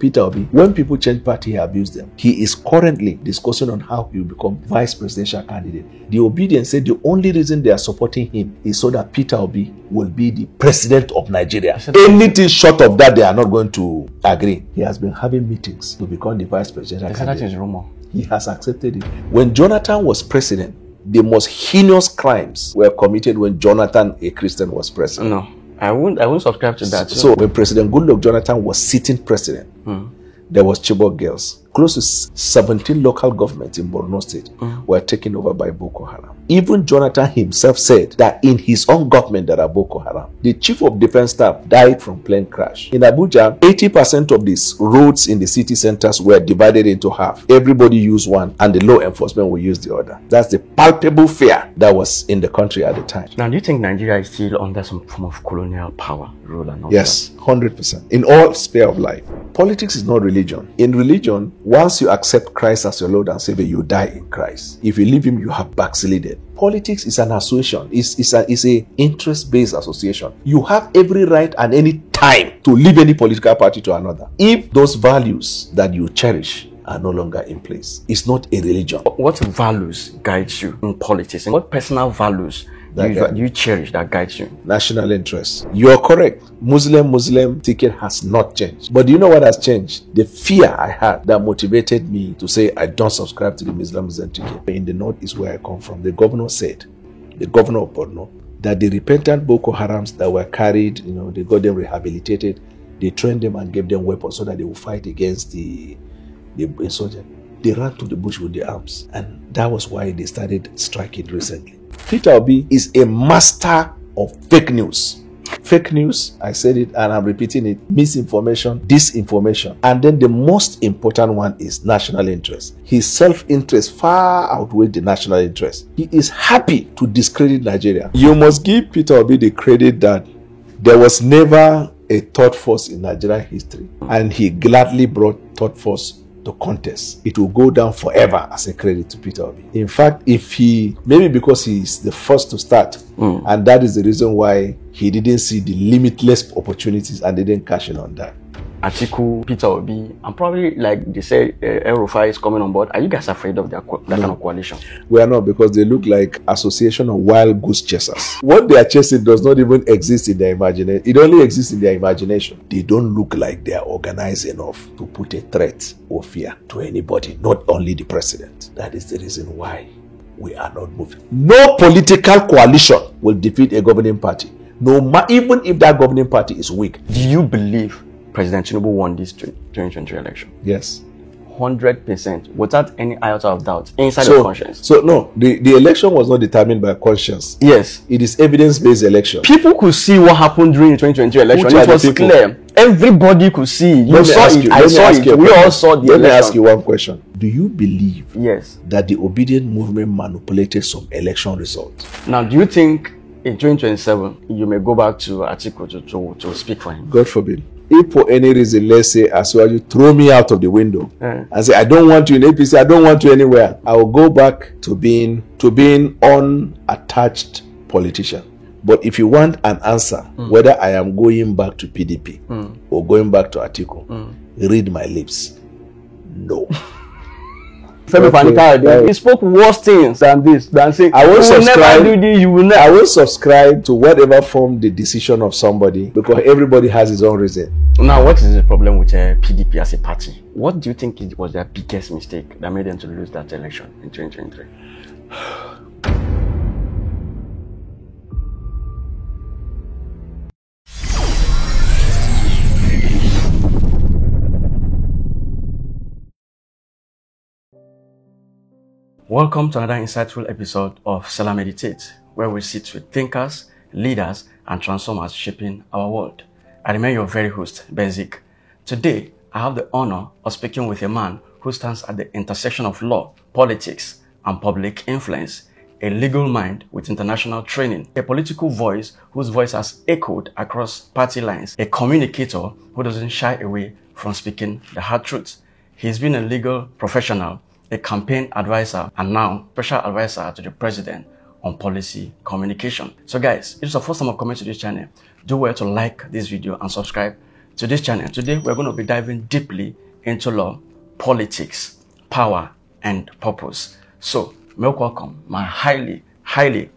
Peter Obi, when people change party, he abused them. He is currently discussing on how he will become vice presidential candidate. The Obedience said the only reason they are supporting him is so that Peter Obi will be the president of Nigeria. Anything short of that, they are not going to agree. He has been having meetings to become the vice presidential candidate. That is rumor. He has accepted it. When Jonathan was president, the most heinous crimes were committed when Jonathan, a Christian, was president. No, I won't subscribe to that. So when President Goodluck Jonathan was sitting president, there was Chibok girls. Close to 17 local governments in Borno State were taken over by Boko Haram. Even Jonathan himself said that in his own government there are Boko Haram. The chief of defense staff died from plane crash. In Abuja, 80% of these roads in the city centers were divided into half. Everybody used one and the law enforcement will use the other. That's the palpable fear that was in the country at the time. Now, do you think Nigeria is still under some form of colonial power rule and all Yes, 100%. In all sphere of life. Politics is not religion. In religion, once you accept Christ as your Lord and Savior, you die in Christ. If you leave him, you have backslided. Politics is an association. It's a interest-based association. You have every right and any time to leave any political party to another. If those values that you cherish are no longer in place, it's not a religion. What values guide you in politics? And what personal values do you cherish that guides you? National interest. You're correct. Muslim ticket has not changed. But do you know what has changed? The fear I had that motivated me to say I don't subscribe to the Muslim ticket. In the north is where I come from. The governor said, the governor of Borno, that the repentant Boko Harams that were carried, they got them rehabilitated, they trained them and gave them weapons so that they will fight against the insurgent. They ran to the bush with their arms. And that was why they started striking recently. Peter Obi is a master of fake news. Fake news, I said it and I'm repeating it, misinformation, disinformation. And then the most important one is national interest. His self-interest far outweighs the national interest. He is happy to discredit Nigeria. You must give Peter Obi the credit that there was never a third force in Nigerian history. And he gladly brought third force to contest. It will go down forever as a credit to Peter Obi. In fact, maybe because he's the first to start, and that is the reason why he didn't see the limitless opportunities and didn't cash in on that. Atiku, Peter Obi, and probably like they say, El Rufai is coming on board. Are you guys afraid of that kind of coalition? We are not, because they look like association of wild goose chasers. What they are chasing does not even exist in their imagination. It only exists in their imagination. They don't look like they are organized enough to put a threat or fear to anybody, not only the president. That is the reason why we are not moving. No political coalition will defeat a governing party, even if that governing party is weak. Do you believe President Tinubu won this 2023 election? Yes. 100%, without any iota of doubt, inside of conscience. So no, the election was not determined by conscience. Yes. It is evidence-based election. People could see what happened during the 2023 election. It was clear. Everybody could see. You saw it. I saw it. We all saw the election. Let me ask you one question. Do you believe yes, that the Obedient movement manipulated some election results? Now, do you think in 2027 you may go back to Atiku to speak for him? God forbid. If for any reason, let's say, as well, you throw me out of the window and say, I don't want you in APC, I don't want you anywhere, I will go back to being unattached politician. But if you want an answer, whether I am going back to PDP or going back to Atiku, read my lips. No. He spoke worse things than this, than saying, I will subscribe. You will never. I will subscribe to whatever form the decision of somebody, because everybody has his own reason. Now, what is the problem with PDP as a party? What do you think was their biggest mistake that made them to lose that election in 2023? Welcome to another insightful episode of Selah Meditates, where we sit with thinkers, leaders, and transformers shaping our world. I remain your very host, Benzik. Today, I have the honor of speaking with a man who stands at the intersection of law, politics, and public influence, a legal mind with international training, a political voice whose voice has echoed across party lines, a communicator who doesn't shy away from speaking the hard truth. He's been a legal professional, a campaign advisor, and now special advisor to the president on policy communication. So guys, if it's the first time of coming to this channel, do well to like this video and subscribe to this channel. Today, we're going to be diving deeply into law, politics, power, and purpose. So, welcome my highly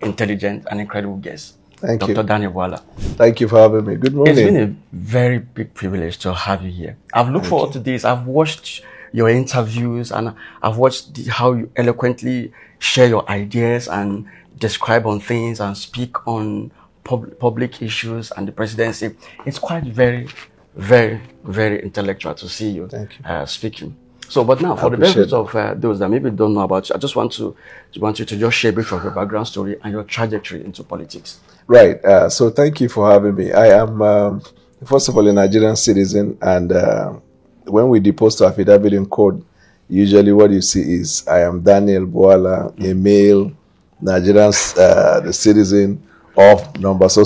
intelligent and incredible guest, Thank you. Dr. Daniel Bwala. Thank you for having me. Good morning. It's been a very big privilege to have you here. I've looked forward to this. I've watched your interviews and I've watched how you eloquently share your ideas and describe on things and speak on public issues and the presidency. It's quite very intellectual to see you, speaking. So, but now, for the benefit of those that maybe don't know about you, I just want you to just share a bit of your background story and your trajectory into politics. Right. So, thank you for having me. I am, first of all, a Nigerian citizen, and when we depose to affidavit in court, usually what you see is I am Daniel Bwala, a male Nigerian the citizen of number so.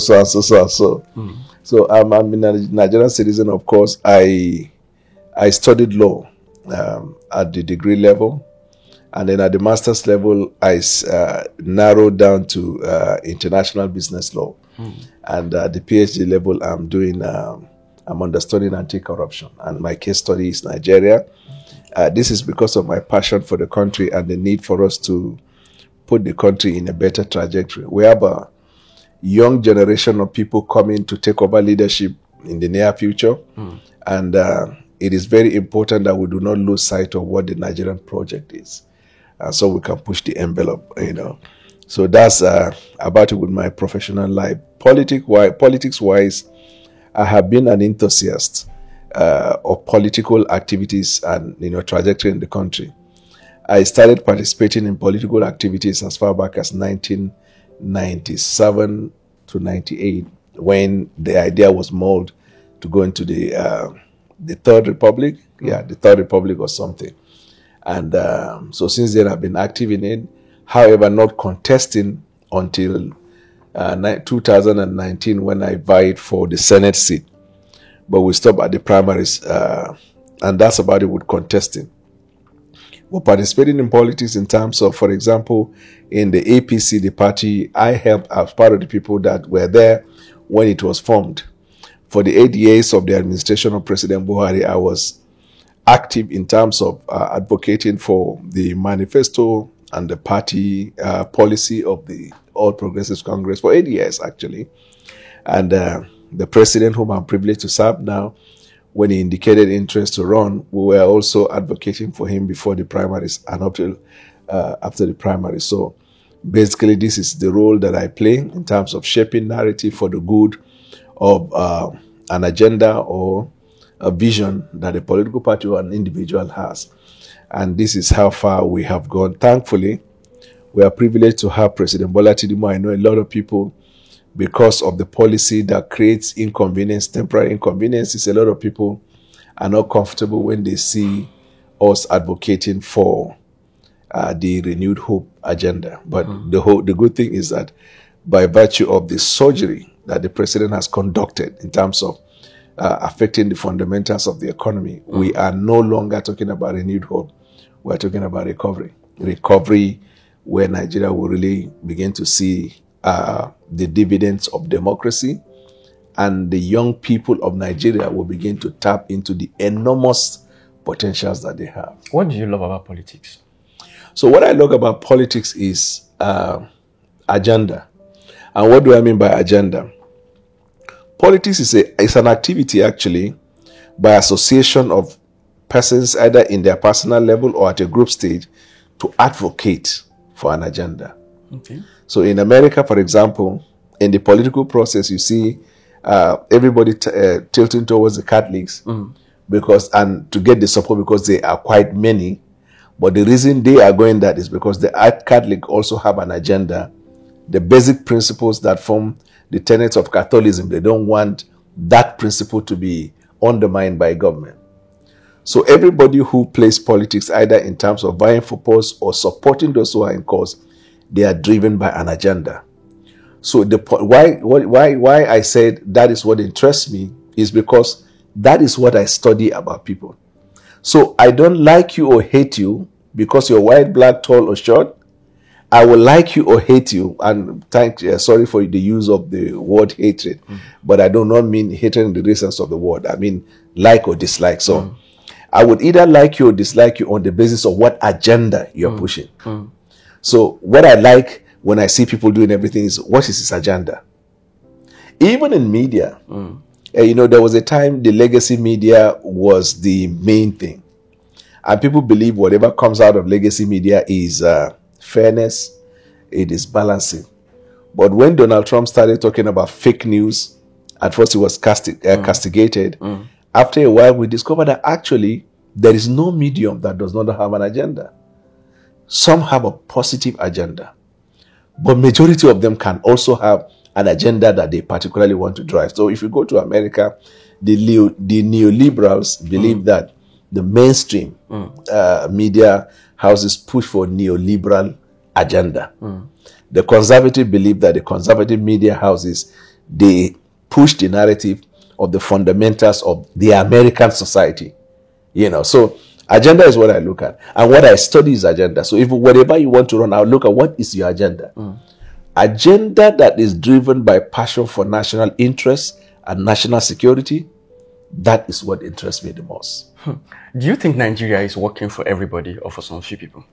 So I'm a Nigerian citizen, of course. I studied law at the degree level, and then at the master's level, I narrowed down to international business law. And at the PhD level, I'm understudying anti-corruption, and my case study is Nigeria. This is because of my passion for the country and the need for us to put the country in a better trajectory. We have a young generation of people coming to take over leadership in the near future, and it is very important that we do not lose sight of what the Nigerian project is, so we can push the envelope. So that's about it with my professional life. Politics-wise, I have been an enthusiast of political activities and trajectory in the country. I started participating in political activities as far back as 1997 to 98, when the idea was molded to go into the Third Republic, the Third Republic or something. And so since then, I've been active in it. However, not contesting until 2019, when I vied for the Senate seat. But we stopped at the primaries, and that's about it with contesting. We're participating in politics in terms of, for example, in the APC, the party I helped as part of the people that were there when it was formed. For the 8 years of the administration of President Buhari, I was active in terms of advocating for the manifesto and the party policy of the All Progressives Congress for 8 years, actually. And the president, whom I'm privileged to serve now, when he indicated interest to run, we were also advocating for him before the primaries and up till after the primaries. So basically, this is the role that I play in terms of shaping narrative for the good of an agenda or a vision that a political party or an individual has. And this is how far we have gone. Thankfully, we are privileged to have President Bola Tinubu. I know a lot of people, because of the policy that creates inconvenience, temporary inconveniences, a lot of people are not comfortable when they see us advocating for the renewed hope agenda. But the good thing is that by virtue of the surgery that the president has conducted in terms of affecting the fundamentals of the economy, we are no longer talking about renewed hope. We're talking about recovery. Recovery where Nigeria will really begin to see the dividends of democracy, and the young people of Nigeria will begin to tap into the enormous potentials that they have. What do you love about politics? So what I love about politics is agenda. And what do I mean by agenda? Politics is an activity, actually, by association of persons, either in their personal level or at a group stage, to advocate for an agenda. Okay. So in America, for example, in the political process, you see everybody tilting towards the Catholics and to get the support because they are quite many. But the reason they are going that is because the Catholic also have an agenda, the basic principles that form the tenets of Catholicism. They don't want that principle to be undermined by government. So everybody who plays politics, either in terms of vying for posts or supporting those who are in cause, they are driven by an agenda. So why I said that is what interests me is because that is what I study about people. So I don't like you or hate you because you're white, black, tall, or short. I will like you or hate you, and sorry for the use of the word hatred, but I do not mean hatred in the sense of the word. I mean like or dislike. So I would either like you or dislike you on the basis of what agenda you're pushing. So what I like when I see people doing everything is, what is his agenda? Even in media, there was a time the legacy media was the main thing. And people believe whatever comes out of legacy media is fairness, it is balancing. But when Donald Trump started talking about fake news, at first he was castigated. After a while, we discovered that actually there is no medium that does not have an agenda. Some have a positive agenda, but majority of them can also have an agenda that they particularly want to drive. So if you go to America, the neoliberals believe that the mainstream media houses push for neoliberal agenda. The conservative believe that the conservative media houses, they push the narrative of the fundamentals of the American society. So agenda is what I look at. And what I study is agenda. So if whatever you want to run, I'll look at what is your agenda. Agenda that is driven by passion for national interest and national security, that is what interests me the most. Do you think Nigeria is working for everybody or for some few people?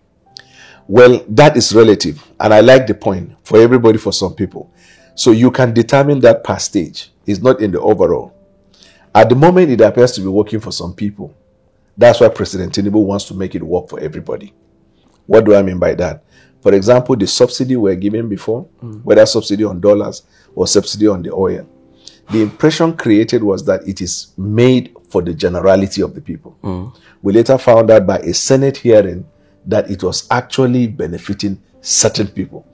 Well, that is relative. And I like the point, for everybody, for some people. So you can determine that per stage. It's not in the overall. At the moment, it appears to be working for some people. That's why President Tinubu wants to make it work for everybody. What do I mean by that? For example, the subsidy we were given before, whether subsidy on dollars or subsidy on the oil, the impression created was that it is made for the generality of the people. We later found out by a Senate hearing that it was actually benefiting certain people.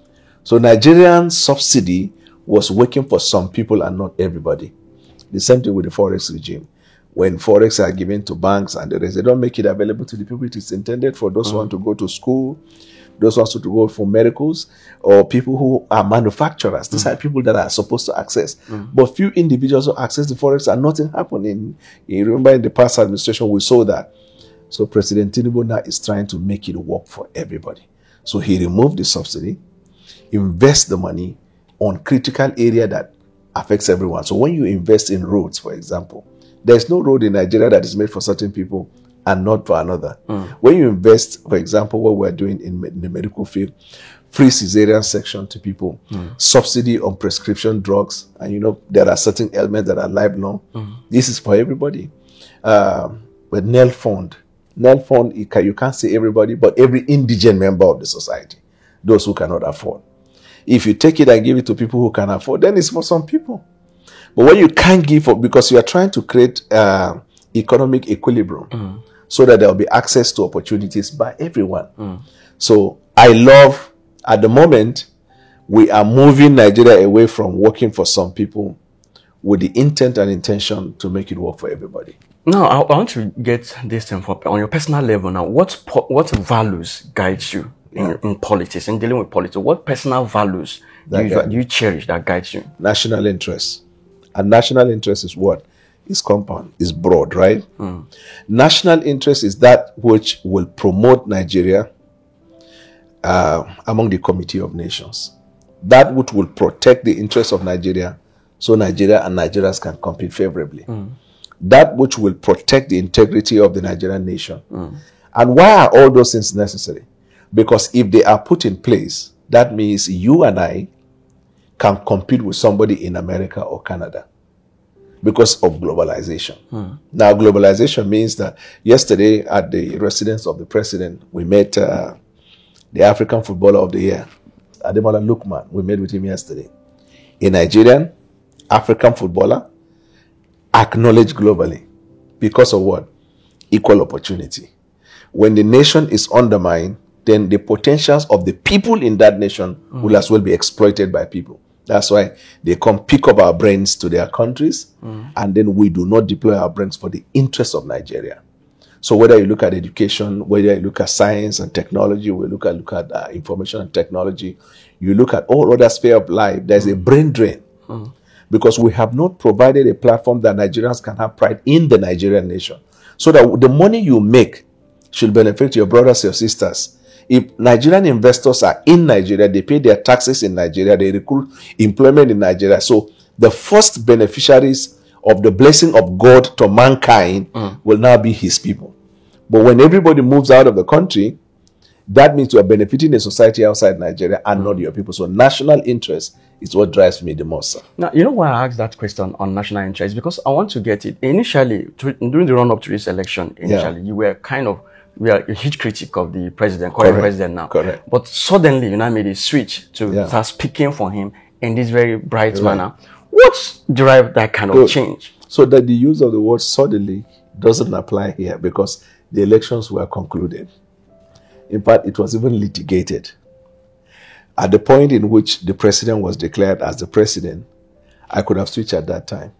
So Nigerian subsidy was working for some people and not everybody. The same thing with the Forex regime. When Forex are given to banks and the rest, they don't make it available to the people it is intended for. Those who want to go to school, those who want to go for medicals, or people who are manufacturers. These are people that are supposed to access. But few individuals who access the Forex and nothing happening. You remember in the past administration, we saw that. So President Tinubu now is trying to make it work for everybody. So he removed the subsidy, invest the money on critical area that affects everyone. So when you invest in roads, for example, there's no road in Nigeria that is made for certain people and not for another. When you invest, for example, what we're doing in the medical field, free cesarean section to people, subsidy on prescription drugs, and there are certain elements that are lifelong. This is for everybody. But NEL fund, you can't say everybody, but every indigent member of the society, those who cannot afford. If you take it and give it to people who can afford, then it's for some people. But when you can't give up, because you are trying to create economic equilibrium so that there will be access to opportunities by everyone. So I love, at the moment, we are moving Nigeria away from working for some people with the intent and intention to make it work for everybody. Now, I want to get this thing on your personal level now. What values guide you in politics, in dealing with politics? What personal values do you cherish that guides you? National interest. And national interest is what? Is compound, is broad, right? National interest is that which will promote Nigeria among the Committee of Nations. That which will protect the interests of Nigeria so Nigeria and Nigerians can compete favorably. That which will protect the integrity of the Nigerian nation. And why are all those things necessary? Because if they are put in place, that means you and I can compete with somebody in America or Canada because of globalization. Now, globalization means that yesterday at the residence of the president, we met the African Footballer of the Year, Ademola Lookman. We met with him yesterday. A Nigerian African footballer acknowledged globally because of what? Equal opportunity. When the nation is undermined, then the potentials of the people in that nation will as well be exploited by people. That's why they come pick up our brains to their countries, and then we do not deploy our brains for the interests of Nigeria. So whether you look at education, whether you look at science and technology, we look at information and technology, you look at all other spheres of life, there's a brain drain. Because we have not provided a platform that Nigerians can have pride in the Nigerian nation. So that the money you make should benefit your brothers, your sisters If Nigerian investors are in Nigeria, they pay their taxes in Nigeria, they recruit employment in Nigeria. So the first beneficiaries of the blessing of God to mankind will now be his people. But when everybody moves out of the country, that means you are benefiting a society outside Nigeria and not your people. So national interest is what drives me the most, sir. Now, you know why I asked that question on national interest? Because I want to get it. Initially, during the run-up to this election, you were we are a huge critic of the president, current president now. Correct. But suddenly, you now made a switch to start speaking for him in this very bright manner. What derived that kind of change? So that the use of the word suddenly doesn't apply here because the elections were concluded. In fact, it was even litigated. At the point in which the president was declared as the president, I could have switched at that time.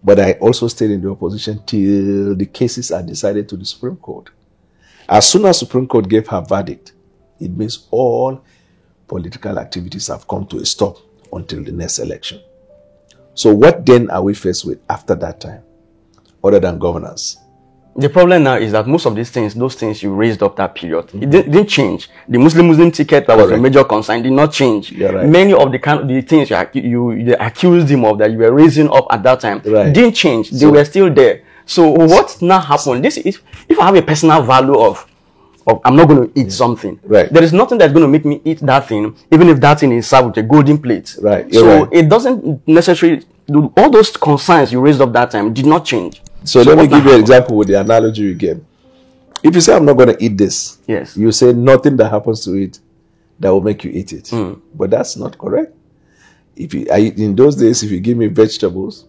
But I also stayed in the opposition till the cases are decided to the Supreme Court. As soon as Supreme Court gave her verdict, it means all political activities have come to a stop until the next election. So what then are we faced with after that time, other than governance? The problem now is that most of these things, those things you raised up that period, it didn't change. The Muslim ticket that was a major concern did not change. Many of the things you accused him of that you were raising up at that time didn't change. They were still there. So what now happened? This is if I have a personal value of I'm not going to eat something. There is nothing that's going to make me eat that thing, even if that thing is served with a golden plate. It doesn't necessarily all those concerns you raised up that time did not change. So let me give you an example with the analogy you gave. If you say, I'm not going to eat this, you say nothing that happens to it that will make you eat it. But that's not correct. In those days, if you give me vegetables,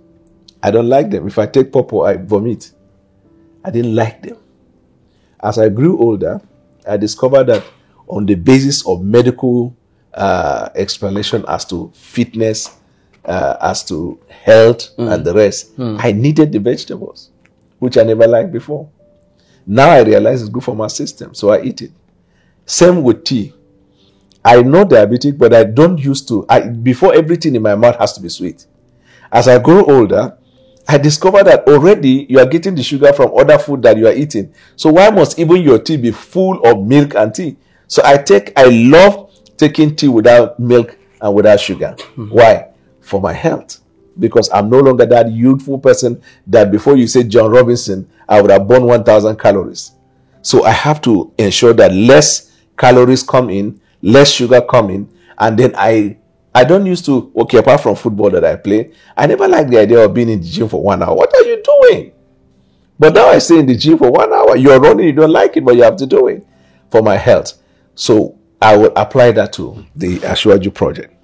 I don't like them. If I take pawpaw, I vomit. I didn't like them. As I grew older, I discovered that on the basis of medical explanation as to fitness, as to health and the rest, I needed the vegetables, which I never liked before. Now I realize it's good for my system, so I eat it. Same with tea. I know diabetic, but I don't used to. Before everything in my mouth has to be sweet. As I grow older, I discovered that already you are getting the sugar from other food that you are eating. So why must even your tea be full of milk and tea? So I love taking tea without milk and without sugar. Why? For my health. Because I'm no longer that youthful person that before you say John Robinson, I would have burned 1,000 calories. So I have to ensure that less calories come in, less sugar come in, and then I don't used to, apart from football that I play, I never liked the idea of being in the gym for 1 hour. What are you doing? But now I stay in the gym for 1 hour. You're running, you don't like it, but you have to do it for my health. So I will apply that to the Asiwaju project.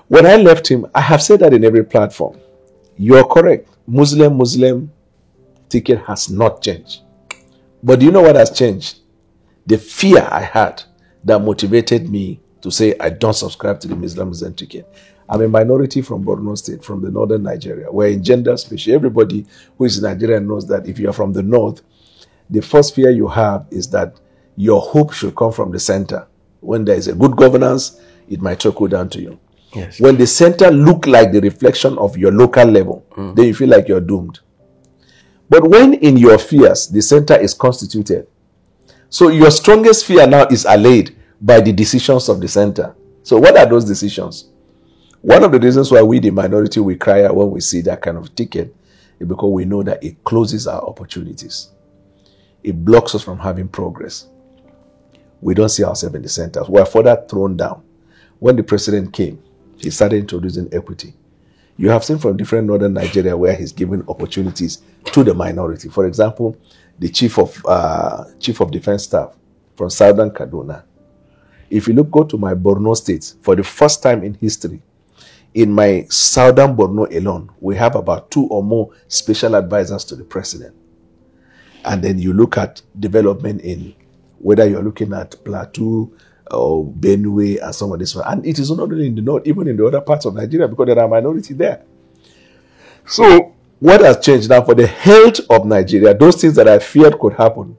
When I left him, I have said that in every platform. You're correct. Muslim ticket has not changed. But do you know what has changed? The fear I had that motivated me to say I don't subscribe to the Muslim ticket. I'm a minority from Borno State, from the northern Nigeria, where in gender species, everybody who is Nigerian knows that if you are from the north, the first fear you have is that your hope should come from the center. When there is a good governance, it might trickle down to you. Yes. When the center look like the reflection of your local level, then you feel like you're doomed. But when in your fears, the center is constituted, so your strongest fear now is allayed by the decisions of the center. So what are those decisions? One of the reasons why we, the minority, we cry out when we see that kind of ticket is because we know that it closes our opportunities. It blocks us from having progress. We don't see ourselves in the center. We are further thrown down. When the president came, he started introducing equity. You have seen from different northern Nigeria where he's given opportunities to the minority. For example, the chief of defense staff from southern Kaduna. If you go to my Borno state, for the first time in history, in my southern Borno alone, we have about 2 or more special advisors to the president. And then you look at development in whether you're looking at Plateau or Benue and some of this one. And it is not only in the north, even in the other parts of Nigeria, because there are minority there. So what has changed now for the health of Nigeria? Those things that I feared could happen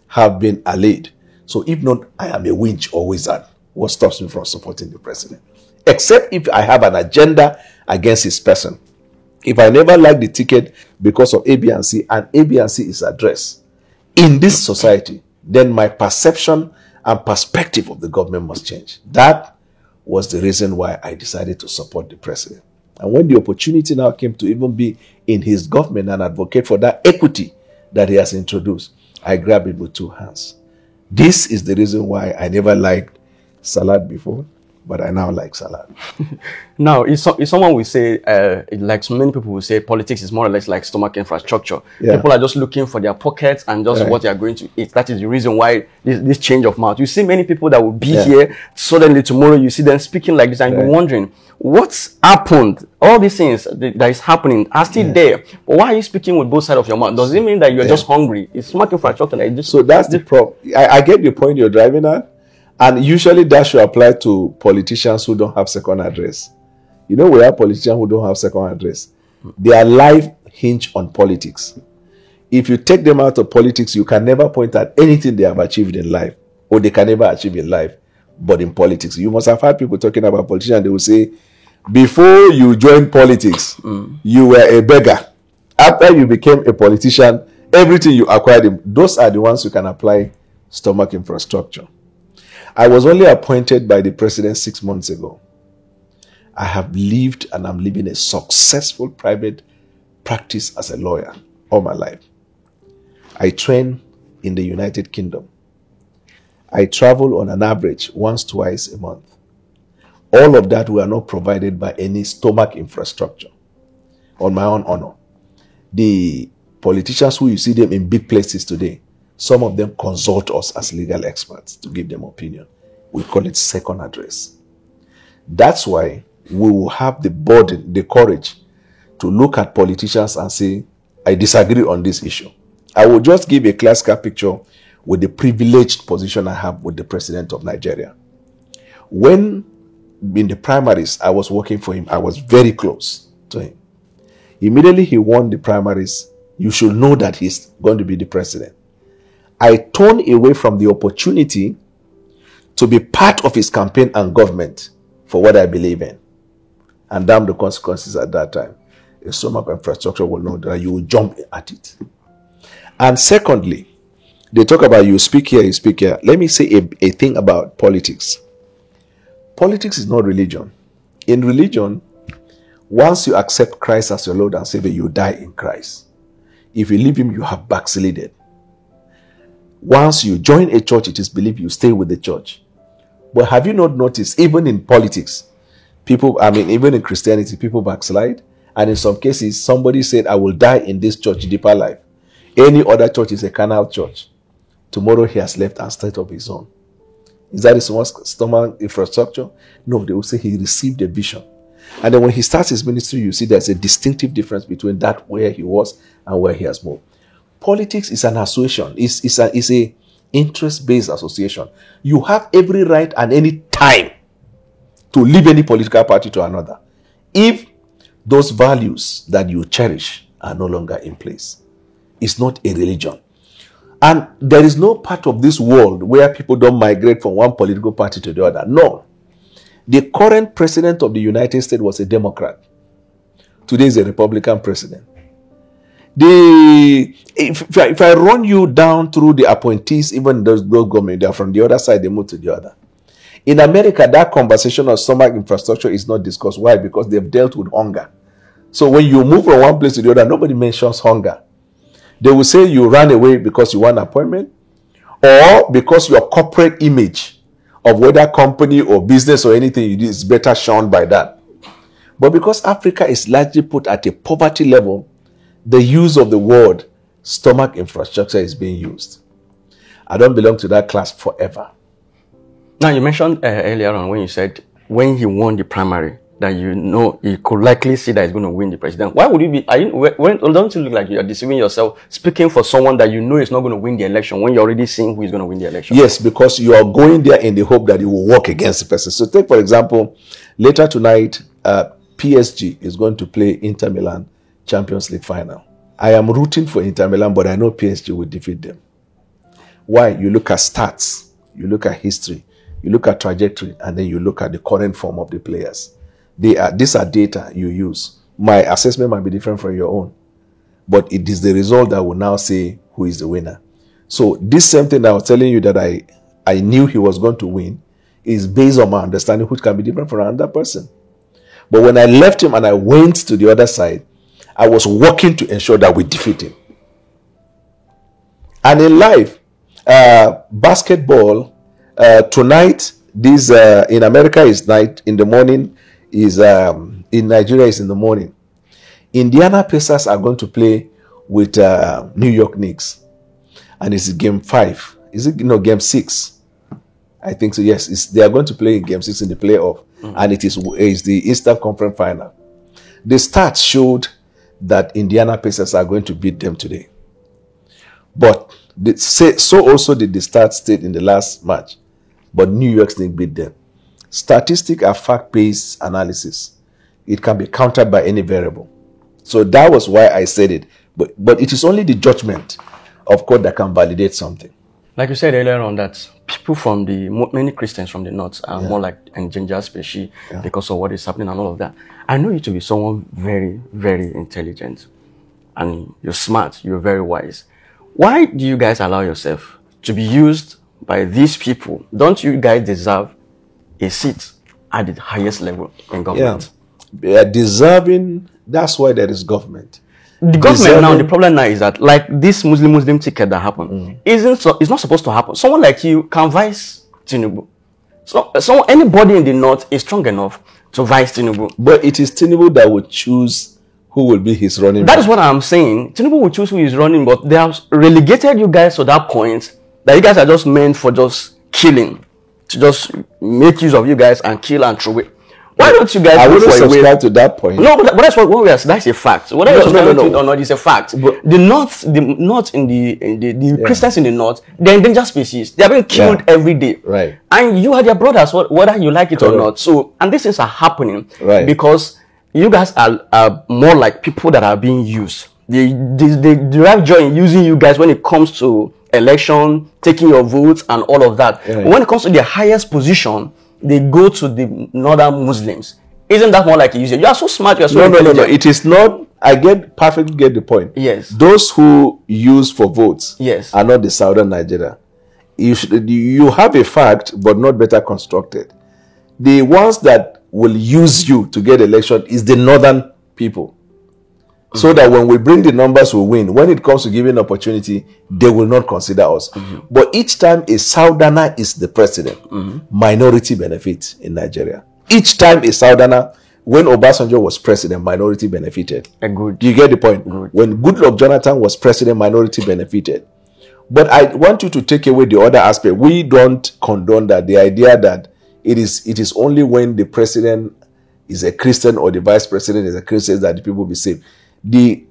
have been allayed. So if not, I am a winch or wizard. What stops me from supporting the president? Except if I have an agenda against his person. If I never like the ticket because of A, B, and C, and A, B, and C is addressed in this society, then my perception and perspective of the government must change. That was the reason why I decided to support the president. And when the opportunity now came to even be in his government and advocate for that equity that he has introduced, I grabbed it with two hands. This is the reason why I never liked salad before, but I now like salad. Now, if someone will say, like so many people will say, politics is more or less like stomach infrastructure. Yeah. People are just looking for their pockets and just what they are going to eat. That is the reason why this change of mouth. You see many people that will be here, suddenly tomorrow you see them speaking like this and you're wondering, what's happened? All these things that is happening are still there. But why are you speaking with both sides of your mouth? Does it mean that you're just hungry? It's stomach infrastructure. Like So that's the problem. I get the point you're driving at. And usually that should apply to politicians who don't have second address. You know, we have politicians who don't have second address. Their life hinge on politics. If you take them out of politics, you can never point at anything they have achieved in life or they can never achieve in life, but in politics. You must have heard people talking about politicians. They will say, before you joined politics, you were a beggar. After you became a politician, everything you acquired, those are the ones who can apply stomach infrastructure. I was only appointed by the president 6 months ago. I have lived and I'm living a successful private practice as a lawyer all my life. I train in the United Kingdom. I travel on an average once, twice a month. All of that were not provided by any stomach infrastructure. On my own honor. The politicians who you see them in big places today, some of them consult us as legal experts to give them opinion. We call it second address. That's why we will have the burden, the courage to look at politicians and say, I disagree on this issue. I will just give a classical picture with the privileged position I have with the president of Nigeria. When in the primaries, I was working for him, I was very close to him. Immediately he won the primaries, you should know that he's going to be the president. I turned away from the opportunity to be part of his campaign and government for what I believe in. And damn the consequences at that time. A stomach infrastructure will know that you will jump at it. And secondly, they talk about you speak here, you speak here. Let me say a thing about politics. Politics is not religion. In religion, once you accept Christ as your Lord and Savior, you die in Christ. If you leave him, you have backslided. Once you join a church, it is believed you stay with the church. But have you not noticed, even in politics, even in Christianity, people backslide? And in some cases, somebody said, I will die in this church, deeper life. Any other church is a carnal church. Tomorrow he has left and started up his own. Is that his stomach infrastructure? No, they will say he received a vision. And then when he starts his ministry, you see there's a distinctive difference between that where he was and where he has moved. Politics is an association. It's a interest-based association. You have every right and any time to leave any political party to another if those values that you cherish are no longer in place. It's not a religion. And there is no part of this world where people don't migrate from one political party to the other. No. The current president of the United States was a Democrat. Today is a Republican president. If I run you down through the appointees, even those government, they are from the other side, they move to the other. In America, that conversation of stomach infrastructure is not discussed. Why? Because they've dealt with hunger. So when you move from one place to the other, nobody mentions hunger. They will say you ran away because you want an appointment or because your corporate image of whether company or business or anything you do is better shown by that. But because Africa is largely put at a poverty level, the use of the word stomach infrastructure is being used. I don't belong to that class forever. Now, you mentioned earlier on when you said when he won the primary, that you know he could likely see that he's going to win the president. Why would you be? Don't you look like you're deceiving yourself, speaking for someone that you know is not going to win the election when you're already seeing who is going to win the election? Yes, because you are going there in the hope that he will work against the person. So, take for example, later tonight, PSG is going to play Inter Milan Champions League final. I am rooting for Inter Milan, but I know PSG will defeat them. Why? You look at stats, you look at history, you look at trajectory, and then you look at the current form of the players. These are data you use. My assessment might be different from your own, but it is the result that will now say who is the winner. So this same thing that I was telling you that I knew he was going to win is based on my understanding, which can be different from another person. But when I left him and I went to the other side, I was working to ensure that we defeat him. And in life, basketball, tonight, this in America is night, in the morning is in Nigeria is in the morning. Indiana Pacers are going to play with New York Knicks, and it's game 5. Is it game 6? I think so. Yes, they are going to play game 6 in the playoff, and it is the Eastern Conference Final. The stats showed that Indiana Pacers are going to beat them today, but so also did the stats state in the last match. But New York Knicks beat them. Statistics are fact-based analysis. It can be countered by any variable. So that was why I said it. But it is only the judgment of God that can validate something. Like you said earlier on, that people from many Christians from the north are more like endangered species because of what is happening and all of that. I know you to be someone very, very intelligent, and you're smart, you're very wise. Why do you guys allow yourself to be used by these people? Don't you guys deserve a seat at the highest level in government? Yeah, deserving. That's why there is government. The government now, the problem now is that, like this Muslim ticket that happened, it's not supposed to happen. Someone like you can vice Tinubu. So anybody in the north is strong enough to vice Tinubu. But it is Tinubu that would choose who will be his running That mate. is what I'm saying. Tinubu will choose who is running, but they have relegated you guys to that point that you guys are just meant for just killing, to just make use of you guys and kill and throw it. Why don't you guys? I wouldn't subscribe to that point. No, but that's what we are. That's a fact. Whether you subscribe to it or not, it's a fact. But the north in the Christians in the north, they're endangered species. They are being killed every day. Right. And you are their brothers, whether you like it or not. So, and these things are happening because you guys are more like people that are being used. They derive joy in using you guys when it comes to election, taking your votes, and all of that. But when it comes to the highest position, they go to the northern Muslims. Isn't that more like you? You are so smart. You are so intelligent. No. It is not. I perfectly get the point. Yes. Those who use for votes are not the southern Nigeria. You have a fact, but not better constructed. The ones that will use you to get election is the northern people. So that when we bring the numbers, we win. When it comes to giving opportunity, they will not consider us. But each time a southerner is the president, minority benefits in Nigeria. Each time a southerner, when Obasanjo was president, minority benefited. Good. Do you get the point? Good. When Goodluck Jonathan was president, minority benefited. But I want you to take away the other aspect. We don't condone that. The idea that it is only when the president is a Christian or the vice president is a Christian that the people will be saved. The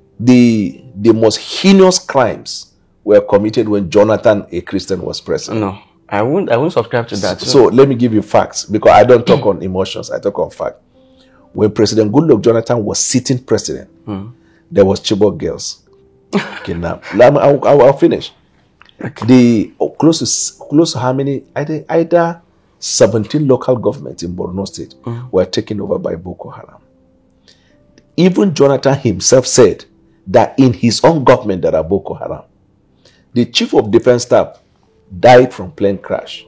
most heinous crimes were committed when Jonathan, a Christian, was president. No, I won't subscribe to that. So let me give you facts, because I don't talk on emotions. I talk on fact. When President Goodluck Jonathan was sitting president, there was Chibok girls kidnapped. I'll finish. The close to how many? Either 17 local governments in Borno State were taken over by Boko Haram. Even Jonathan himself said that in his own government there are Boko Haram. The chief of defense staff died from plane crash.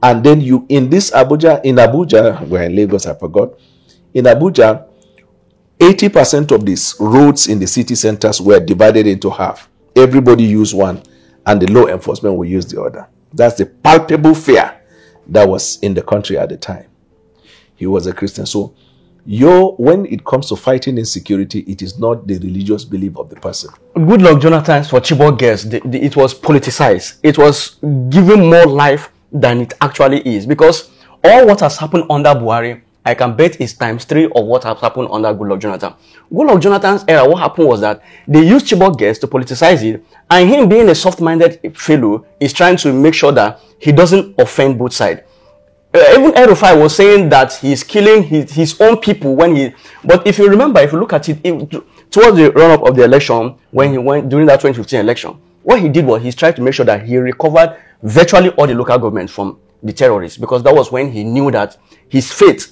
And then in Abuja, we're in Lagos, I forgot. In Abuja, 80% of these roads in the city centers were divided into half. Everybody used one, and the law enforcement will use the other. That's the palpable fear that was in the country at the time. He was a Christian. So when it comes to fighting insecurity, it is not the religious belief of the person. Goodluck Jonathan for Chibok girls, it was politicized. It was given more life than it actually is, because all what has happened under Buhari, I can bet is ×3 of what has happened under Goodluck Jonathan. Goodluck Jonathan's era, what happened was that they used Chibok girls to politicize it, and him being a soft-minded fellow is trying to make sure that he doesn't offend both sides. Even El-Rufai was saying that he's killing his own people but if you remember, if you look at it, towards the run-up of the election, when he went during that 2015 election, what he did was he's tried to make sure that he recovered virtually all the local government from the terrorists, because that was when he knew that his fate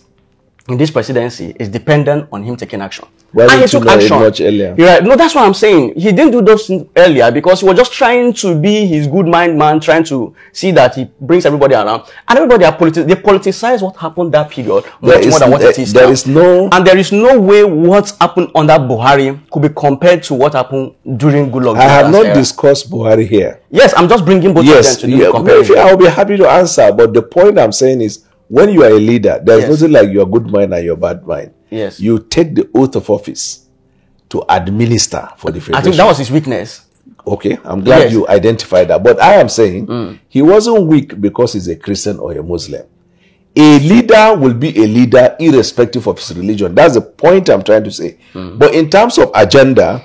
in this presidency is dependent on him taking action. Why And he didn't you took know it action much earlier? You're right. No, that's what I'm saying. He didn't do those things earlier because he was just trying to be his good mind man, trying to see that he brings everybody around. And everybody they politicize what happened that period much more than what it is now. And there is no way what happened under Buhari could be compared to what happened during Goodluck. I have not discussed Buhari here. Yes, I'm just bringing both of them to do the comparison. I'll be happy to answer, but the point I'm saying is, when you are a leader, there's nothing like your good mind and your bad mind. Yes. You take the oath of office to administer for the federation. I think that was his weakness. Okay, I'm glad you identified that. But I am saying he wasn't weak because he's a Christian or a Muslim. A leader will be a leader irrespective of his religion. That's the point I'm trying to say. But in terms of agenda,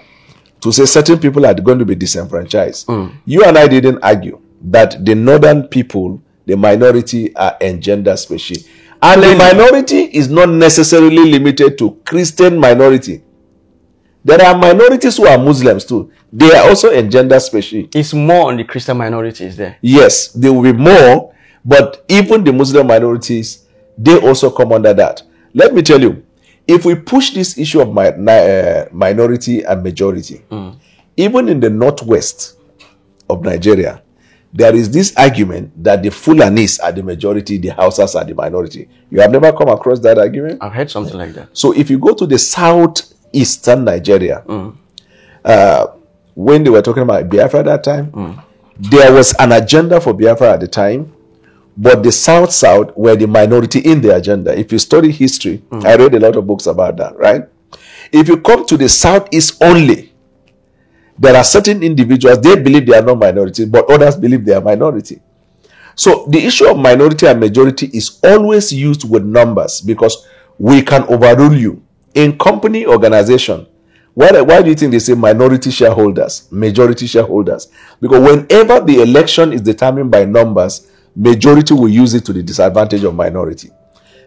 to say certain people are going to be disenfranchised, you and I didn't argue that the northern people, the minority, are engendered species. And the minority is not necessarily limited to Christian minority. There are minorities who are Muslims too. They are also engendered species. It's more on the Christian minorities there. Yes, there will be more, but even the Muslim minorities, they also come under that. Let me tell you, if we push this issue of minority and majority, even in the northwest of Nigeria, there is this argument that the Fulanis are the majority, the Hausas are the minority. You have never come across that argument? I've heard something like that. So if you go to the southeastern Nigeria, when they were talking about Biafra at that time, there was an agenda for Biafra at the time, but the South were the minority in the agenda. If you study history, I read a lot of books about that, right? If you come to the Southeast only, there are certain individuals, they believe they are not minority, but others believe they are minority. So the issue of minority and majority is always used with numbers because we can overrule you. In company organization, why do you think they say minority shareholders, majority shareholders? Because whenever the election is determined by numbers, majority will use it to the disadvantage of minority.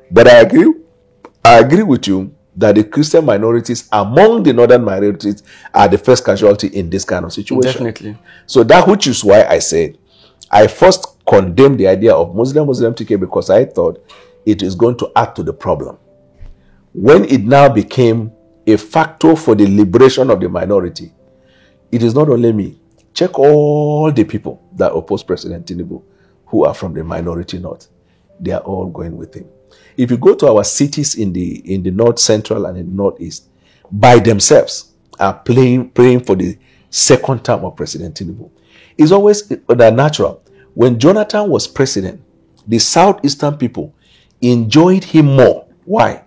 But I agree with you that the Christian minorities among the northern minorities are the first casualty in this kind of situation. Definitely. So that which is why I said I first condemned the idea of Muslim ticket because I thought it is going to add to the problem. When it now became a factor for the liberation of the minority, it is not only me. Check all the people that oppose President Tinubu who are from the minority north. They are all going with him. If you go to our cities in the north central and in the northeast, by themselves are praying for the second term of President Tinubu. It's always natural. When Jonathan was president, the southeastern people enjoyed him more. Why?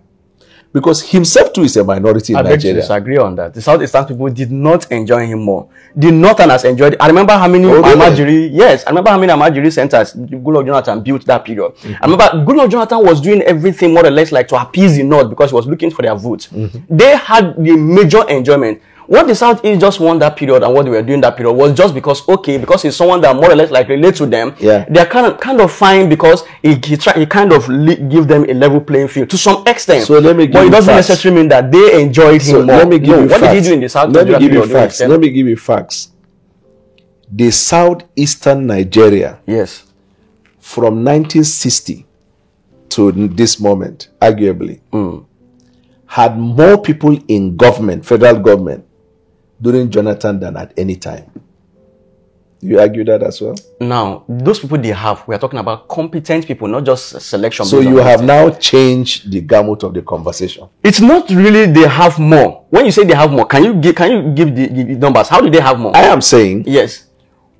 Because himself too is a minority in Nigeria. I beg to disagree on that. The southeastern people did not enjoy him more. The northerners enjoyed it. I remember how many Amajiri centers Goodluck Jonathan built that period. I remember Goodluck Jonathan was doing everything more or less like to appease the north because he was looking for their votes. They had the major enjoyment. What the Southeast just won that period and what they were doing that period was just because he's someone that more or less like relate to them. Yeah. They're kind of fine because he kind of give them a level playing field to some extent. So let me give but you it doesn't facts. necessarily mean that they enjoyed him more. Let me give you facts. What did he do in the South? Let me give you facts. The southeastern Nigeria, yes, from 1960 to this moment, arguably, had more people in government, federal government, during Jonathan than at any time. You argue that as well? Now, those people they have, we are talking about competent people, not just selection. So you have now changed the gamut of the conversation. It's not really they have more. When you say they have more, can you give the numbers? How do they have more? I am saying, yes,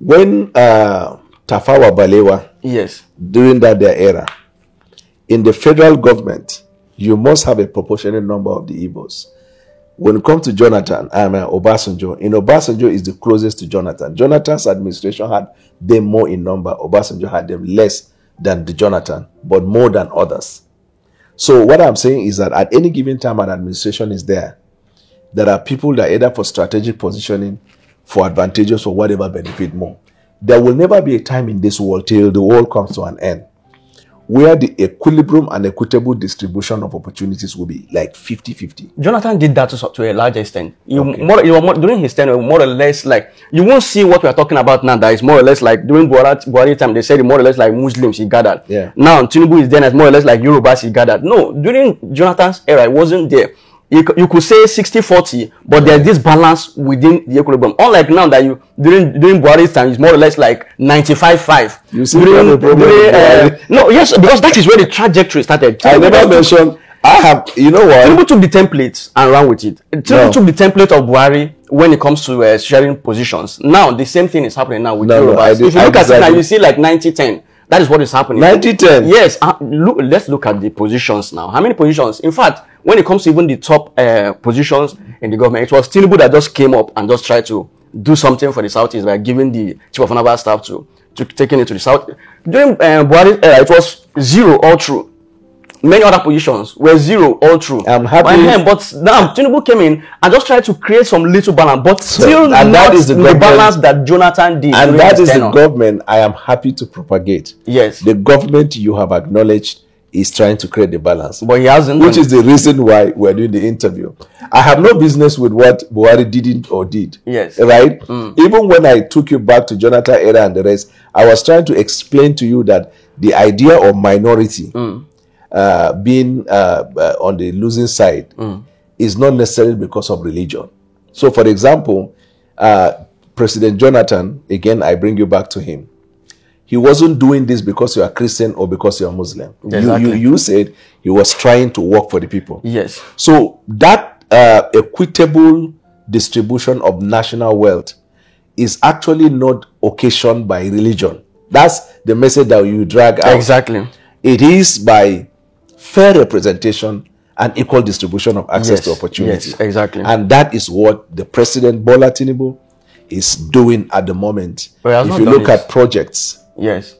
when Tafawa Balewa, yes, during that their era, in the federal government, you must have a proportionate number of the Igbos. When it comes to Jonathan, Obasanjo, Obasanjo is the closest to Jonathan. Jonathan's administration had them more in number. Obasanjo had them less than the Jonathan, but more than others. So what I'm saying is that at any given time an administration is there are people that either for strategic positioning, for advantages, or whatever benefit more. There will never be a time in this world till the world comes to an end where the equilibrium and equitable distribution of opportunities will be like 50-50. Jonathan did that to a large extent. Okay. During his tenure, more or less like, you won't see what we are talking about now. That is more or less like during Buhari time, they said more or less like Muslims he gathered. Yeah. Now Tinubu is then as more or less like Yorubas he gathered. No, during Jonathan's era, it wasn't there. You could say 60-40, but there's this balance within the equilibrium. Unlike now that during Buhari's time, it's more or less like 95-5. You see the problem no, yes, because that is where the trajectory started. I never mentioned, you know what? Tinubu took the templates and ran with it. Tinubu took the template of Buhari when it comes to sharing positions. Now, the same thing is happening now with Yorubas. If you look at it now, you see like 90-10. That is what is happening. 90-10? Yes. Let's look at the positions now. How many positions? In fact, when it comes to even the top positions in the government, it was Tinubu that just came up and just tried to do something for the Southeast by giving the chief of naval staff to taking it to the South. During Buhari's era, it was 0 all through. Many other positions were 0 all through. I'm happy. But now Tinubu came in and just tried to create some little balance, but still and not that is the balance that Jonathan did. And that is the government I am happy to propagate. Yes. The government you have acknowledged is trying to create the balance. But he hasn't. Which is the reason why we're doing the interview. I have no business with what Buhari didn't or did. Yes. Right? Even when I took you back to Jonathan era and the rest, I was trying to explain to you that the idea of minority being on the losing side is not necessarily because of religion. So, for example, President Jonathan, again, I bring you back to him. He wasn't doing this because you are Christian or because you are Muslim. Exactly. You said he was trying to work for the people. Yes. So that equitable distribution of national wealth is actually not occasioned by religion. That's the message that you drag out. Exactly. It is by fair representation and equal distribution of access to opportunity. Yes, exactly. And that is what the President Bola Tinubu is doing at the moment. If you look at projects, yes,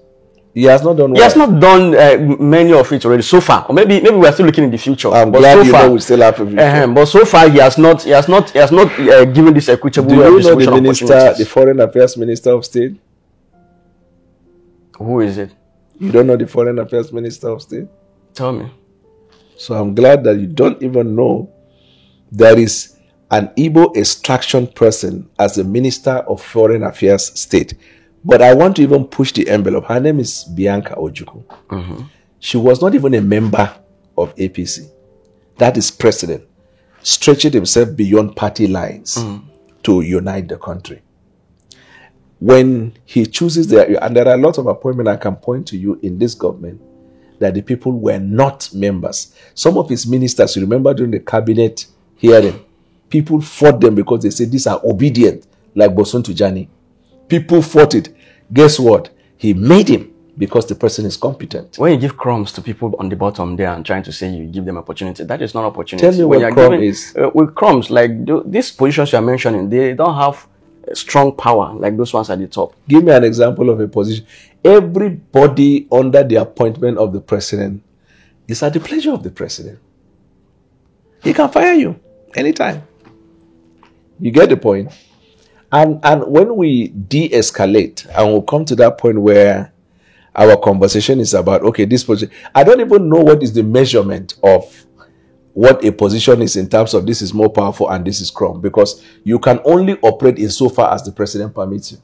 he has not done. He has not done many of it already so far. Or maybe we are still looking in the future. I'm glad you know we still have a future. But so far he has not given this equitable. Do you know the minister, the Foreign Affairs Minister of State? Who is it? You don't know the Foreign Affairs Minister of State? Tell me. So I'm glad that you don't even know there is an Igbo extraction person as the Minister of Foreign Affairs State. But I want to even push the envelope. Her name is Bianca Ojukwu. She was not even a member of APC. That is president, stretching himself beyond party lines to unite the country. When he chooses and there are lots of appointments I can point to you in this government that the people were not members. Some of his ministers, you remember during the cabinet hearing, people fought them because they said these are obedient, like Bosun Tujani. People fought it. Guess what? He made him because the person is competent. When you give crumbs to people on the bottom there and trying to say you give them opportunity, that is not opportunity. Tell me what crumb is. With crumbs, like these positions you are mentioning, they don't have strong power like those ones at the top. Give me an example of a position. Everybody under the appointment of the president is at the pleasure of the president. He can fire you anytime. You get the point? And when we de-escalate and we'll come to that point where our conversation is about, okay, this position, I don't even know what is the measurement of what a position is in terms of this is more powerful and this is crumb, because you can only operate insofar as the president permits you.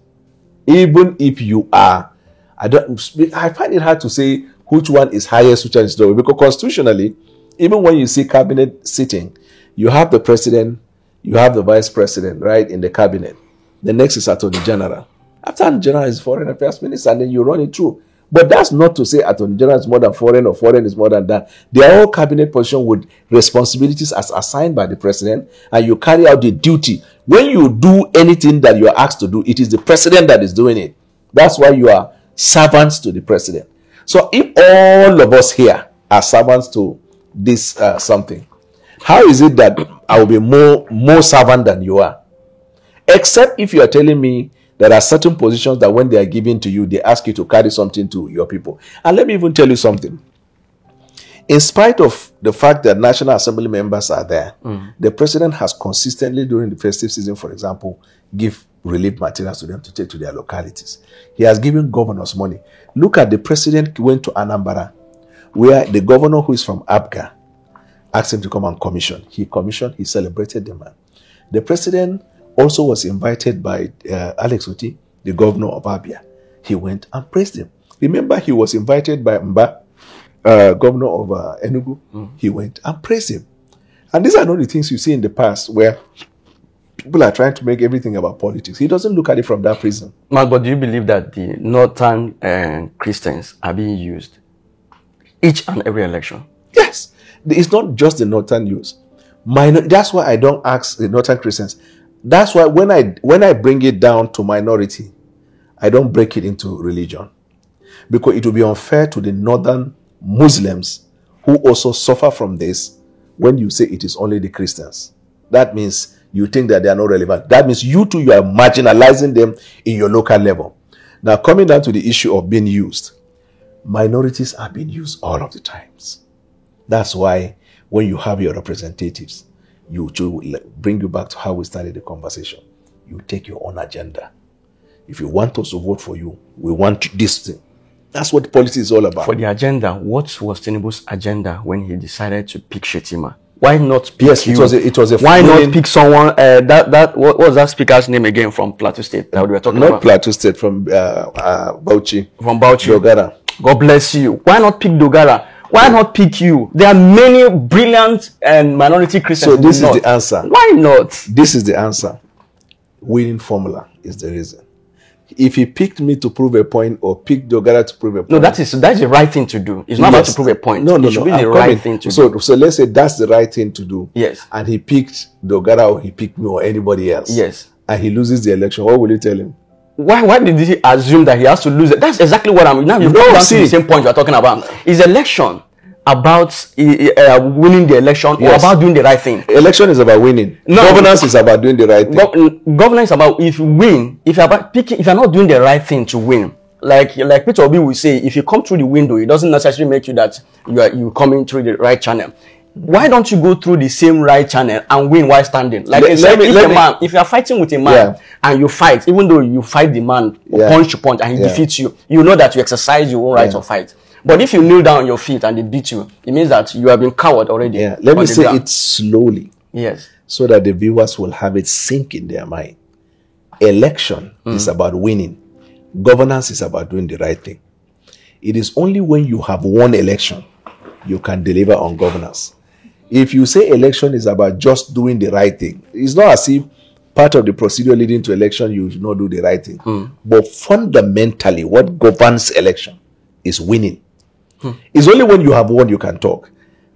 Even if you are, I find it hard to say which one is highest, which one is lower, because constitutionally, even when you see cabinet sitting, you have the president, you have the vice president, right, in the cabinet. The next is Attorney General. After Attorney General is Foreign Affairs Minister, and then you run it through. But that's not to say Attorney General is more than foreign or foreign is more than that. They are all cabinet positions with responsibilities as assigned by the president, and you carry out the duty. When you do anything that you are asked to do, it is the president that is doing it. That's why you are servants to the president. So if all of us here are servants to this something, how is it that I will be more servant than you are? Except if you are telling me there are certain positions that when they are given to you, they ask you to carry something to your people. And let me even tell you something. In spite of the fact that National Assembly members are there, the president has consistently during the festive season, for example, give relief materials to them to take to their localities. He has given governors money. Look at the president went to Anambra where the governor who is from Abga asked him to come and commission. He commissioned, he celebrated the man. The president also was invited by Alex Otti, the governor of Abia. He went and praised him. Remember, he was invited by Mba, governor of Enugu. He went and praised him. And these are not the things you see in the past where people are trying to make everything about politics. He doesn't look at it from that prism. But do you believe that the northern Christians are being used each and every election? Yes. It's not just the northern use. That's why I don't ask the northern Christians. That's why when I bring it down to minority, I don't break it into religion. Because it will be unfair to the northern Muslims who also suffer from this when you say it is only the Christians. That means you think that they are not relevant. That means you too, you are marginalizing them in your local level. Now, coming down to the issue of being used, minorities are being used all of the times. That's why when you have your representatives, you bring you back to how we started the conversation. You take your own agenda. If you want us to vote for you, we want this thing. That's what politics is all about. For the agenda, what was Tinubu's agenda when he decided to pick Shetima? Why not pick Yes, you? it was a Why not pick someone, what was that speaker's name again from Plateau State that we were talking about? Not Plateau State, from Bauchi. From Bauchi. Dogara. God bless you. Why not pick Dogara? Why not pick you? There are many brilliant and minority Christians. So this is the answer. Why not? This is the answer. Winning formula is the reason. If he picked me to prove a point or picked Dogara to prove a point. No, that's the right thing to do. It's not about to prove a point. No. It should be the right thing to do. So let's say that's the right thing to do. Yes. And he picked Dogara or he picked me or anybody else. Yes. And he loses the election. What will you tell him? Why did he assume that he has to lose it? That's exactly what I'm... Now you've come down to the same point you're talking about. Is election about winning the election or about doing the right thing? Election is about winning. No, governance is about doing the right thing. Governance is about if you win, if you're not doing the right thing to win. Like Peter Obi will say, if you come through the window, it doesn't necessarily make you that you coming through the right channel. Why don't you go through the same right channel and win while standing? Like if you are fighting with a man and you fight, even though you fight the man punch to punch and he defeats you, you know that you exercise your own right to fight. But if you kneel down on your feet and they beat you, it means that you have been coward already. Yeah. Let me say it slowly. Yes. So that the viewers will have it sink in their mind. Election is about winning. Governance is about doing the right thing. It is only when you have won election you can deliver on governance. If you say election is about just doing the right thing, it's not as if part of the procedure leading to election you should not do the right thing. But fundamentally, what governs election is winning. It's only when you have won you can talk.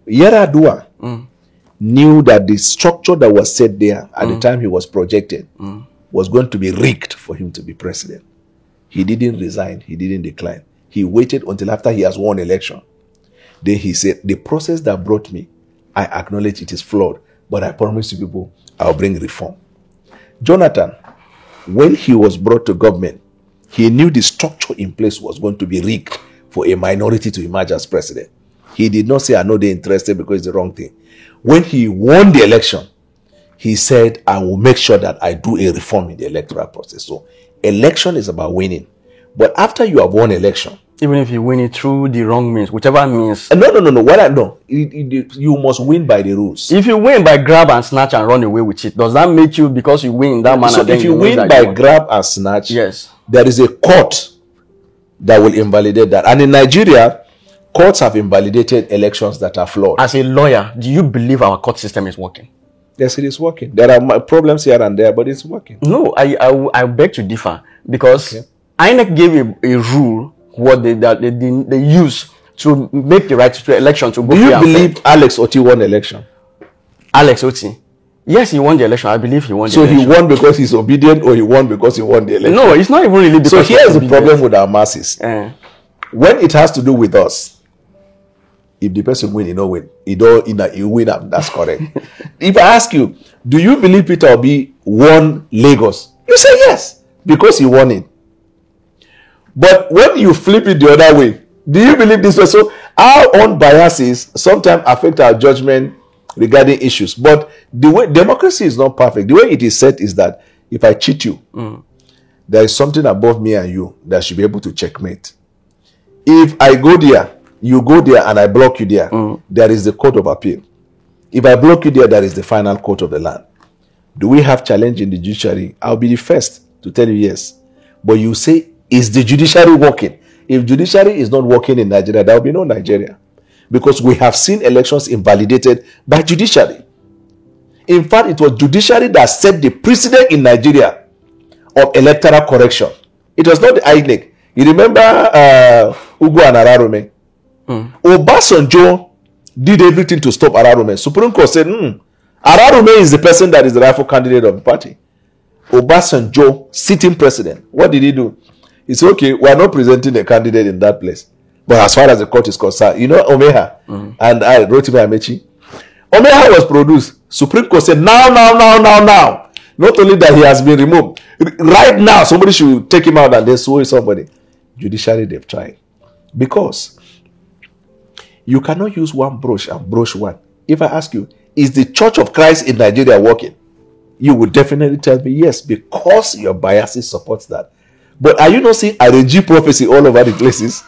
Yar'Adua knew that the structure that was set there at the time he was projected was going to be rigged for him to be president. He didn't resign. He didn't decline. He waited until after he has won election. Then he said, the process that brought me, I acknowledge it is flawed, but I promise you people, I'll bring reform. Jonathan, when he was brought to government, he knew the structure in place was going to be rigged for a minority to emerge as president. He did not say, I know they're interested because it's the wrong thing. When he won the election, he said, I will make sure that I do a reform in the electoral process. So election is about winning. But after you have won election, even if you win it through the wrong means, whichever means. No. You must win by the rules. If you win by grab and snatch and run away with it, does that make you, because you win in that manner? So if you win by grab and snatch, yes, there is a court that will invalidate that. And in Nigeria, courts have invalidated elections that are flawed. As a lawyer, do you believe our court system is working? Yes, it is working. There are problems here and there, but it's working. No, I beg to differ, because INEC gave a rule what they use to make the right to election to go. Do you believe Alex Otti won election? Alex Otti? Yes, he won the election. I believe he won the election. So he won because he's obedient, or he won because he won the election? No, it's not even really because. So here's the problem with our masses. When it has to do with us, if the person win, you win. You win, that's correct. If I ask you, do you believe Peter Obi won Lagos? You say yes, because he won it. But when you flip it the other way, do you believe this way? So our own biases sometimes affect our judgment regarding issues. But the way democracy is not perfect, the way it is set is that if I cheat you, there is something above me and you that should be able to checkmate. If I go there You go there and I block you there. There is the court of appeal. If I block you there, there is the final court of the land. Do we have challenge in the judiciary? I'll be the first to tell you yes. But you say, is the judiciary working? If judiciary is not working in Nigeria, there will be no Nigeria. Because we have seen elections invalidated by judiciary. In fact, it was judiciary that set the precedent in Nigeria of electoral correction. It was not the INEC. You remember Ugo and Ararume? Obasanjo did everything to stop Ararume. Supreme Court said, Ararume is the person that is the rightful candidate of the party. Obasanjo, sitting president, what did he do? He said, okay, we are not presenting a candidate in that place. But as far as the court is concerned, you know Omeha and I, Rotimi Amechi. Omeha was produced. Supreme Court said, now. Not only that he has been removed. Right now, somebody should take him out and then sue somebody. Judiciary, they've tried. Because you cannot use one brush and brush one. If I ask you, is the Church of Christ in Nigeria working? You would definitely tell me yes, because your biases supports that. But are you not seeing RNG prophecy all over the places?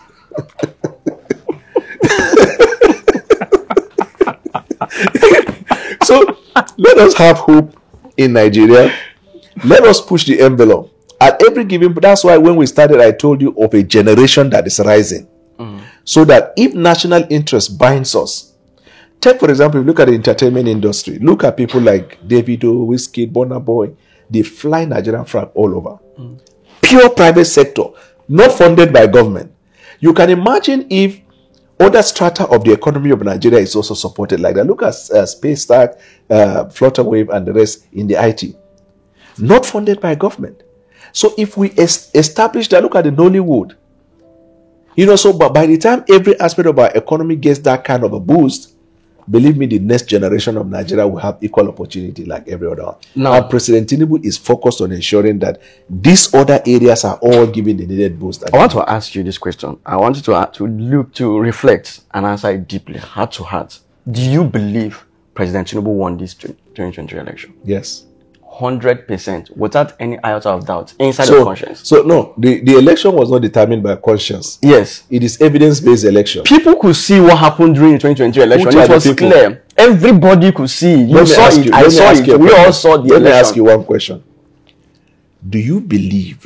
So let us have hope in Nigeria. Let us push the envelope. At every given, that's why when we started, I told you of a generation that is rising. So that if national interest binds us, take for example, if you look at the entertainment industry, look at people like Davido, Wizkid, Burna Boy, they fly Nigerian flag all over. Pure private sector, not funded by government. You can imagine if other strata of the economy of Nigeria is also supported like that. Look at Spacestack, Flutterwave, and the rest in the IT. Not funded by government. So if we establish that, look at the Nollywood. You know, so but by the time every aspect of our economy gets that kind of a boost, believe me, the next generation of Nigeria will have equal opportunity like every other one. Now, President Tinubu is focused on ensuring that these other areas are all given the needed boost. I want to ask you this question. I want you to reflect and answer it deeply, heart to heart. Do you believe President Tinubu won this 2023 election? Yes. 100%, without any iota of doubt, inside the conscience. So no, the election was not determined by conscience. Yes. It is evidence-based election. People could see what happened during the 2023 election. It was clear. Everybody could see. You saw it. I saw it. We all saw the election. Let me ask you one question. Do you believe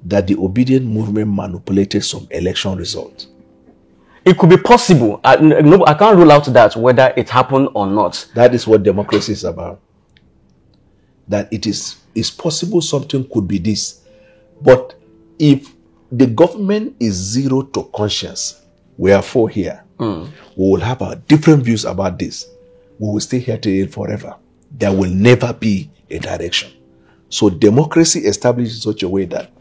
that the obedient movement manipulated some election results? It could be possible. I can't rule out that whether it happened or not. That is what democracy is about. That it is possible something could be this. But if the government is zero to conscience, we are four here. We will have our different views about this. We will stay here till forever. There will never be a direction. So democracy established in such a way that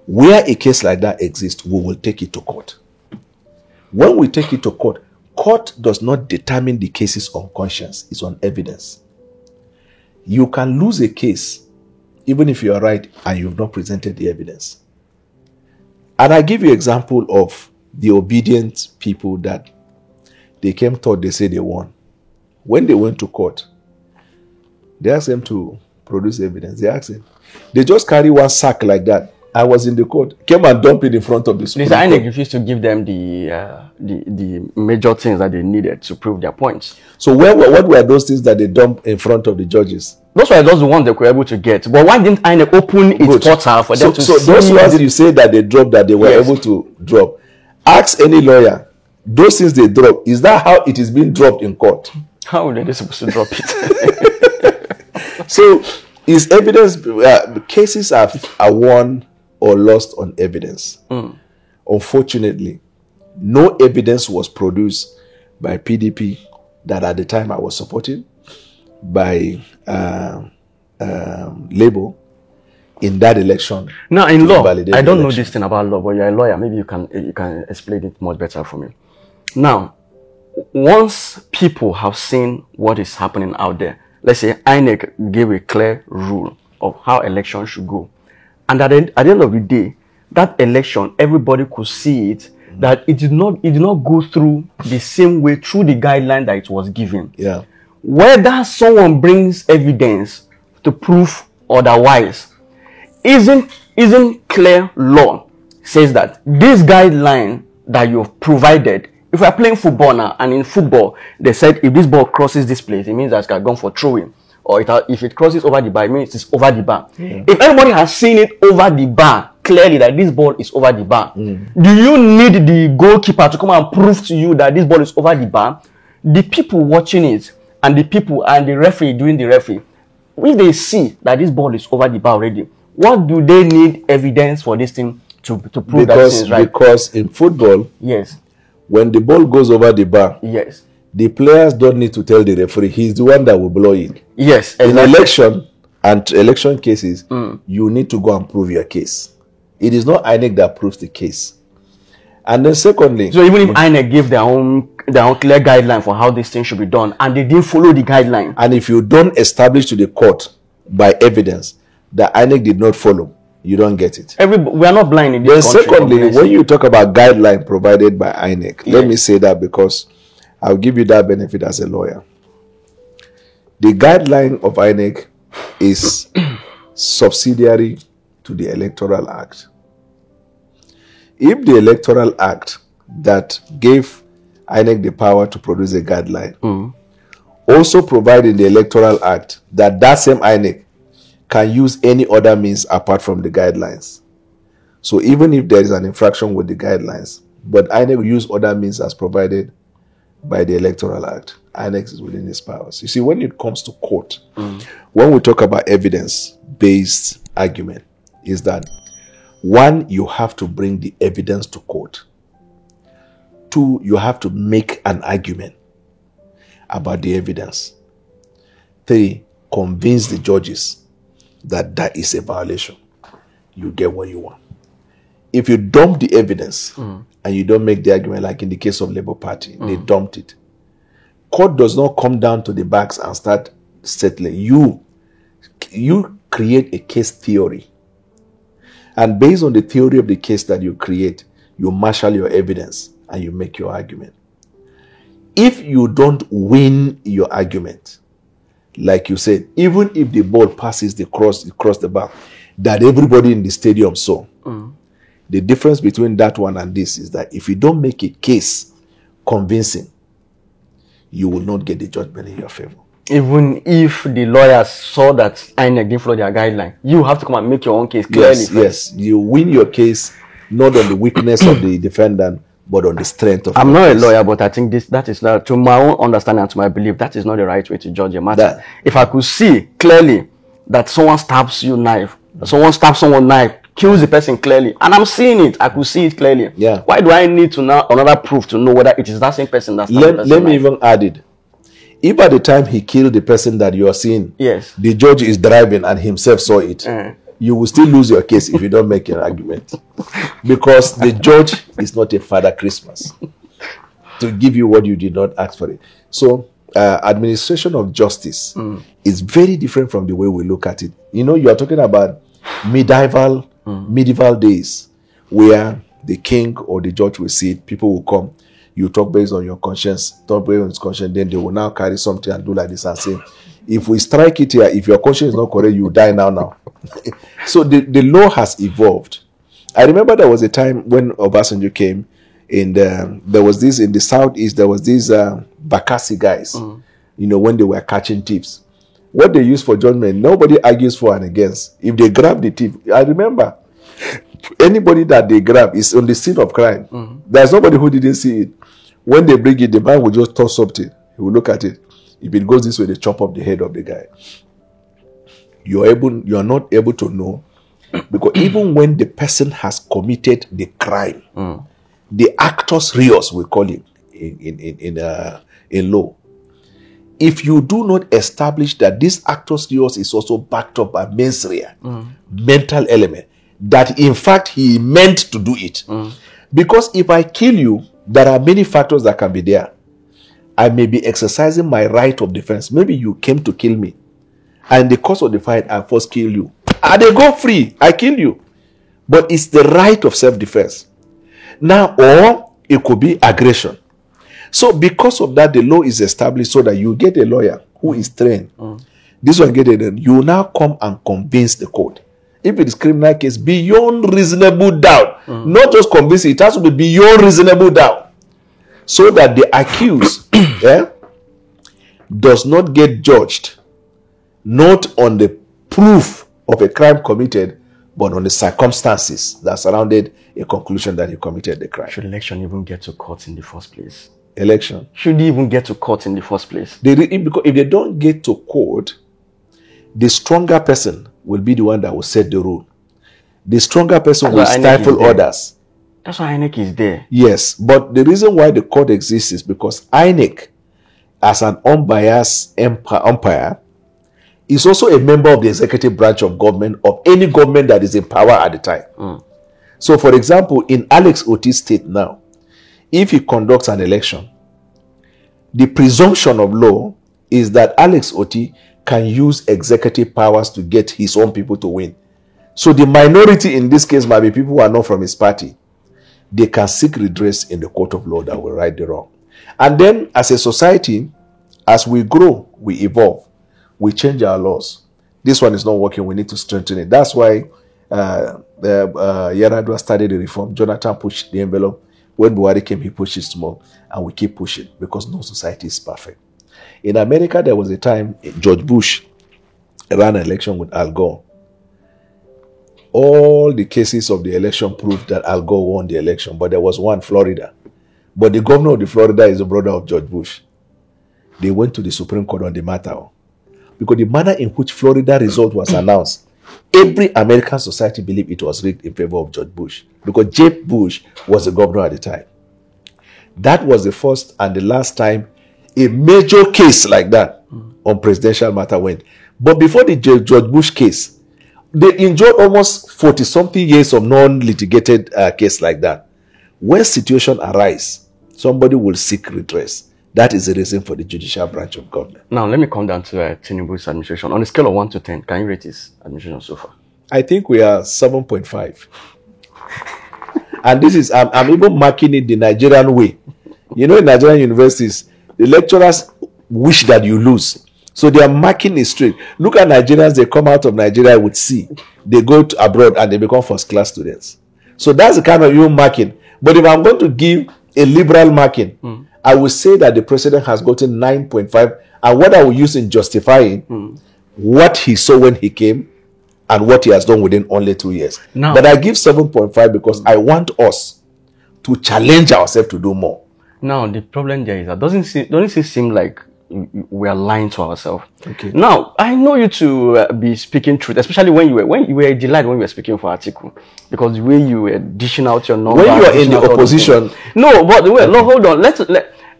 where a case like that exists, we will take it to court. When we take it to court, court does not determine the cases on conscience. It's on evidence. You can lose a case even if you are right and you've not presented the evidence. And I give you an example of the obedient people that they came thought they say they won. When they went to court, they asked them to produce evidence. They asked them. They just carry one sack like that. I was in the court. Came and dumped it in front of the Supreme Court. INEC refused to give them the major things that they needed to prove their points. So what were those things that they dumped in front of the judges? Those were just the ones they were able to get. But why didn't INEC open its portal for them to see? So those ones you say that they dropped, that they were able to drop. Ask any lawyer. Those things they drop, is that how it is being dropped in court? How are they supposed to drop it? So is evidence, cases are won or lost on evidence. Unfortunately, no evidence was produced by PDP that at the time I was supporting, by Labour in that election. Now in law, I don't know this thing about law, but you're a lawyer. Maybe you can explain it much better for me. Now, once people have seen what is happening out there, let's say INEC gave a clear rule of how elections should go. And at the end of the day, that election, everybody could see it, that it did not go through the same way through the guideline that it was given. Yeah. Whether someone brings evidence to prove otherwise, isn't clear law says that this guideline that you've provided. If we are playing football now, and in football, they said if this ball crosses this place, it means that it's gone for throwing. Or if it crosses over the bar, it means it's over the bar. If everybody has seen it over the bar, clearly that this ball is over the bar, do you need the goalkeeper to come and prove to you that this ball is over the bar? The people watching it and the referee doing the referee, if they see that this ball is over the bar already, what do they need evidence for this thing to prove that this is right? Because in football, yes, when the ball goes over the bar, yes, the players don't need to tell the referee. He's the one that will blow it. yes, exactly. In election and election cases, you need to go and prove your case. It is not INEC that proves the case. And then secondly, so even if INEC gave their own clear guideline for how this thing should be done, and they didn't follow the guideline, and if you don't establish to the court by evidence that INEC did not follow, you don't get it. We are not blind in this then country. Secondly, when you talk about guideline provided by INEC, let me say that because I'll give you that benefit as a lawyer. The guideline of INEC is subsidiary to the Electoral Act. If the Electoral Act that gave INEC the power to produce a guideline also provide in the Electoral Act that same INEC can use any other means apart from the guidelines. So even if there is an infraction with the guidelines, but INEC will use other means as provided by the Electoral Act, INEC is within its powers. You see, when it comes to court, when we talk about evidence-based argument, is that one, you have to bring the evidence to court. Two, you have to make an argument about the evidence. Three, convince the judges that is a violation. You get what you want. If you dump the evidence and you don't make the argument, like in the case of Labour Party, they dumped it. Court does not come down to the backs and start settling. You create a case theory. And based on the theory of the case that you create, you marshal your evidence and you make your argument. If you don't win your argument, like you said, even if the ball passes across the bar, that everybody in the stadium saw, the difference between that one and this is that if you don't make a case convincing, you will not get the judgment in your favor. Even if the lawyers saw that INEC didn't follow their guideline, you have to come and make your own case clearly. Yes. You win your case not on the weakness of the defendant, but on the strength of. I'm not a lawyer, but I think that is not, to my own understanding and to my belief, that is not the right way to judge a matter. If I could see clearly that someone stabs someone knife, kills the person clearly, and I'm seeing it, I could see it clearly. Yeah. Why do I need to now another proof to know whether it is that same person that's Let me even add it. If by the time he killed the person that you are seeing, yes, the judge is driving and himself saw it, you will still lose your case if you don't make an argument. Because the judge is not a Father Christmas to give you what you did not ask for it. So, administration of justice is very different from the way we look at it. You know, you are talking about medieval days where the king or the judge will see it, people will come. You talk based on your conscience, then they will now carry something and do like this and say, if we strike it here, if your conscience is not correct, you die now. So the law has evolved. I remember there was a time when Obasanjo came, and there was this in the southeast, there was these Bakassi guys, you know, when they were catching thieves. What they use for judgment, nobody argues for and against. If they grab the thief, I remember, anybody that they grab is on the scene of crime. There's nobody who didn't see it. When they bring it, the man will just toss something. He will look at it. If it goes this way, they chop off the head of the guy. You are not able to know, because even when the person has committed the crime, the actus reus, we call it in law. If you do not establish that this actus reus is also backed up by mens rea, mental element, that in fact he meant to do it. Because if I kill you, there are many factors that can be there. I may be exercising my right of defense. Maybe you came to kill me, and in the course of the fight, I first kill you. And they go free. I kill you. But it's the right of self-defense. Now, or it could be aggression. So because of that, the law is established so that you get a lawyer who is trained. This one get it. You now come and convince the court. if it is criminal case, beyond reasonable doubt. Not just convincing, it has to be beyond reasonable doubt. So that the accused does not get judged not on the proof of a crime committed, but on the circumstances that surrounded a conclusion that he committed the crime. Should election even get to court in the first place? Election. Should he even get to court in the first place? Because if they don't get to court, the stronger person will be the one that will set the rule. The stronger person will stifle others. That's why INEC is there. Yes, but the reason why the court exists is because INEC, as an unbiased umpire, is also a member of the executive branch of government, of any government that is in power at the time. So, for example, in Alex Oti's state now, if he conducts an election, the presumption of law is that Alex Oti can use executive powers to get his own people to win. So the minority in this case might be people who are not from his party. They can seek redress in the court of law that will right the wrong. And then as a society, as we grow, we evolve, we change our laws. This one is not working, we need to strengthen it. That's why Yar'Adua started the reform. Jonathan pushed the envelope. When Buhari came, he pushed it small, and we keep pushing because no society is perfect. In America, there was a time George Bush ran an election with Al Gore. All the cases of the election proved that Al Gore won the election, but there was one, Florida. But the governor of the Florida is the brother of George Bush. They went to the Supreme Court on the matter. Because the manner in which Florida result was announced, every American society believed it was rigged in favor of George Bush. Because Jeb Bush was the governor at the time. That was the first and the last time a major case like that on presidential matter went. But before the George Bush case, they enjoyed almost 40-something years of non-litigated case like that. When situation arise, somebody will seek redress. That is the reason for the judicial branch of government. Now, let me come down to Tinubu's administration. On a scale of 1 to 10, can you rate his administration so far? I think we are 7.5. And this is, I'm even marking it the Nigerian way. You know, in Nigerian universities, the lecturers wish that you lose. So they are marking it straight. Look at Nigerians, they come out of Nigeria with C. They go to abroad and they become first-class students. So that's the kind of you marking. But if I'm going to give a liberal marking, I will say that the president has gotten 9.5. And what I will use in justifying what he saw when he came and what he has done within only 2 years. Now, but I give 7.5 because I want us to challenge ourselves to do more. Now, the problem there is that doesn't it seem like we are lying to ourselves? Okay. Now, I know you to be speaking truth, especially when you were delighted when you were speaking for article, because the way you were dishing out your numbers. When you are in the opposition. No, but wait, no, hold on.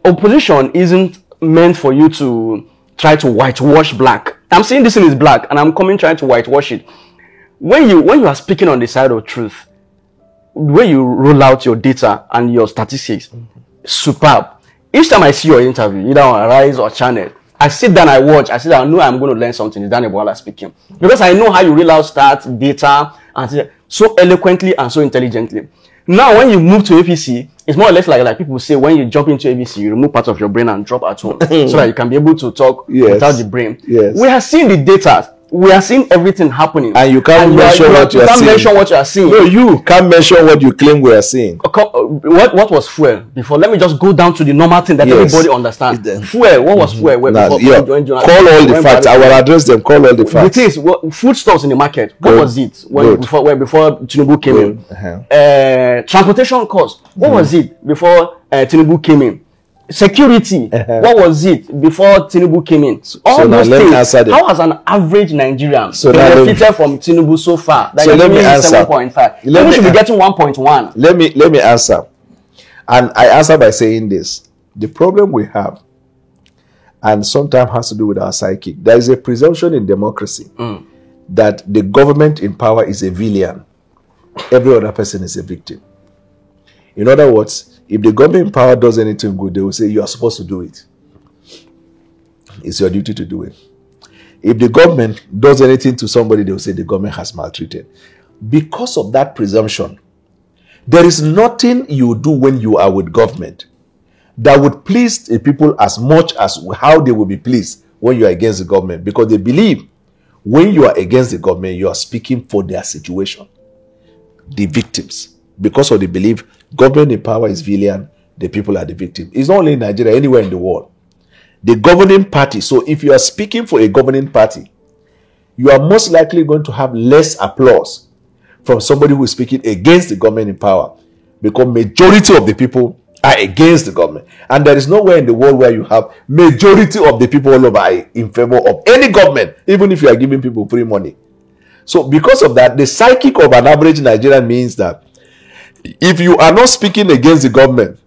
Opposition isn't meant for you to try to whitewash black. I'm saying this thing is black, and I'm coming trying to whitewash it. When you are speaking on the side of truth, when you roll out your data and your statistics, superb. Each time I see your interview, either on Arise or Channel, I sit down, I watch, I sit down, I know I'm going to learn something. It's Daniel Bwala speaking. Because I know how you reel out stats, data, and so eloquently and so intelligently. Now, when you move to APC, it's more or less like people say, when you jump into APC, you remove part of your brain and drop at home so that you can be able to talk without the brain. Yes. We are seeing the data. We are seeing everything happening. And you can't mention what you are seeing. You can't mention what you are seeing. No, you can't mention what you claim we are seeing. What was fuel before? Let me just go down to the normal thing that everybody understands. Fuel, what was fuel? Call all the facts. I will address them. Call all the facts. The thing is, foodstuffs in the market, what was it before Tinubu came in? Transportation cost, what was it before Tinubu came in? Security, what was it before Tinubu came in? All those things. How has an average Nigerian benefited from Tinubu so far? That so let me answer. 7.5. We should be getting 1.1. Let me answer. And I answer by saying this. The problem we have, and sometimes has to do with our psyche, there is a presumption in democracy that the government in power is a villain. Every other person is a victim. In other words, if the government in power does anything good, they will say, you are supposed to do it. It's your duty to do it. If the government does anything to somebody, they will say the government has maltreated. Because of that presumption, there is nothing you do when you are with government that would please the people as much as how they will be pleased when you are against the government. Because they believe When you are against the government, you are speaking for their situation, the victims, because of the belief government in power is villain, the people are the victim. It's not only in Nigeria, anywhere in the world. The governing party, so if you are speaking for a governing party, you are most likely going to have less applause from somebody who is speaking against the government in power, because majority of the people are against the government. And there is nowhere in the world where you have majority of the people all over are in favor of any government, even if you are giving people free money. So because of that, the psychic of an average Nigerian means that if you are not speaking against the government,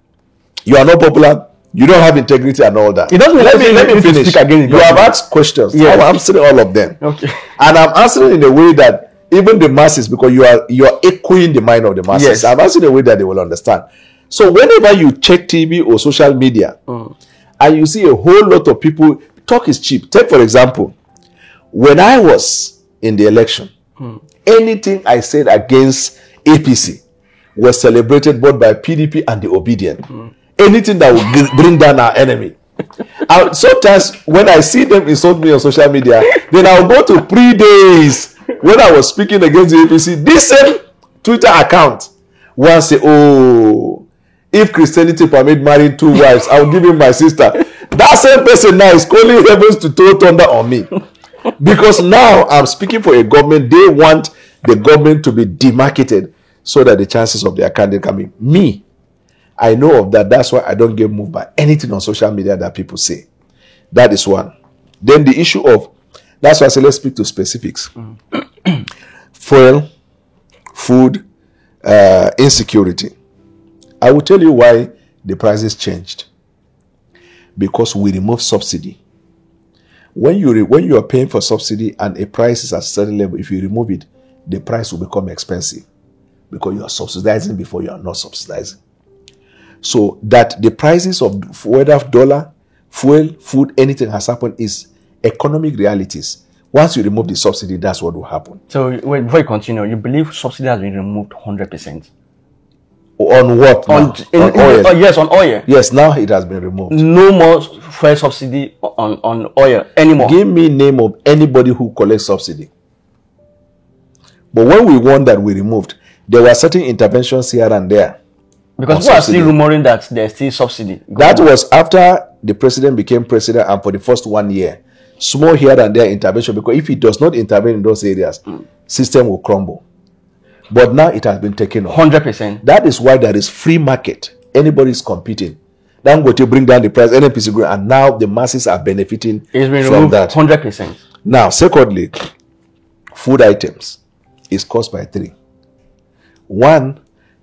you are not popular, you don't have integrity and all that. It doesn't let me finish. You have asked questions. Yes. I'm answering all of them. Okay. And I'm answering in a way that even the masses, because you are echoing the mind of the masses. Yes. I'm answering in a way that they will understand. So whenever you check TV or social media and you see a whole lot of people, talk is cheap. Take for example, when I was in the election, anything I said against APC was celebrated both by PDP and the obedient. Anything that will bring down our enemy. Sometimes when I see them insult me on social media, then I'll go to 3 days when I was speaking against the APC. This same Twitter account will say, oh, if Christianity permit marrying 2 wives, I'll give him my sister. That same person now is calling heavens to throw thunder on me. Because now I'm speaking for a government. They want the government to be demarketed so that the chances of their candidate can be me. I know of that. That's why I don't get moved by anything on social media that people say. That is one. Then the issue of, that's why I say let's speak to specifics. Fuel, food, insecurity. I will tell you why the prices changed. Because we removed subsidy. When you are paying for subsidy and a price is at a certain level, if you remove it, the price will become expensive. Because you are subsidizing before you are not subsidizing. So that the prices of whether dollar, fuel, food, anything has happened is economic realities. Once you remove the subsidy, that's what will happen. So wait, before you continue, you believe subsidy has been removed 100%? On what? On oil. Yes, on oil. Yes, now it has been removed. No more fuel subsidy on oil anymore. Give me name of anybody who collects subsidy. But when we won that we removed, there were certain interventions here and there. Because people are still rumoring that there's still subsidy. That was after the president became president, and for the first 1 year, small here and there intervention, because if he does not intervene in those areas, system will crumble. But now it has been taken off. 100%. That is why there is free market. Anybody is competing. Then go to bring down the price, NNPC grow, and now the masses are benefiting from that. 100%. Now, secondly, food items is cost by 3. 1,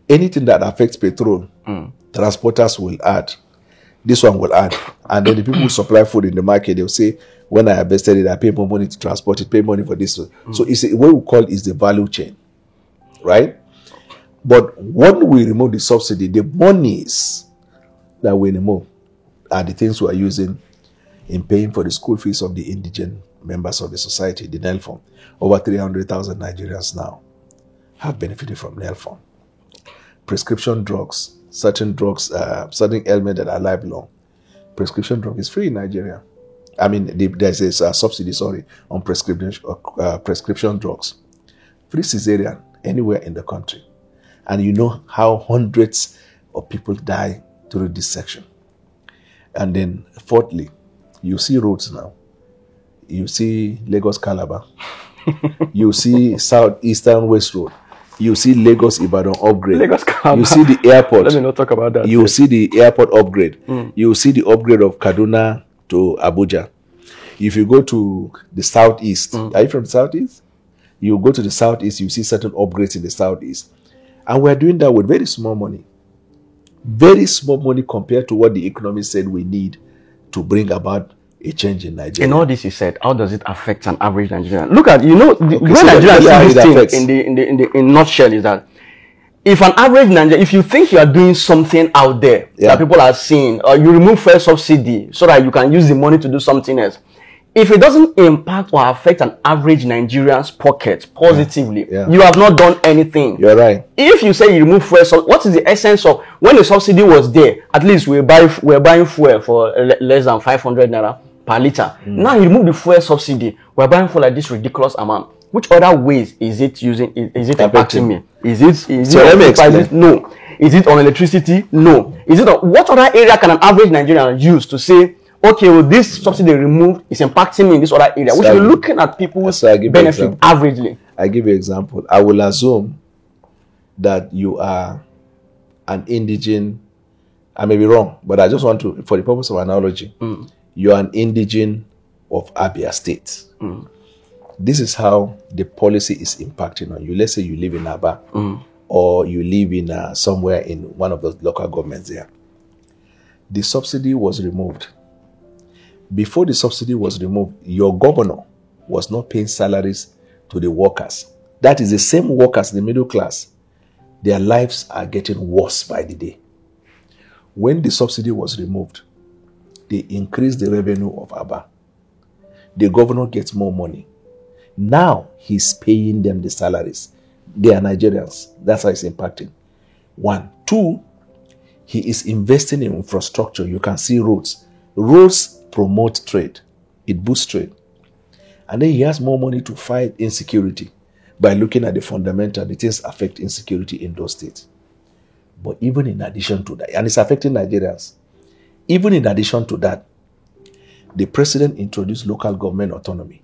anything that affects petrol, transporters will add. This one will add. And then the people who supply food in the market, they'll say, when I harvested it, I pay more money to transport it, pay money for this. So it's what we call is the value chain. Right? But when we remove the subsidy, the monies that we remove are the things we are using in paying for the school fees of the indigent members of the society, the NEL Fund. Over 300,000 Nigerians now have benefited from NEL Fund. Prescription drugs, certain ailments that are lifelong. Prescription drug is free in Nigeria. I mean, there's a subsidy, on prescription drugs. Free cesarean anywhere in the country. And you know how hundreds of people die through this section. And then, fourthly, you see roads now. You see Lagos Calabar. You see Southeastern West Road. You see Lagos Ibadan upgrade. Lagos Calabar. You see the airport. Let me not talk about that. You see the airport upgrade. You see the upgrade of Kaduna to Abuja. If you go to the Southeast, are you from the Southeast? You go to the Southeast, you see certain upgrades in the Southeast. And we're doing that with very small money. Very small money compared to what the economists said we need to bring about a change in Nigeria. In all this you said, how does it affect an average Nigerian? Look at, when Nigerians see this thing in nutshell is that if an average Nigerian, if you think you are doing something out there that people are seeing, or you remove fuel subsidy so that you can use the money to do something else, if it doesn't impact or affect an average Nigerian's pocket positively, you have not done anything. You're right. If you say you remove fuel, what is the essence of, when the subsidy was there, at least we're buying fuel for less than 500 naira per liter. Now you remove the fuel subsidy. We're buying for like this ridiculous amount. Which other ways is it using? Is it impacting me? Is it no? Is it on electricity? No. Is it on what other area can an average Nigerian use to say, okay, well, this subsidy removed is impacting me in this other area? We should be looking at people's benefit averagely. I give you an example. I will assume that you are an indigene. I may be wrong, but I just want to, for the purpose of analogy, you are an indigene of Abia State. This is how the policy is impacting on you. Let's say you live in Aba, or you live in somewhere in one of those local governments there. The subsidy was removed. Before the subsidy was removed, your governor was not paying salaries to the workers. That is the same workers, the middle class. Their lives are getting worse by the day. When the subsidy was removed, they increased the revenue of Aba. The governor gets more money. Now he's paying them the salaries. They are Nigerians. That's how it's impacting. 1. 2, he is investing in infrastructure. You can see roads. Roads promote trade. It boosts trade. And then he has more money to fight insecurity by looking at the fundamental, the things affect insecurity in those states. But even in addition to that, and it's affecting Nigerians, even in addition to that, the president introduced local government autonomy.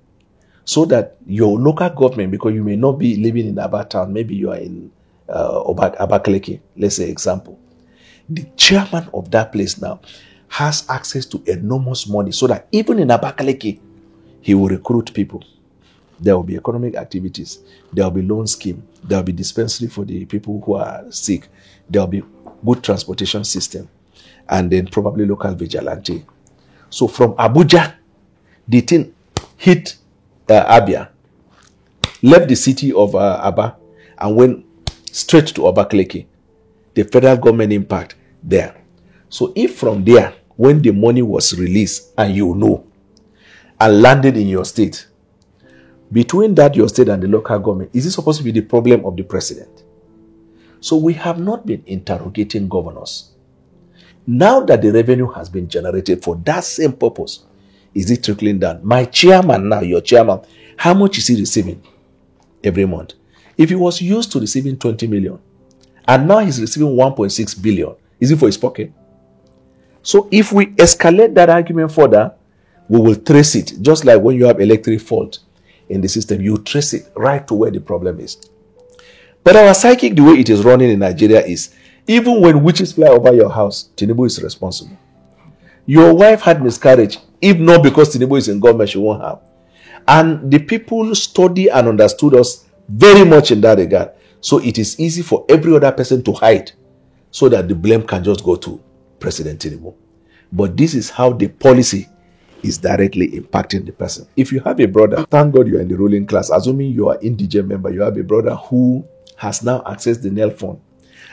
So that your local government, because you may not be living in Aba town, maybe you are in Abakaliki, let's say example. The chairman of that place now has access to enormous money so that even in Abakaliki, he will recruit people. There will be economic activities. There will be loan scheme. There will be dispensary for the people who are sick. There will be good transportation system. And then probably local vigilante. So from Abuja, the thing hit Abia, left the city of Aba, and went straight to Abakaliki. The federal government impact there. So if from there, when the money was released, and you know, and landed in your state, between that your state and the local government, is it supposed to be the problem of the president? So we have not been interrogating governors. Now that the revenue has been generated for that same purpose, is it trickling down? My chairman now, your chairman, how much is he receiving every month? If he was used to receiving 20 million, and now he's receiving 1.6 billion, is it for his pocket? So if we escalate that argument further, we will trace it. Just like when you have electric fault in the system, you trace it right to where the problem is. But our psychic, the way it is running in Nigeria is, even when witches fly over your house, Tinubu is responsible. Your wife had miscarriage. If not because Tinubu is in government, she won't have. And the people study and understood us very much in that regard. So it is easy for every other person to hide so that the blame can just go to President Tinubu. But this is how the policy is directly impacting the person. If you have a brother, thank God you are in the ruling class. Assuming you are an indigent member, you have a brother who has now accessed the NEL fund.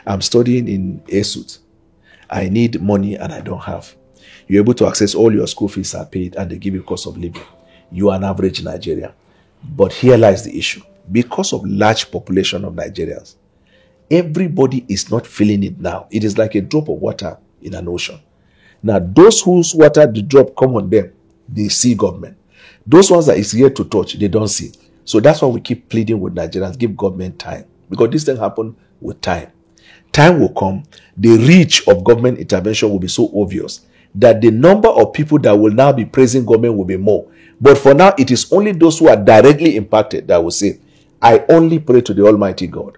I'm studying in ASUT. I need money and I don't have. You're able to access all your school fees are paid and they give you cost of living. You are an average Nigerian. But here lies the issue. Because of large population of Nigerians, everybody is not feeling it now. It is like a drop of water in an ocean. Now, those whose water the drop come on them, they see government. Those ones that is yet to touch, they don't see. So that's why we keep pleading with Nigerians, give government time. Because this thing happen with time. Time will come, the reach of government intervention will be so obvious that the number of people that will now be praising government will be more. But for now, it is only those who are directly impacted that will say, I only pray to the Almighty God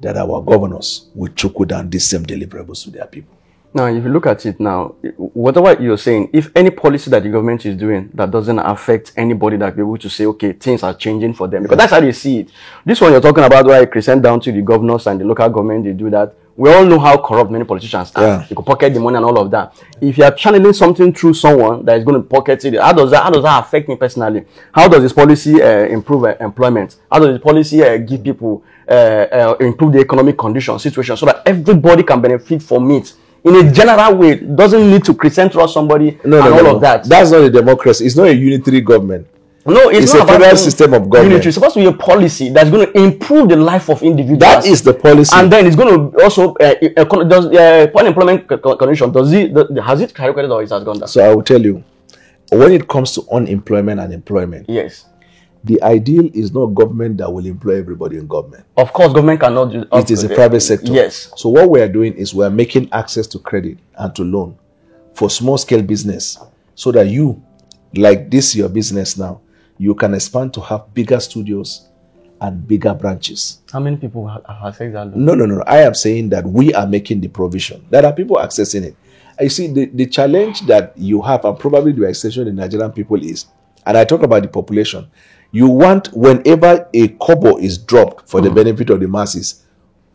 that our governors will trickle down these same deliverables to their people. Now, if you look at it now, whatever you're saying, if any policy that the government is doing that doesn't affect anybody, that be able to say, okay, things are changing for them, because that's how they see it. This one you're talking about, where it crescent down to the governors and the local government, they do that. We all know how corrupt many politicians are. Yeah. They could pocket the money and all of that. If you are channeling something through someone that is going to pocket it, how does that affect me personally? How does this policy improve employment? How does this policy give people improve the economic condition situation so that everybody can benefit from it? In a general way, it doesn't need to crescent through somebody all of that. That's not a democracy. It's not a unitary government. No, it's not a federal system of government. Unitary. It's supposed to be a policy that's going to improve the life of individuals. That is the policy. And then it's going to also does unemployment condition, has it calculated or it has gone down? So I will tell you, When it comes to unemployment and employment, Yes. the ideal is not government that will employ everybody in government. Of course, government cannot do It is the private sector. Yes. So what we are doing is we are making access to credit and to loan for small scale business, so that you, like this your business now, you can expand to have bigger studios and bigger branches. How many people have accessed that loan? No. I am saying that we are making the provision. There are people accessing it. You see, the challenge that you have, and probably the extension in Nigerian people is, and I talk about the population, you want, whenever a kobo is dropped for the benefit of the masses,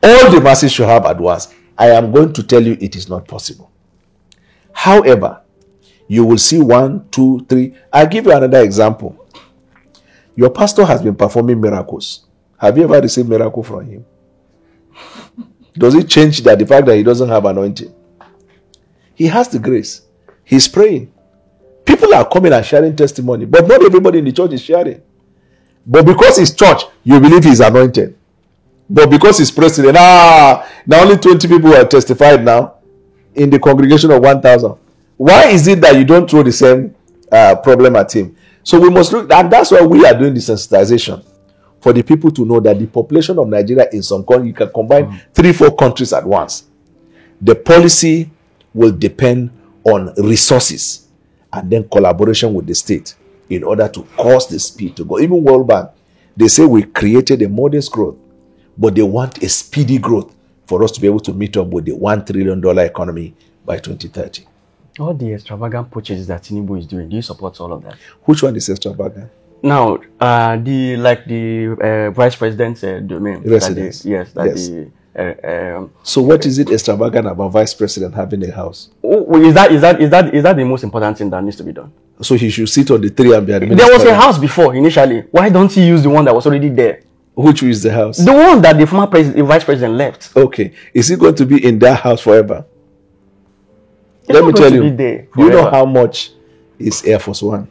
all the masses should have at once. I am going to tell you it is not possible. However, you will see 1, 2, 3. I'll give you another example. Your pastor has been performing miracles. Have you ever received miracle from him? Does it change that the fact that he doesn't have anointing? He has the grace. He's praying. People are coming and sharing testimony, but not everybody in the church is sharing. But because it's church, you believe he's anointed. But because he's president, now only 20 people have testified now in the congregation of 1,000. Why is it that you don't throw the same problem at him? So we must look, and that's why we are doing the sensitization for the people to know that the population of Nigeria in some country, you can combine 3-4 countries at once. The policy will depend on resources and then collaboration with the state in order to cause the speed to go. Even World Bank, they say we created a modest growth, but they want a speedy growth for us to be able to meet up with the $1 trillion economy by 2030. All the extravagant purchases that Tinubu is doing, do you support all of that? Which one is extravagant? Now, the vice president's domain. Residence. Yes. So what is it extravagant about vice president having a house? Is that the most important thing that needs to be done? So he should sit on the tree and be administered. There was a house before initially. Why don't he use the one that was already there? Which is the house? The one that the former vice president left. Okay. Is he going to be in that house forever? It's Let me tell you. Do you know how much is Air Force One?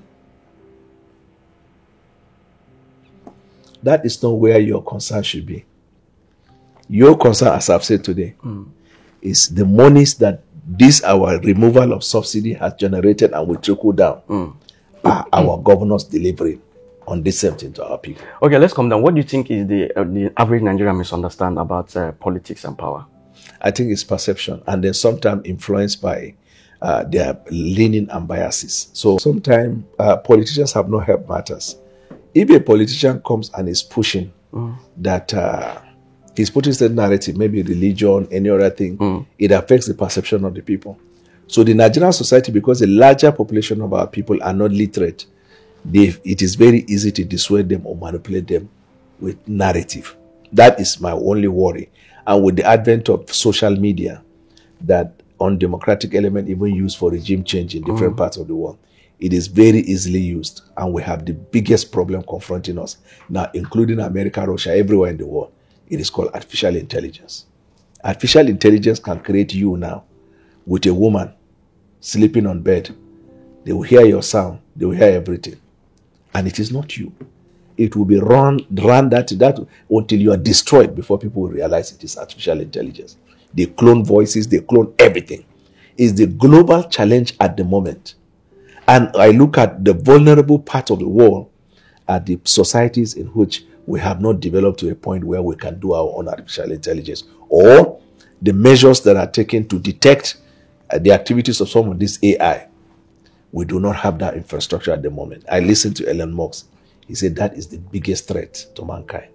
That is not where your concern should be. Your concern, as I've said today, is the monies that our removal of subsidy has generated and will trickle down. Are our governors delivering on this same thing to our people? Okay, let's come down. What do you think is the average Nigerian misunderstand about politics and power? I think it's perception, and then sometimes influenced by their leaning and biases. So sometimes politicians have no help matters. If a politician comes and is pushing that he's putting certain narrative, maybe religion, any other thing, it affects the perception of the people. So the Nigerian society, because a larger population of our people are not literate, it is very easy to dissuade them or manipulate them with narrative. That is my only worry. And with the advent of social media, that undemocratic element even used for regime change in different parts of the world, it is very easily used. And we have the biggest problem confronting us now, including America, Russia, everywhere in the world. It is called artificial intelligence. Artificial intelligence can create you now with a woman sleeping on bed. They will hear your sound. They will hear everything. And it is not you. It will be run that until you are destroyed before people will realize it is artificial intelligence. They clone voices. They clone everything. It's the global challenge at the moment. And I look at the vulnerable part of the world at the societies in which we have not developed to a point where we can do our own artificial intelligence, or the measures that are taken to detect the activities of some of this AI. We do not have that infrastructure at the moment. I listened to Elon Musk. He said that is the biggest threat to mankind.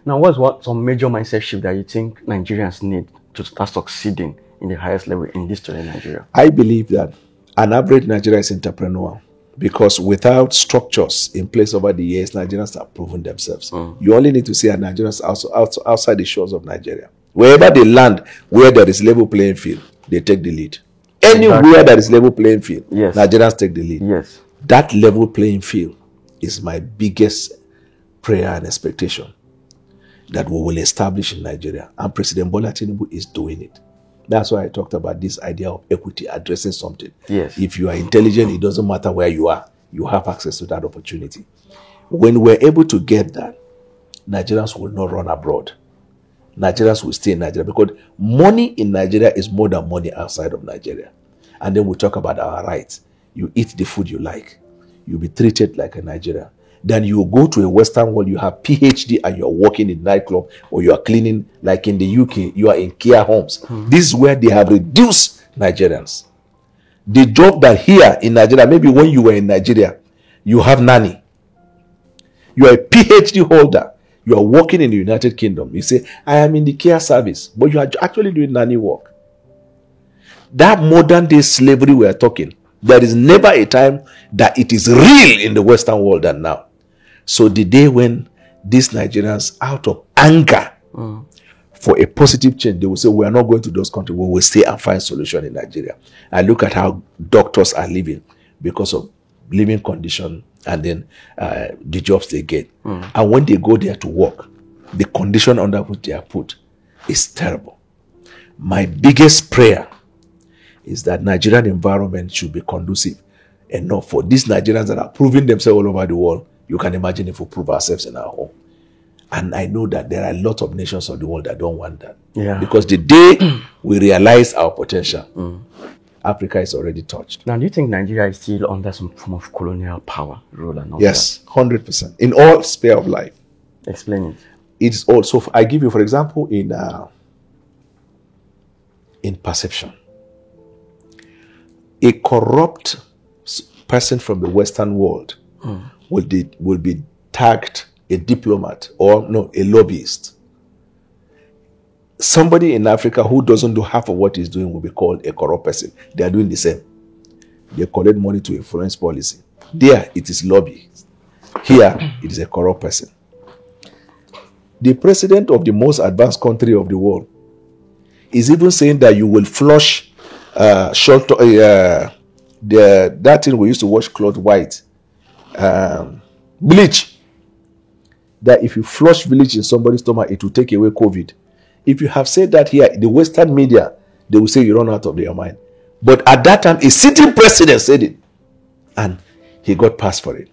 Now, what some major mindset shift that you think Nigerians need to start succeeding in the highest level in this today in Nigeria? I believe that an average Nigerian is entrepreneurial, because without structures in place over the years, Nigerians have proven themselves. You only need to see our Nigerians outside the shores of Nigeria. Wherever they land, where there is level playing field, they take the lead. Anywhere there is level playing field, Nigerians take the lead. Yes. That level playing field is my biggest prayer and expectation that we will establish in Nigeria. And President Bola Tinubu is doing it. That's why I talked about this idea of equity, addressing something. Yes. If you are intelligent, it doesn't matter where you are. You have access to that opportunity. When we're able to get that, Nigerians will not run abroad. Nigerians will stay in Nigeria, because money in Nigeria is more than money outside of Nigeria. And then we talk about our rights. you eat the food you like, you'll be treated like a Nigerian. Then you go to a Western world, you have PhD and you're working in nightclub or you are cleaning, like in the UK, you are in care homes. This is where they have reduced Nigerians. The job that here in Nigeria, maybe when you were in Nigeria, you have nanny. You are a PhD holder. You are working in the United Kingdom. You say, I am in the care service, but you are actually doing nanny work. That modern day slavery we are talking, there is never a time that it is real in the Western world than now. So the day when these Nigerians, out of anger for a positive change, they will say, we are not going to those countries. We will stay and find solution in Nigeria. And look at how doctors are living because of living condition and then the jobs they get. And when they go there to work, the condition under which they are put is terrible. My biggest prayer is that Nigerian environment should be conducive enough for these Nigerians that are proving themselves all over the world. You can imagine if we prove ourselves in our home. And I know that there are a lot of nations of the world that don't want that. Yeah. Because the day we realize our potential, Africa is already touched. Now, do you think Nigeria is still under some form of colonial power, rule and all Yes, 100%. In all sphere of life. that? Explain it. It's also, I give you, for example, in perception. A corrupt person from the Western world will be tagged a diplomat or no, a lobbyist. Somebody in Africa who doesn't do half of what he's doing will be called a corrupt person. They are doing the same. They collect money to influence policy. There, it is lobby. Here, it is a corrupt person. The president of the most advanced country of the world is even saying that you will flush that thing we used to wash cloth white, bleach. That if you flush bleach in somebody's stomach, it will take away COVID. If you have said that here, the Western media, they will say you run out of your mind. But at that time, a sitting president said it, and he got passed for it.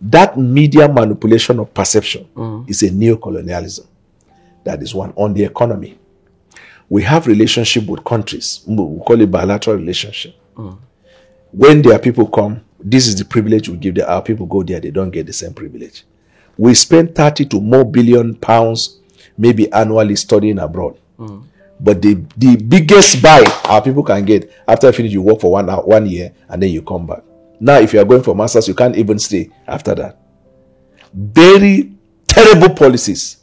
That media manipulation of perception is a neo-colonialism. That is one. On the economy, we have relationship with countries. We call it bilateral relationship. When their people come, this is the privilege we give them. Our people go there, they don't get the same privilege. We spend 30 to more billion pounds maybe annually studying abroad. But the biggest buy our people can get after you finish, you work for 1 year and then you come back. Now, if you are going for masters, you can't even stay after that. Very terrible policies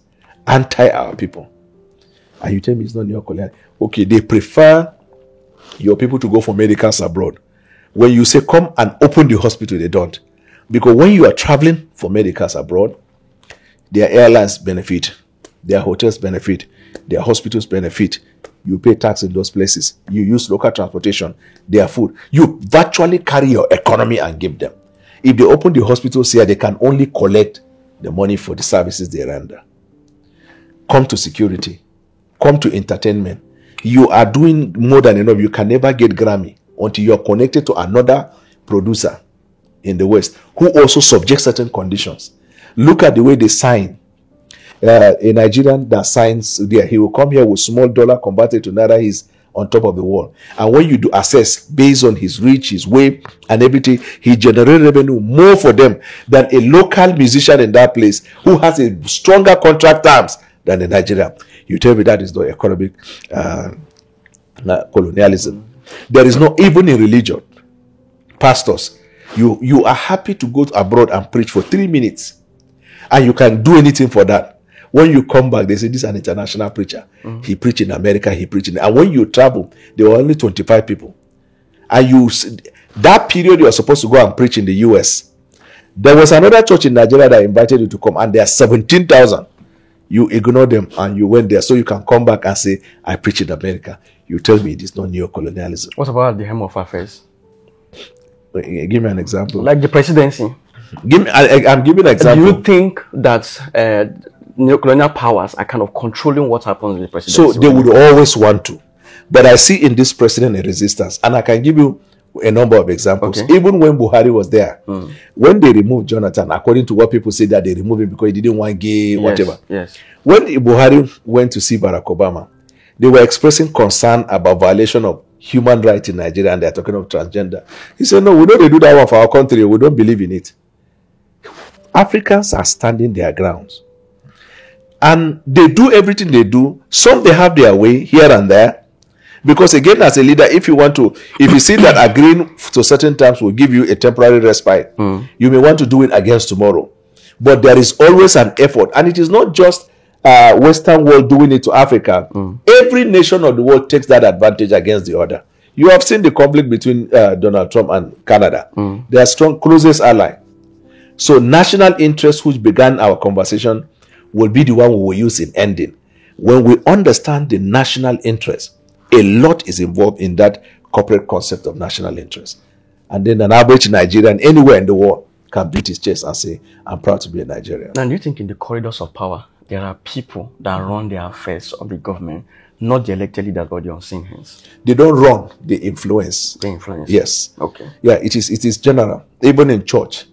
anti our people. And you tell me it's not neo-colonial. Okay, they prefer your people to go for medicals abroad. When you say come and open the hospital, they don't. Because when you are traveling for medicals abroad, their airlines benefit, their hotels benefit, their hospitals benefit. You pay tax in those places. You use local transportation, their food. You virtually carry your economy and give them. If they open the hospitals here, they can only collect the money for the services they render. Come to security. Come to entertainment. You are doing more than enough. You can never get Grammy until you are connected to another producer in the West who also subjects certain conditions. Look at the way they sign. A Nigerian that signs there, he will come here with small dollar converted to naira. He's on top of the world. And when you do assess based on his reach, his weight, and everything, he generates revenue more for them than a local musician in that place who has a stronger contract terms than the Nigerian. You tell me that is not economic colonialism. There is no, even in religion, pastors, you are happy to go abroad and preach for 3 minutes, and you can do anything for that. When you come back, they say this is an international preacher. He preached in America, he preached in... And when you travel, there were only 25 people. And that period you are supposed to go and preach in the US. There was another church in Nigeria that invited you to come, and there are 17,000. You ignore them and you went there, so you can come back and say, I preach in America. You tell me it is not neo-colonialism. What about the Home of Affairs? Give me an example. Like the presidency. I'm giving an example. Do you think that neo-colonial powers are kind of controlling what happens in the presidency? So they would always want to. But I see in this president a resistance. And I can give you a number of examples. Okay. Even when Buhari was there, when they removed Jonathan, according to what people say that they removed him because he didn't want gay, whatever. Yes. When Buhari went to see Barack Obama, they were expressing concern about violation of human rights in Nigeria and they're talking of transgender. He said, no, we know they do that one for our country. We don't believe in it. Africans are standing their grounds. And they do everything they do. Some they have their way here and there. Because again, as a leader, if you see that agreeing to certain terms will give you a temporary respite, you may want to do it against tomorrow. But there is always an effort. And it is not just Western world doing it to Africa. Every nation of the world takes that advantage against the other. You have seen the conflict between Donald Trump and Canada. They are strong, closest ally. So national interest, which began our conversation, will be the one we will use in ending. When we understand the national interest, a lot is involved in that corporate concept of national interest. And then an average Nigerian anywhere in the world can beat his chest and say, I'm proud to be a Nigerian. And do you think in the corridors of power, there are people that run the affairs of the government, not the elected leaders, but the unseen hands? They don't run, they influence. They influence. Yes. Okay. Yeah, it is general. Even in church,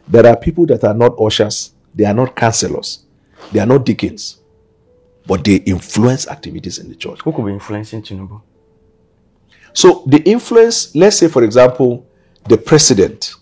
there are people that are not ushers, they are not counselors, they are not deacons, but they influence activities in the church. Who could be influencing Tinubu? So the influence, let's say for example, the president,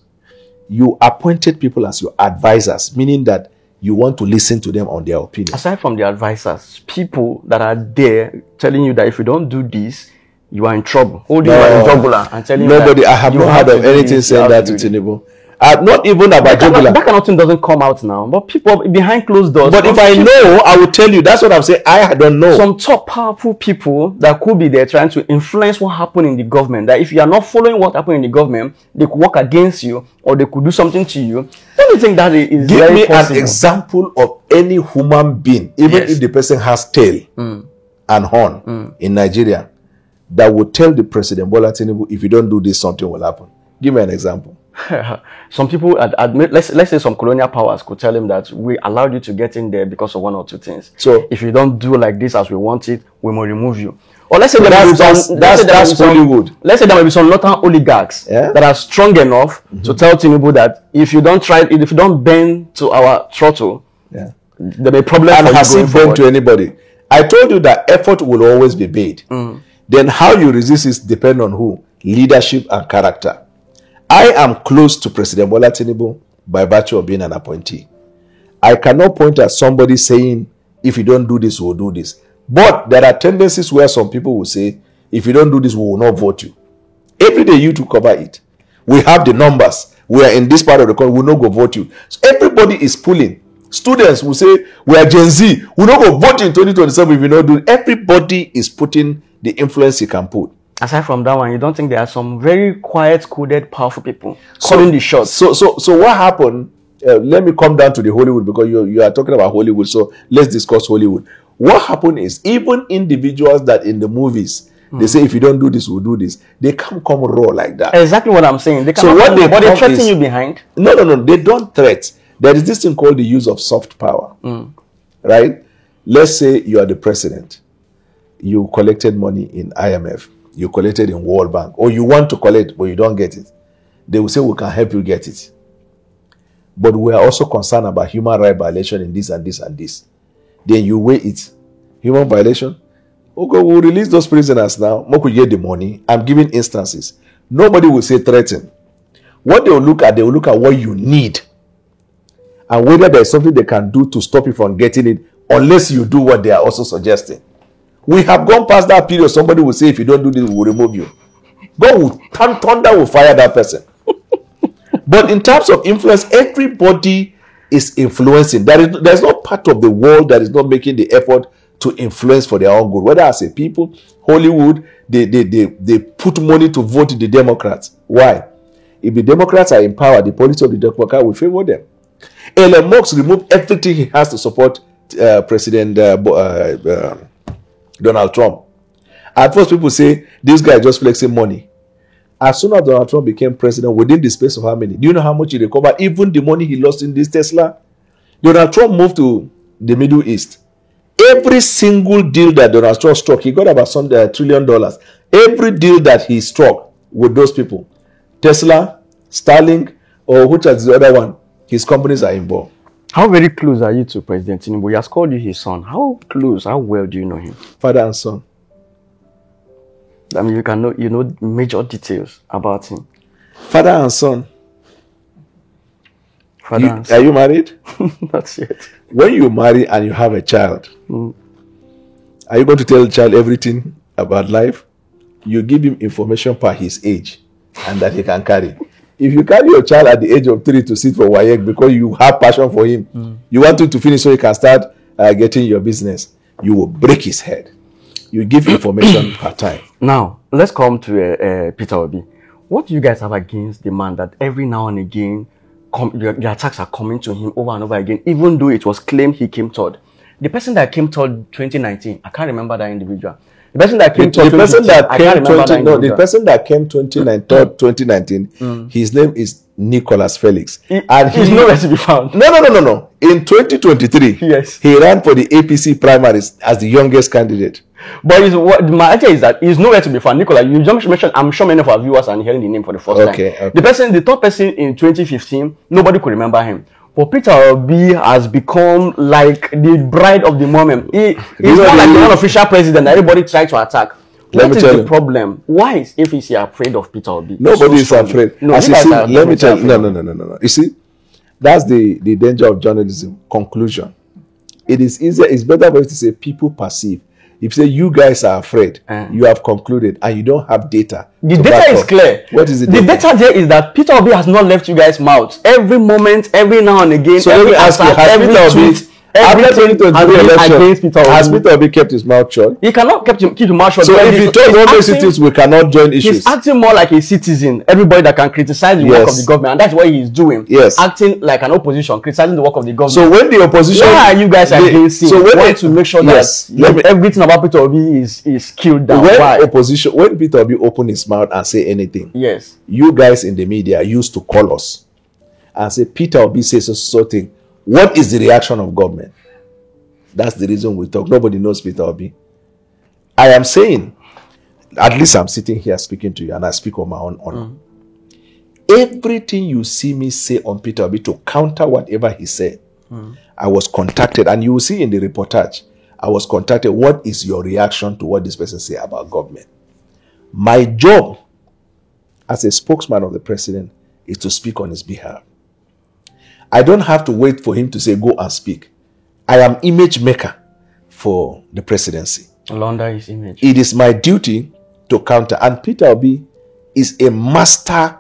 you appointed people as your advisors, meaning that you want to listen to them on their opinion. Aside from the advisors, people that are there telling you that if you don't do this, you are in trouble. Holding you are in jugular and telling nobody, you that I have not heard of anything saying that to Tinubu. Not even about jugular. That kind of thing doesn't come out now. But people behind closed doors. But if I know, I will tell you. That's what I'm saying. I don't know. Some top powerful people that could be there trying to influence what happened in the government. That if you are not following what happened in the government, they could work against you or they could do something to you. Don't you think that is Give very me possible? an example of any human being, even if the person has tail and horn in Nigeria, that would tell the president, Bola Tinubu, if you don't do this, something will happen. Give me an example. Some people admit, let's say some colonial powers could tell him that we allowed you to get in there because of one or two things. So if you don't do like this as we want it, we will remove you. Or let's say that's Hollywood. Let's say there may be some northern oligarchs that are strong enough to tell Tinubu that if you don't bend to our throttle, there may be problems. And has it bent to anybody? I told you that effort will always be made. Then how you resist is depend on who? Leadership and character. I am close to President Bola Tinubu by virtue of being an appointee. I cannot point at somebody saying, if you don't do this, we'll do this. But there are tendencies where some people will say, if you don't do this, we will not vote you. Every day you to cover it. We have the numbers. We are in this part of the country, we will not go vote you. So everybody is pulling. Students will say, we are Gen Z. We will not go vote in 2027 if we don't do it. Everybody is putting the influence he can put. Aside from that one, you don't think there are some very quiet, coded, powerful people calling the shots? So what happened? Let me come down to the Hollywood because you are talking about Hollywood. So let's discuss Hollywood. What happened is even individuals that in the movies they say if you don't do this, we'll do this. They can't come raw like that. Exactly what I'm saying. They threaten you behind. No. They don't threat. There is this thing called the use of soft power. Right? Let's say you are the president. You collected money in IMF. You collected in World Bank, or you want to collect, but you don't get it. They will say, we can help you get it. But we are also concerned about human rights violation in this and this and this. Then you weigh it. Human violation? Okay, we'll release those prisoners now. Moku get the money. I'm giving instances. Nobody will say threaten. What they will look at what you need. And whether there's something they can do to stop you from getting it, unless you do what they are also suggesting. We have gone past that period. Somebody will say, if you don't do this, we will remove you. God will thunder will fire that person. But in terms of influence, everybody is influencing. There's no part of the world that is not making the effort to influence for their own good. Whether as a people, Hollywood, they put money to vote the Democrats. Why? If the Democrats are in power, the policy of the Democrats will favor them. Elon Musk removed everything he has to support President Donald Trump. At first, people say this guy just flexing money. As soon as Donald Trump became president, within the space of how many? Do you know how much he recovered? Even the money he lost in this Tesla. Donald Trump moved to the Middle East. Every single deal that Donald Trump struck, he got about some $1 trillion. Every deal that he struck with those people, Tesla, Starlink, or which is the other one, his companies are involved. How very close are you to President Tinubu? He has called you his son. How close, how well do you know him? Father and son. I mean, you know major details about him. Father and son. Father and Are son. you married? Not yet. When you marry and you have a child, are you going to tell the child everything about life? You give him information per his age and that he can carry. If you carry your child at the age of 3 to sit for WAEC because you have passion for him, you want him to finish so he can start getting your business, you will break his head. You give information per time. Now, let's come to Peter Obi. What do you guys have against the man that every now and again the attacks are coming to him over and over again, even though it was claimed he came third? The person that came third 2019, I can't remember that individual. The person that came third 2019, the person that came 2019, his name is Nicholas Felix. And he's nowhere to be found. No. In 2023, yes, he ran for the APC primaries as the youngest candidate. But my idea is that he's nowhere to be found. Nicola, you just mentioned, I'm sure many of our viewers are hearing the name for the first time. The third person in 2015, nobody could remember him. But Peter Obi has become like the bride of the moment. He's not like the unofficial president that everybody tries to attack. What is the problem? Why is APC afraid of Peter Obi? Nobody is afraid. No, let me tell you. No. You see, that's the danger of journalism. Conclusion. It is easier. It's better for you to say people perceive. If you say you guys are afraid, you have concluded and you don't have data. The data is clear. What is it? The data there is that Peter Obi has not left you guys' mouths. Every moment, every now and again, so let me ask you, has Peter Obi kept his mouth shut? He cannot keep his mouth shut. So if he told all those citizens we cannot join issues, he's acting more like a citizen. Everybody that can criticize the work of the government, and that's what he's doing. Yes, acting like an opposition, criticizing the work of the government. So when the opposition, you guys are against him. So we want to make sure that everything about Peter Obi is killed down. When Peter Obi opened his mouth and say anything, yes, you guys in the media used to call us and say Peter Obi says something. What is the reaction of government? That's the reason we talk. Nobody knows Peter Obi. I am saying, at least I'm sitting here speaking to you and I speak on my own honor. Everything you see me say on Peter Obi to counter whatever he said, I was contacted, and you will see in the reportage, I was contacted, what is your reaction to what this person say about government? My job as a spokesman of the president is to speak on his behalf. I don't have to wait for him to say, go and speak. I am image maker for the presidency. Launder his image. It is my duty to counter. And Peter Obi is a master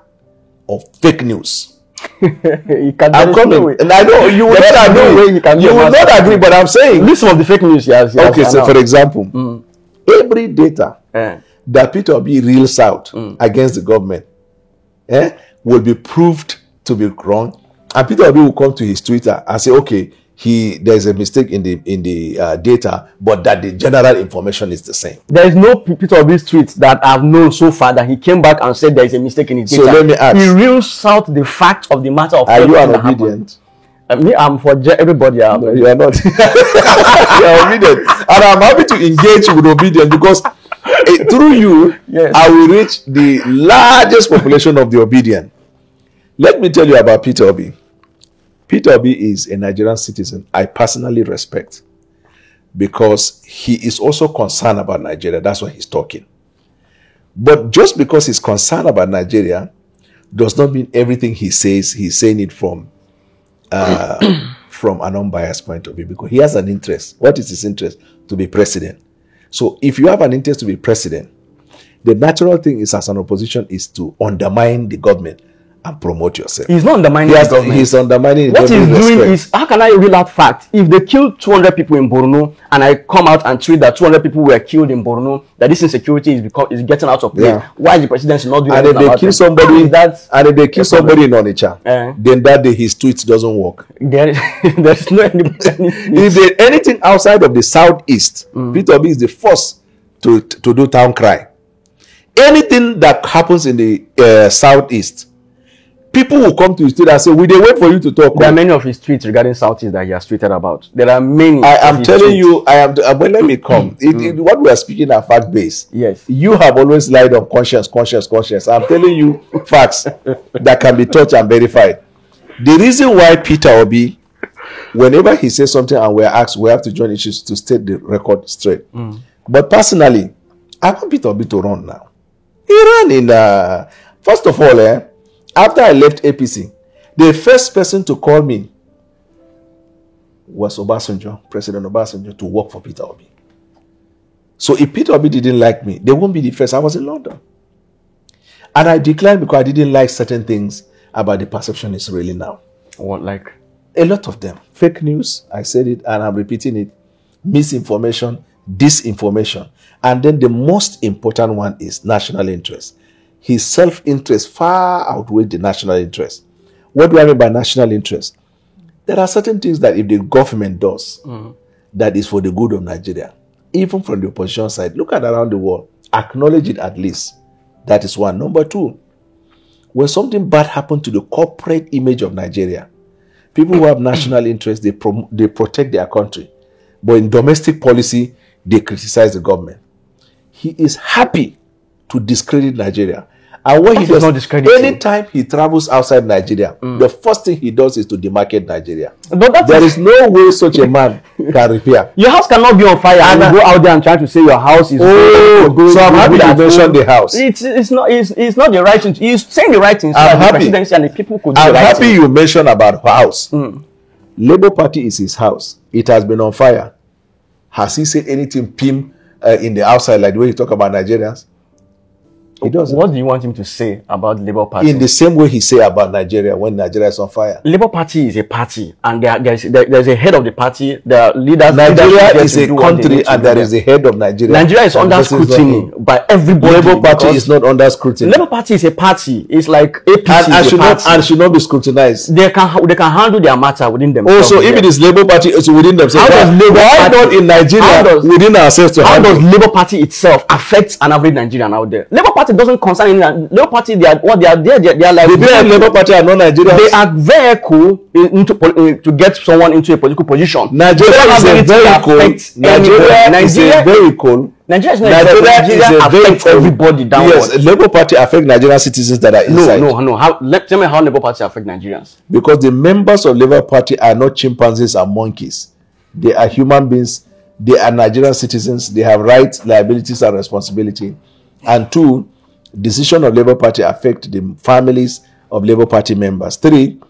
of fake news. I'm coming. And I know you will not agree. You will not agree, but I'm saying. List some of the fake news he has. Okay, so for example, every data that Peter Obi reels out against the government will be proved to be wrong. And Peter Obi will come to his Twitter and say, okay, there's a mistake in the data, but that the general information is the same. There is no Peter Obi's tweets that I've known so far that he came back and said there is a mistake in his data. So let me ask. He reels out the fact of the matter of. Are you an obedient? Me, I'm for everybody. No, you are not. You are obedient, and I'm happy to engage with obedient because through you, I will reach the largest population of the obedient. Let me tell you about Peter Obi. Peter Obi is a Nigerian citizen I personally respect because he is also concerned about Nigeria. That's why he's talking. But just because he's concerned about Nigeria does not mean everything he says, he's saying it from an unbiased point of view, because he has an interest. What is his interest? To be president. So if you have an interest to be president, the natural thing is, as an opposition, is to undermine the government and promote yourself. He's not undermining the government. He's undermining what he's doing is, how can I reel out fact? If they killed 200 people in Borno and I come out and tweet that 200 people were killed in Borno, that this insecurity is getting out of play, why is the presidency not doing anything about it? And if they kill somebody in Onitsha, then that day his tweets doesn't work. There's no if there's anything outside of the southeast, Peter Obi is the first to do town cry. Anything that happens in the southeast, people will come to his tweet and say, will they wait for you to talk? There are many of his tweets regarding Southeast that he has tweeted about. There are many. I am telling you, but let me come. What we are speaking are fact-based. Yes. You have always lied on conscience. I'm telling you facts that can be touched and verified. The reason why Peter Obi, whenever he says something and we're asked, we have to join issues to state the record straight. But personally, I want Peter Obi to run now. He ran in, first of all, after I left APC, the first person to call me was Obasanjo, President Obasanjo, to work for Peter Obi. So if Peter Obi didn't like me, they won't be the first. I was in London. And I declined because I didn't like certain things about the perception Israeli now. What, like? A lot of them. Fake news, I said it and I'm repeating it. Misinformation, disinformation. And then the most important one is national interest. His self-interest far outweighs the national interest. What do I mean by national interest? There are certain things that if the government does, that is for the good of Nigeria, even from the opposition side, look at around the world, acknowledge it at least. That is one. Number two, when something bad happened to the corporate image of Nigeria, people who have national interest, they protect their country. But in domestic policy, they criticize the government. He is happy to discredit Nigeria. And what he does, anytime he travels outside Nigeria, the first thing he does is to demarcate Nigeria. But there is no way such a man can repair. Your house cannot be on fire and you go out there and try to say your house is... so I'm happy you mentioned the house. It's not the right thing. He's saying the right thing. So I'm happy. The and the people could do I'm the right happy thing. you mentioned about house. Labour Party is his house. It has been on fire. Has he said anything in the outside like the way you talk about Nigerians? He doesn't. What do you want him to say about Labour Party? In the same way he say about Nigeria when Nigeria is on fire. Labour Party is a party, and there's a head of the party. The leaders. Nigeria is a country, and there is a head of Nigeria. Nigeria is under scrutiny by everybody. Labour Party is not under scrutiny. Labour Party is a party. It's like APC and should not be scrutinized. They can handle their matter within themselves. Also, if it is Labour Party, it's within themselves. Why not in Nigeria within ourselves to handle? How does Labour Party itself affect an average Nigerian out there? Labour Party doesn't concern anyone. Labour Party, they are like the Labour Party are not Nigerians. They are vehicle to get someone into a political position. Nigeria is a vehicle. Nigeria is a vehicle. Nigeria affects everybody downward. Yes, Labour Party affect Nigerian citizens that are inside. No. Tell me how Labour Party affect Nigerians. Because the members of Labour Party are not chimpanzees and monkeys. They are human beings. They are Nigerian citizens. They have rights, liabilities, and responsibility. And two, decision of Labour Party affect the families of Labour Party members. Three,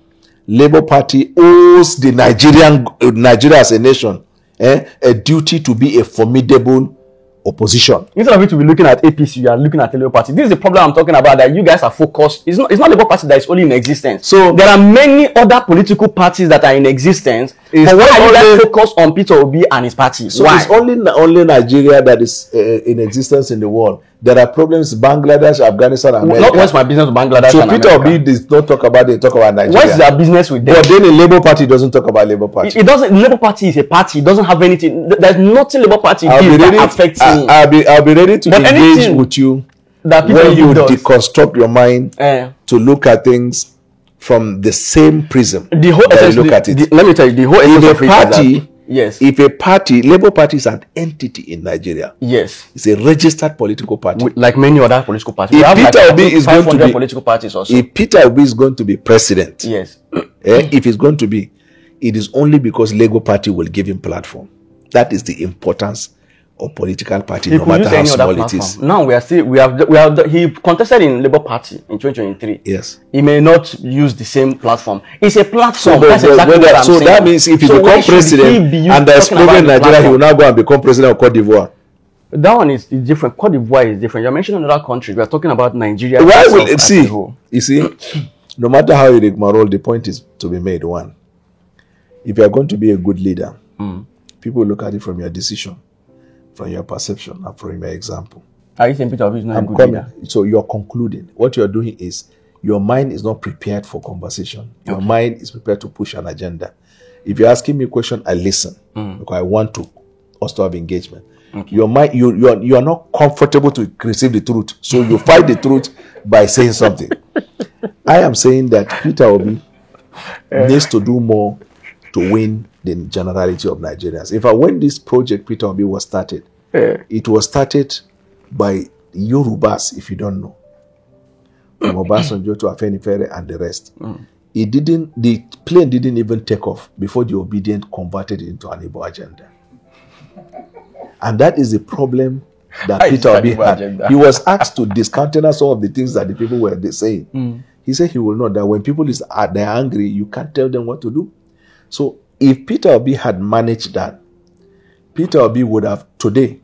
Labour Party owes the Nigeria as a nation a duty to be a formidable opposition. Instead of you to be looking at APC, you are looking at the Labour Party. This is the problem I'm talking about, that you guys are focused. It's not Labour Party that is only in existence. So there are many other political parties that are in existence. But why are you guys focused on Peter Obi and his party? So why? It's only Nigeria that is in existence in the world. There are problems in Bangladesh, Afghanistan, America. Not what's my business with Bangladesh so and Peter America. Obi does not talk about it, talk about Nigeria. What's their business with them? But then the Labour Party doesn't talk about Labour Party. It doesn't. Labour Party is a party. It doesn't have anything. There's nothing Labour Party did that affects me. I'll be ready to engage with you when you deconstruct your mind to look at things from the same prism. The whole essence, look at it. Let me tell you, the whole essence of it is that, yes. If a party, Labour Party is an entity in Nigeria. Yes. It's a registered political party. Like many other political parties. If Peter Obi is going to be political parties also. If Peter Obi is going to be president, yes. If it's going to be, it is only because Labour Party will give him platform. That is the importance of political party, no matter how small it is. Now he contested in Labour Party in 2023. Yes. He may not use the same platform. It's a platform. So that means if he become president and there's problem in Nigeria, he will now go and become president of Cote d'Ivoire. That one is different. Cote d'Ivoire is different. You're mentioning another country. We are talking about Nigeria. Why will it see? You see, no matter how you rigmarole, the point is to be made. One, if you are going to be a good leader, people look at it from your decision, from your perception, and from your example. Are you saying Peter Obi is not a good leader? So you're concluding. What you're doing is your mind is not prepared for conversation. Your mind is prepared to push an agenda. If you're asking me a question, I listen because I want to also have engagement. Your mind, you are not comfortable to receive the truth, so you fight the truth by saying something. I am saying that Peter Obi needs to do more to win the generality of Nigerians. In fact, when this project Peter Obi was started, it was started by Yorubas, if you don't know, from Obasanjo to Afenifere and the rest. The plane didn't even take off before the obedient converted it into an Igbo agenda. And that is the problem that Peter Obi had. He was asked to discountenance all of the things that the people were saying. He said he will not. That when people they're angry, you can't tell them what to do. So if Peter Obi had managed that, Peter Obi would have today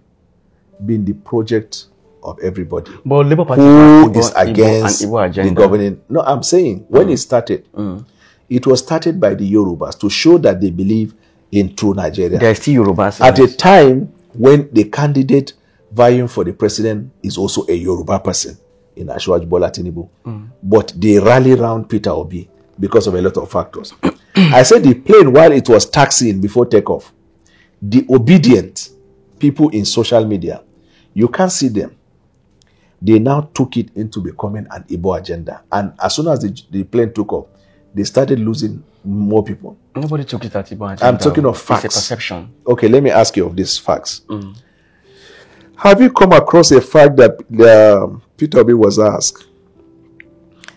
been the project of everybody. But Labour Party who is against the governing. No, I'm saying when it started, it was started by the Yorubas to show that they believe in true Nigeria. There are still Yorubas. At a time when the candidate vying for the president is also a Yoruba person in Asiwaju Bola Tinubu. But they rally around Peter Obi because of a lot of factors. I said the plane, while it was taxiing before takeoff, the obedient people in social media, you can't see them. They now took it into becoming an Igbo agenda. And as soon as the plane took off, they started losing more people. Nobody took it at Igbo agenda. I'm talking of facts. It's a perception. Okay, let me ask you of these facts. Have you come across a fact that Peter Obi was asked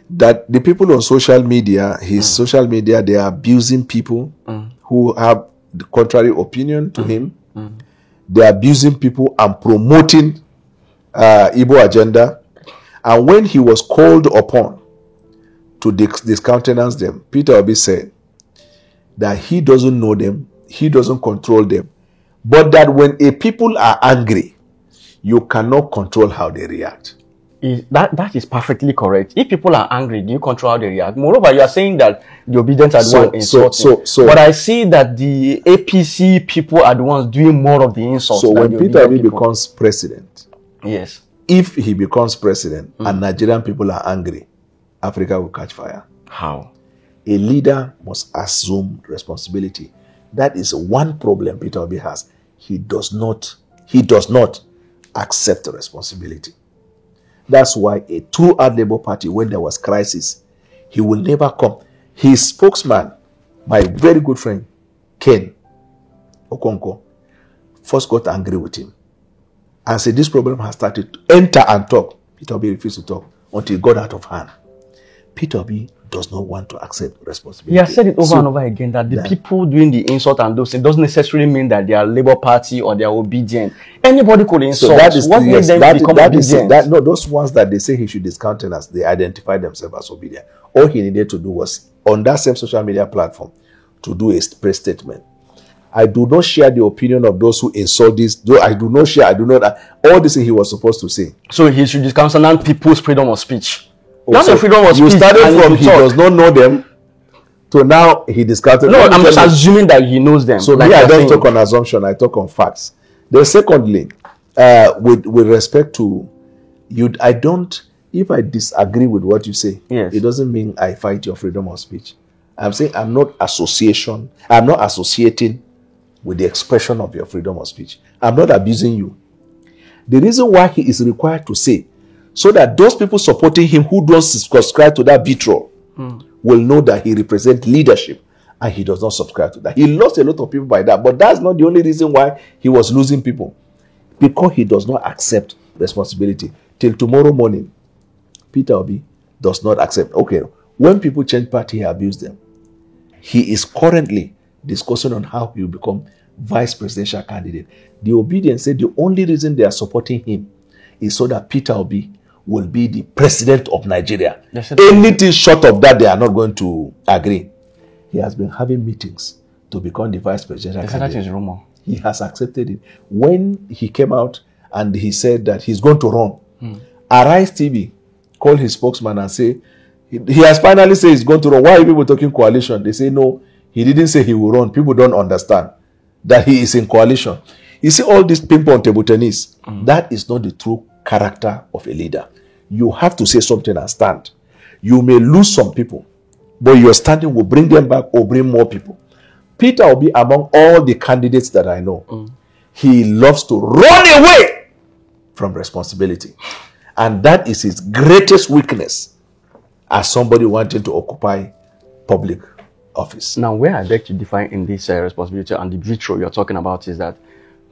that the people on social media, his social media, they are abusing people who have the contrary opinion to him. They are abusing people and promoting Igbo agenda. And when he was called upon to discountenance them, Peter Obi said that he doesn't know them, he doesn't control them, but that when a people are angry, you cannot control how they react. That is perfectly correct. If people are angry, do you control how they react? Moreover, you are saying that the obedient are the ones insulting. But I see that the APC people are the ones doing more of the insults. So when Peter Obi becomes president, yes, if he becomes president and Nigerian people are angry, Africa will catch fire. How? A leader must assume responsibility. That is one problem Peter Obi has. He does not accept responsibility. That's why a true Labour Party, when there was crisis, he will never come. His spokesman, my very good friend, Ken Okonko, first got angry with him and said this problem has started to enter and talk. Peter Obi refused to talk until it got out of hand. Peter Obi does not want to accept responsibility. He has said it over and over again that the people doing the insult and those things doesn't necessarily mean that they are Labour Party or they are obedient. Anybody could insult. So that is what made them become obedient? No, those ones that they say he should discountenance, they identify themselves as obedient. All he needed to do was, on that same social media platform, to do a press statement. I do not share the opinion of those who insult this. Though I do not. All this he was supposed to say. So he should discountenance people's freedom of speech. Not the freedom of speech. You started from he does not know them to now he discounted. No, I'm just assuming that he knows them. So like I don't talk on assumption, I talk on facts. Then secondly, with respect to you, if I disagree with what you say, yes, it doesn't mean I fight your freedom of speech. I'm saying I'm not associating with the expression of your freedom of speech. I'm not abusing you. The reason why he is required to say, so that those people supporting him who don't subscribe to that vitriol will know that he represents leadership and he does not subscribe to that. He lost a lot of people by that, but that's not the only reason why he was losing people. Because he does not accept responsibility. Till tomorrow morning, Peter Obi does not accept. Okay, when people change party, he abused them. He is currently discussing on how he will become vice presidential candidate. The Obedient said the only reason they are supporting him is so that Peter Obi will be the president of Nigeria. Anything short of that, they are not going to agree. He has been having meetings to become the vice presidential candidate. That is rumor. He has accepted it. When he came out and he said that he's going to run, Arise TV called his spokesman and say, he has finally said he's going to run. Why are people talking coalition? They say, no, he didn't say he will run. People don't understand that he is in coalition. You see all this ping-pong table tennis, that is not the true character of a leader. You have to say something and stand. You may lose some people, but your standing will bring them back or bring more people. Peter will be among all the candidates that I know. He loves to run away from responsibility. And that is his greatest weakness as somebody wanting to occupy public office. Now, where I beg to define in this responsibility and the vitriol you're talking about is that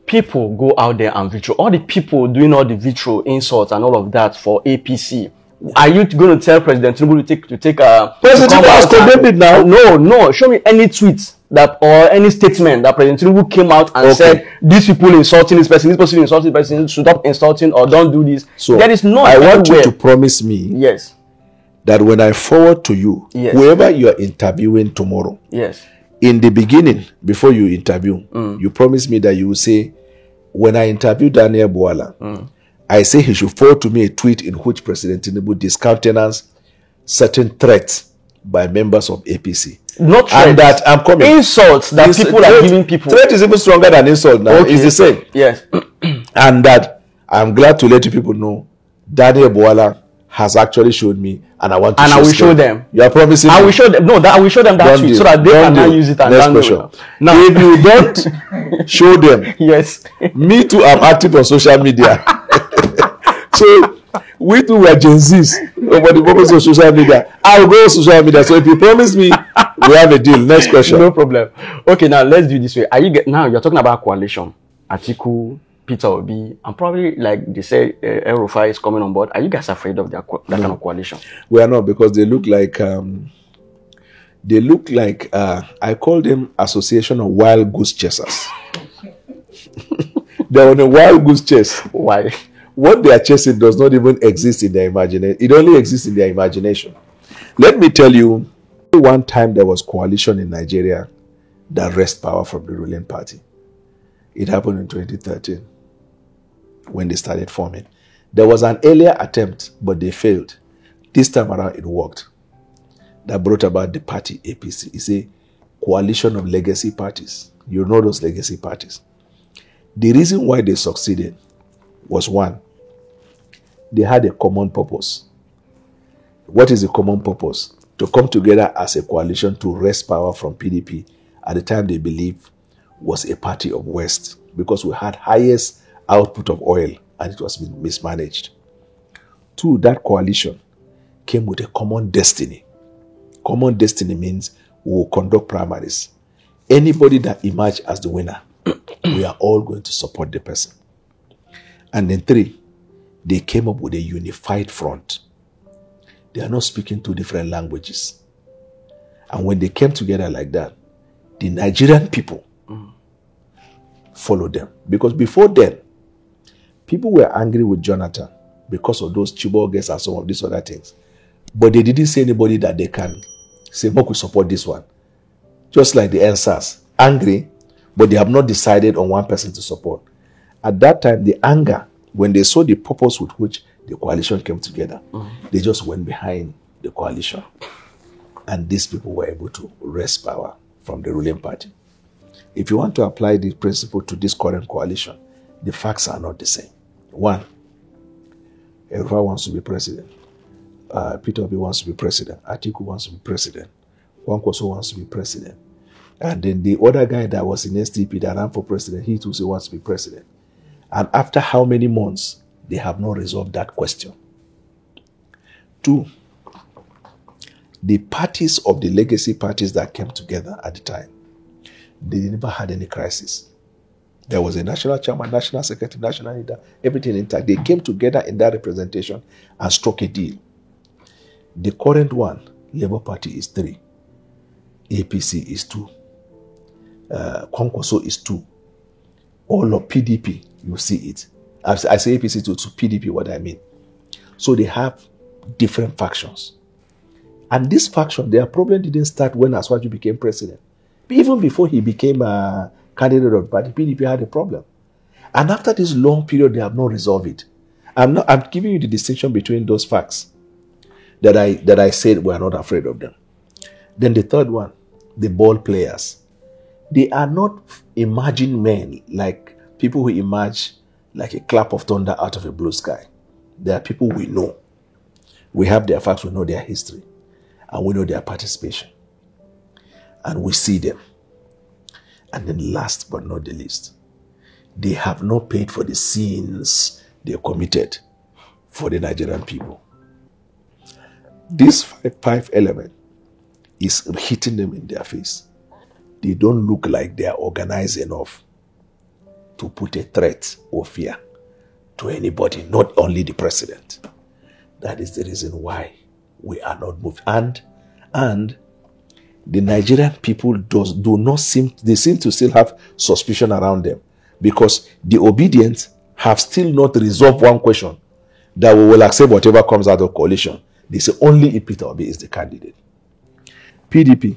people go out there and vitriol. All the people doing all the vitriol, insults and all of that for APC, Are you going to tell President Tinubu to take a... President Tinubu has condemned it now. No. Show me any tweet or any statement that President Tinubu came out and said, these people insulting this person insulting this person, stop insulting or don't do this. So there is no... I want you to promise me yes, that when I forward to you, yes, whoever you are interviewing tomorrow, yes, in the beginning, before you interview, you promise me that you will say, when I interview Daniel Bwala, I say he should forward to me a tweet in which President Tinubu discountenanced certain threats by members of APC. Not threats. And that I'm coming. Insults that people are giving people. Threat is even stronger than insult now. Okay. It's the same. Yes. And that I'm glad to let you people know Daniel Bwala has actually showed me, and I want to show them. You are promising I will show them. No, I will show them that tweet so that they can now use it and download it. Now, if you don't show them, yes, me too, I'm active on social media. So we too were Gen Zs over the purpose of social media. I'll go on social media. So if you promise me, we have a deal. Next question. No problem. Okay, now let's do it this way. Now you're talking about coalition. Atiku, Peter Obi, and probably like they say, El Rufai is coming on board. Are you guys afraid of that kind of coalition? We are not, because they look like I call them association of wild goose chasers. They're on a wild goose chase. Why? What they are chasing does not even exist in their imagination. It only exists in their imagination. Let me tell you, one time there was coalition in Nigeria that wrested power from the ruling party. It happened in 2013 when they started forming. There was an earlier attempt, but they failed. This time around, it worked. That brought about the party APC. It's a coalition of legacy parties. You know those legacy parties. The reason why they succeeded was, one, they had a common purpose. What is the common purpose? To come together as a coalition to wrest power from PDP at the time they believed was a party of West, because we had highest output of oil and it was mismanaged. Two, that coalition came with a common destiny. Common destiny means we will conduct primaries. Anybody that emerges as the winner, we are all going to support the person. And then three, they came up with a unified front. They are not speaking two different languages. And when they came together like that, the Nigerian people followed them. Because before then, people were angry with Jonathan because of those Chiboges and some of these other things. But they didn't see anybody that they can say, "Moku, we support this one." Just like the NSAS, angry, but they have not decided on one person to support. At that time, the anger, when they saw the purpose with which the coalition came together, they just went behind the coalition. And these people were able to wrest power from the ruling party. If you want to apply this principle to this current coalition, the facts are not the same. One, El Rufai wants to be president. Peter Obi wants to be president. Atiku wants to be president. Kwankwaso wants to be president. And then the other guy that was in SDP that ran for president, he too wants to be president. And after how many months, they have not resolved that question. Two, the parties of the legacy parties that came together at the time, they never had any crisis. There was a national chairman, national secretary, national leader, everything intact. They came together in that representation and struck a deal. The current one, Labour Party, is 3. APC is 2. Kwankwaso is 2. All of PDP, you see it. I say APC to PDP, what I mean. So they have different factions. And this faction, their problem didn't start when Asiwaju became president. Even before he became a candidate of the party, PDP had a problem. And after this long period, they have not resolved it. I'm giving you the distinction between those facts that I said we are not afraid of them. Then the third one, the ball players. They are not emerging men like people who emerge like a clap of thunder out of a blue sky. They are people we know. We have their facts, we know their history, and we know their participation. And we see them. And then last but not the least, they have not paid for the sins they committed for the Nigerian people. This five element is hitting them in their face. They don't look like they are organized enough to put a threat or fear to anybody, not only the president. That is the reason why we are not moved. And the Nigerian people seem to still have suspicion around them, because the obedient have still not resolved one question, that we will accept whatever comes out of coalition. They say only if Peter Obi is the candidate. PDP,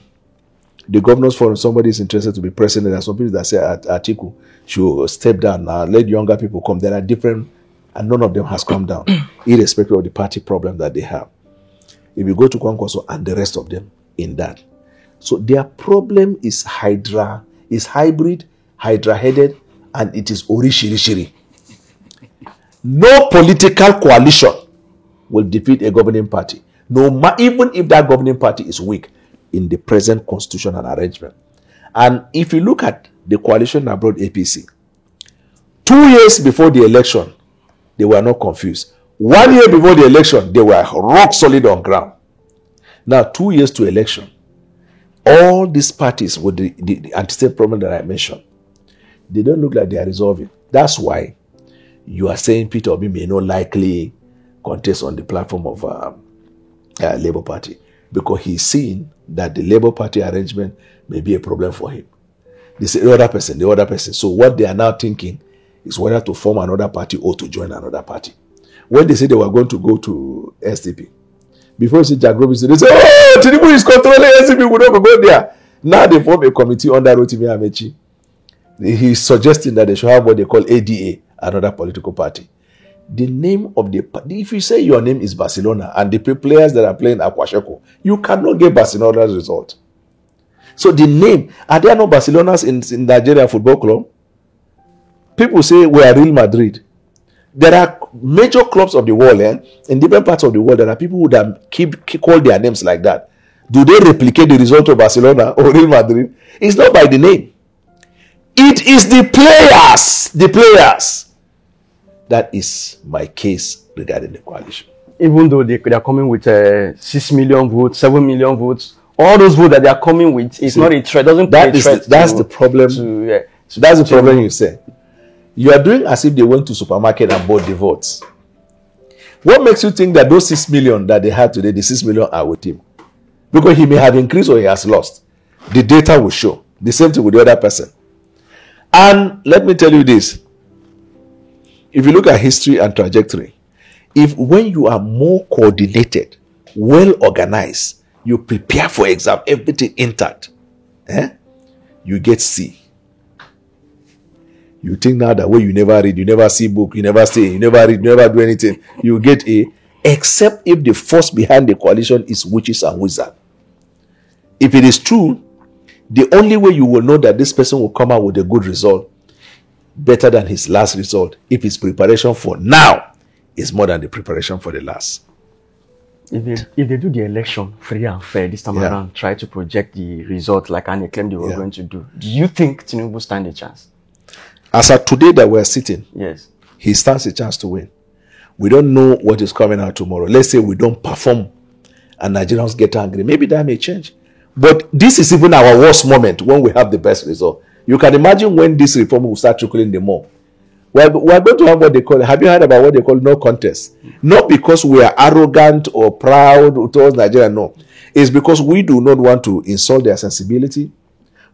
the governors forum, somebody is interested to be president. There are some people that say Atiku should step down now, let younger people come. There are different, and none of them has come down, irrespective of the party problem that they have. If you go to Kwankwaso and the rest of them in that. So their problem is hybrid, hydra-headed, and it is orishirishiri. No political coalition will defeat a governing party, even if that governing party is weak in the present constitutional arrangement. And if you look at the coalition that brought APC, 2 years before the election, they were not confused. 1 year before the election, they were rock solid on ground. Now, 2 years to election, all these parties with the antecedent problem that I mentioned, they don't look like they are resolving. That's why you are saying Peter Obi may not likely contest on the platform of Labour Party, because he's seeing that the Labour Party arrangement may be a problem for him. They say the other person. So what they are now thinking is whether to form another party or to join another party. When they say they were going to go to SDP, before you see Jack Robinson, they say, oh, Tinubu is controlling SDP, we don't go there. Now they form a committee under Rotimi Amechi. He's suggesting that they should have what they call ADA, another political party. The name of the party, if you say your name is Barcelona and the players that are playing Akwasheko, you cannot get Barcelona's result. So the name, are there no Barcelonas in Nigeria Football Club? People say we are Real Madrid. There are major clubs of the world, in different parts of the world. There are people who that keep call their names like that. Do they replicate the result of Barcelona or Real Madrid? It's not by the name. It is the players. The players. That is my case regarding the coalition. Even though they are coming with 6 million votes, 7 million votes, all those votes that they are coming with is not a threat. Doesn't create a threat. That's the problem. That's the problem you say. You are doing as if they went to supermarket and bought the votes. What makes you think that those 6 million that they had today, the 6 million are with him? Because he may have increased or he has lost. The data will show. The same thing with the other person. And let me tell you this. If you look at history and trajectory, when you are more coordinated, well organized, you prepare for exam, everything intact, you get C. You think now that way you never read, you never see book, you never say, you never read, you never do anything, you get A, except if the force behind the coalition is witches and wizards. If it is true, the only way you will know that this person will come out with a good result, better than his last result, if his preparation for now is more than the preparation for the last. If they do the election free and fair this time around, try to project the result like Annie claimed they were going to do you think Tinubu stand a chance? As of today that we're sitting, yes, he stands a chance to win. We don't know what is coming out tomorrow. Let's say we don't perform and Nigerians get angry. Maybe that may change. But this is even our worst moment when we have the best result. You can imagine when this reform will start trickling the more. We're going to have what they call, have you heard about what they call no contest? Not because we are arrogant or proud towards Nigeria, no. It's because we do not want to insult their sensibility,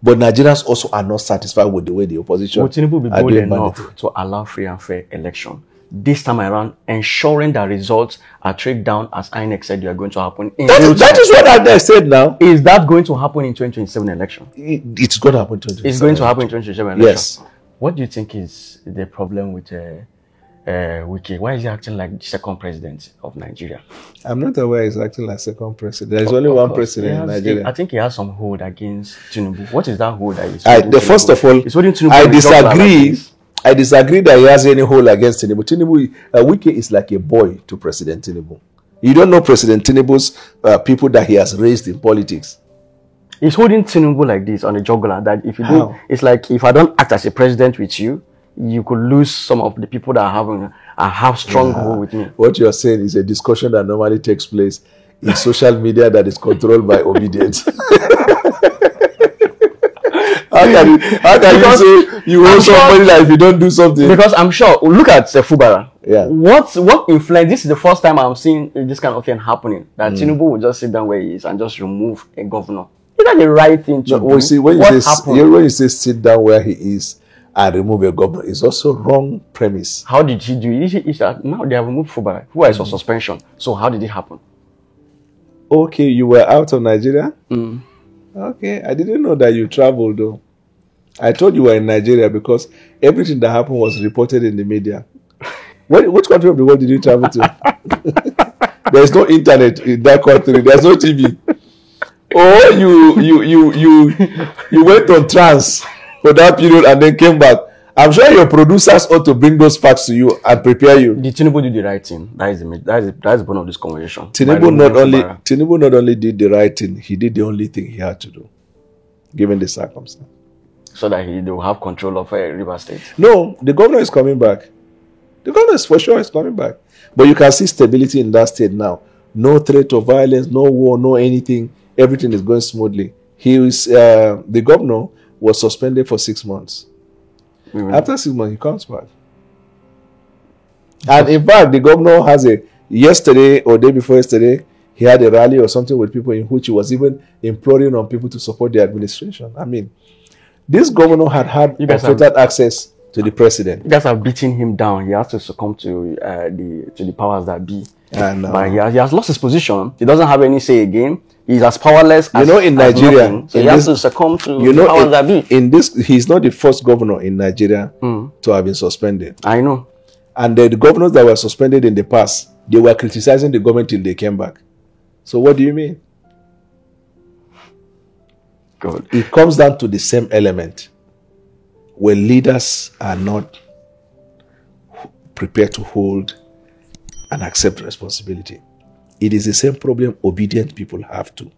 but Nigerians also are not satisfied with the way the opposition Tinubu will be bold enough to allow free and fair election this time around, ensuring that results are tracked down as INEC said they are going to happen. That is what I said now. Is that going to happen in 2027 election? It's going to happen in 2027. It's going to happen in 2027 election. Yes. What do you think is the problem with Wike? Why is he acting like the second president of Nigeria? I'm not aware he's acting like second president. There's only one president in Nigeria. I think he has some hold against Tinubu. What is that hold that he's first of all, I disagree that he has any hold against Tinubu. Wike is like a boy to President Tinubu. You don't know President Tinubu's people that he has raised in politics. He's holding Tinubu like this on a jugular, that if you do, it's like if I don't act as a president with you, you could lose some of the people that have strong hold with me. What you're saying is a discussion that normally takes place in social media that is controlled by obedience. How can you say you owe somebody that if you don't do something? Because I'm sure, look at Fubara. Yeah. What influence? This is the first time I'm seeing this kind of thing happening. That Tinubu will just sit down where he is and just remove a governor. Is that the right thing to do? When you say sit down where he is and remove a governor, it's also wrong premise. How did he do it? Now they have removed Fubara, who is on suspension. So how did it happen? Okay, you were out of Nigeria? Okay, I didn't know that you traveled though. I told you were in Nigeria because everything that happened was reported in the media. Which country of the world did you travel to? There's no internet in that country. There's no TV. Oh, you went on trance for that period and then came back. I'm sure your producers ought to bring those facts to you and prepare you. Did Tinubu do the right thing? That is one of this conversation. Tinubu not only did the right thing, he did the only thing he had to do, given the circumstance. So that they will have control of River State. No, the governor is coming back. The governor is for sure is coming back. But you can see stability in that state now. No threat of violence, no war, no anything. Everything is going smoothly. The governor was suspended for 6 months. Mm-hmm. After 6 months, he comes back. And in fact, the governor has yesterday or day before yesterday, he had a rally or something with people in which he was even imploring on people to support the administration. I mean, this governor had unfettered access to the president. You guys are beating him down. He has to succumb to the powers that be. But he has lost his position. He doesn't have any say again. He's as powerless as in Nigeria. Nothing. So he has to succumb to the powers that be. He's not the first governor in Nigeria to have been suspended. I know. And the governors that were suspended in the past, they were criticizing the government till they came back. So what do you mean? God. It comes down to the same element. When leaders are not prepared to hold and accept responsibility, it is the same problem obedient people have to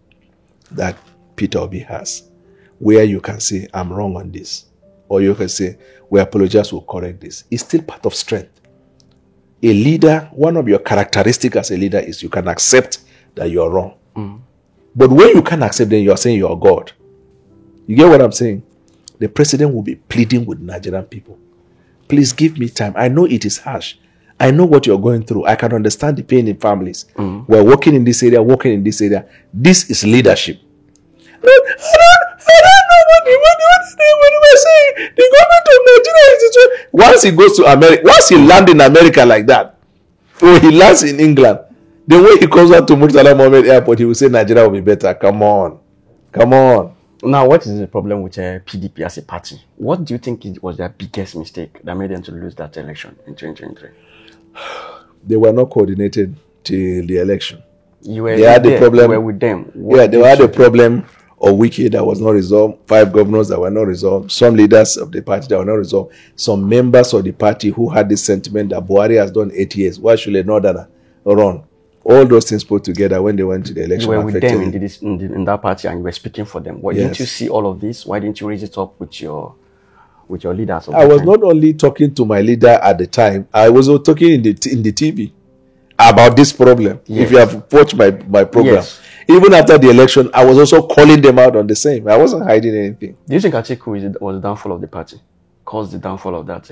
that Peter Obi has, where you can say, I'm wrong on this. Or you can say, we apologize, we'll correct this. It's still part of strength. A leader, one of your characteristics as a leader is you can accept that you're wrong. But when you can't accept, then you're saying you're God. You get what I'm saying? The president will be pleading with Nigerian people. Please give me time. I know it is harsh. I know what you're going through. I can understand the pain in families. We're working in this area, working in this area. This is leadership. I don't know what am I saying? The government of Nigeria is... Once he goes to America, once he lands in America like that, or he lands in England, the way he comes out to Murtala Mohammed Airport, he will say Nigeria will be better. Come on. Come on. Now, what is the problem with PDP as a party? What do you think was their biggest mistake that made them to lose that election in 2023? They were not coordinated till the election. They had the problem. You were with them. They had a problem of Wiki that was not resolved. 5 governors that were not resolved. Some leaders of the party that were not resolved. Some members of the party who had this sentiment that Buhari has done 8 years. Why should a northerner run? All those things put together when they went to the election. You were with them in that party and you were speaking for them. Why didn't you see all of this? Why didn't you raise it up with your leaders? I was not only talking to my leader at the time, I was also talking in the TV about this problem. Yes. If you have watched my program. Yes. Even after the election, I was also calling them out on the same. I wasn't hiding anything. Do you think Atiku was the downfall of the party? Caused the downfall of that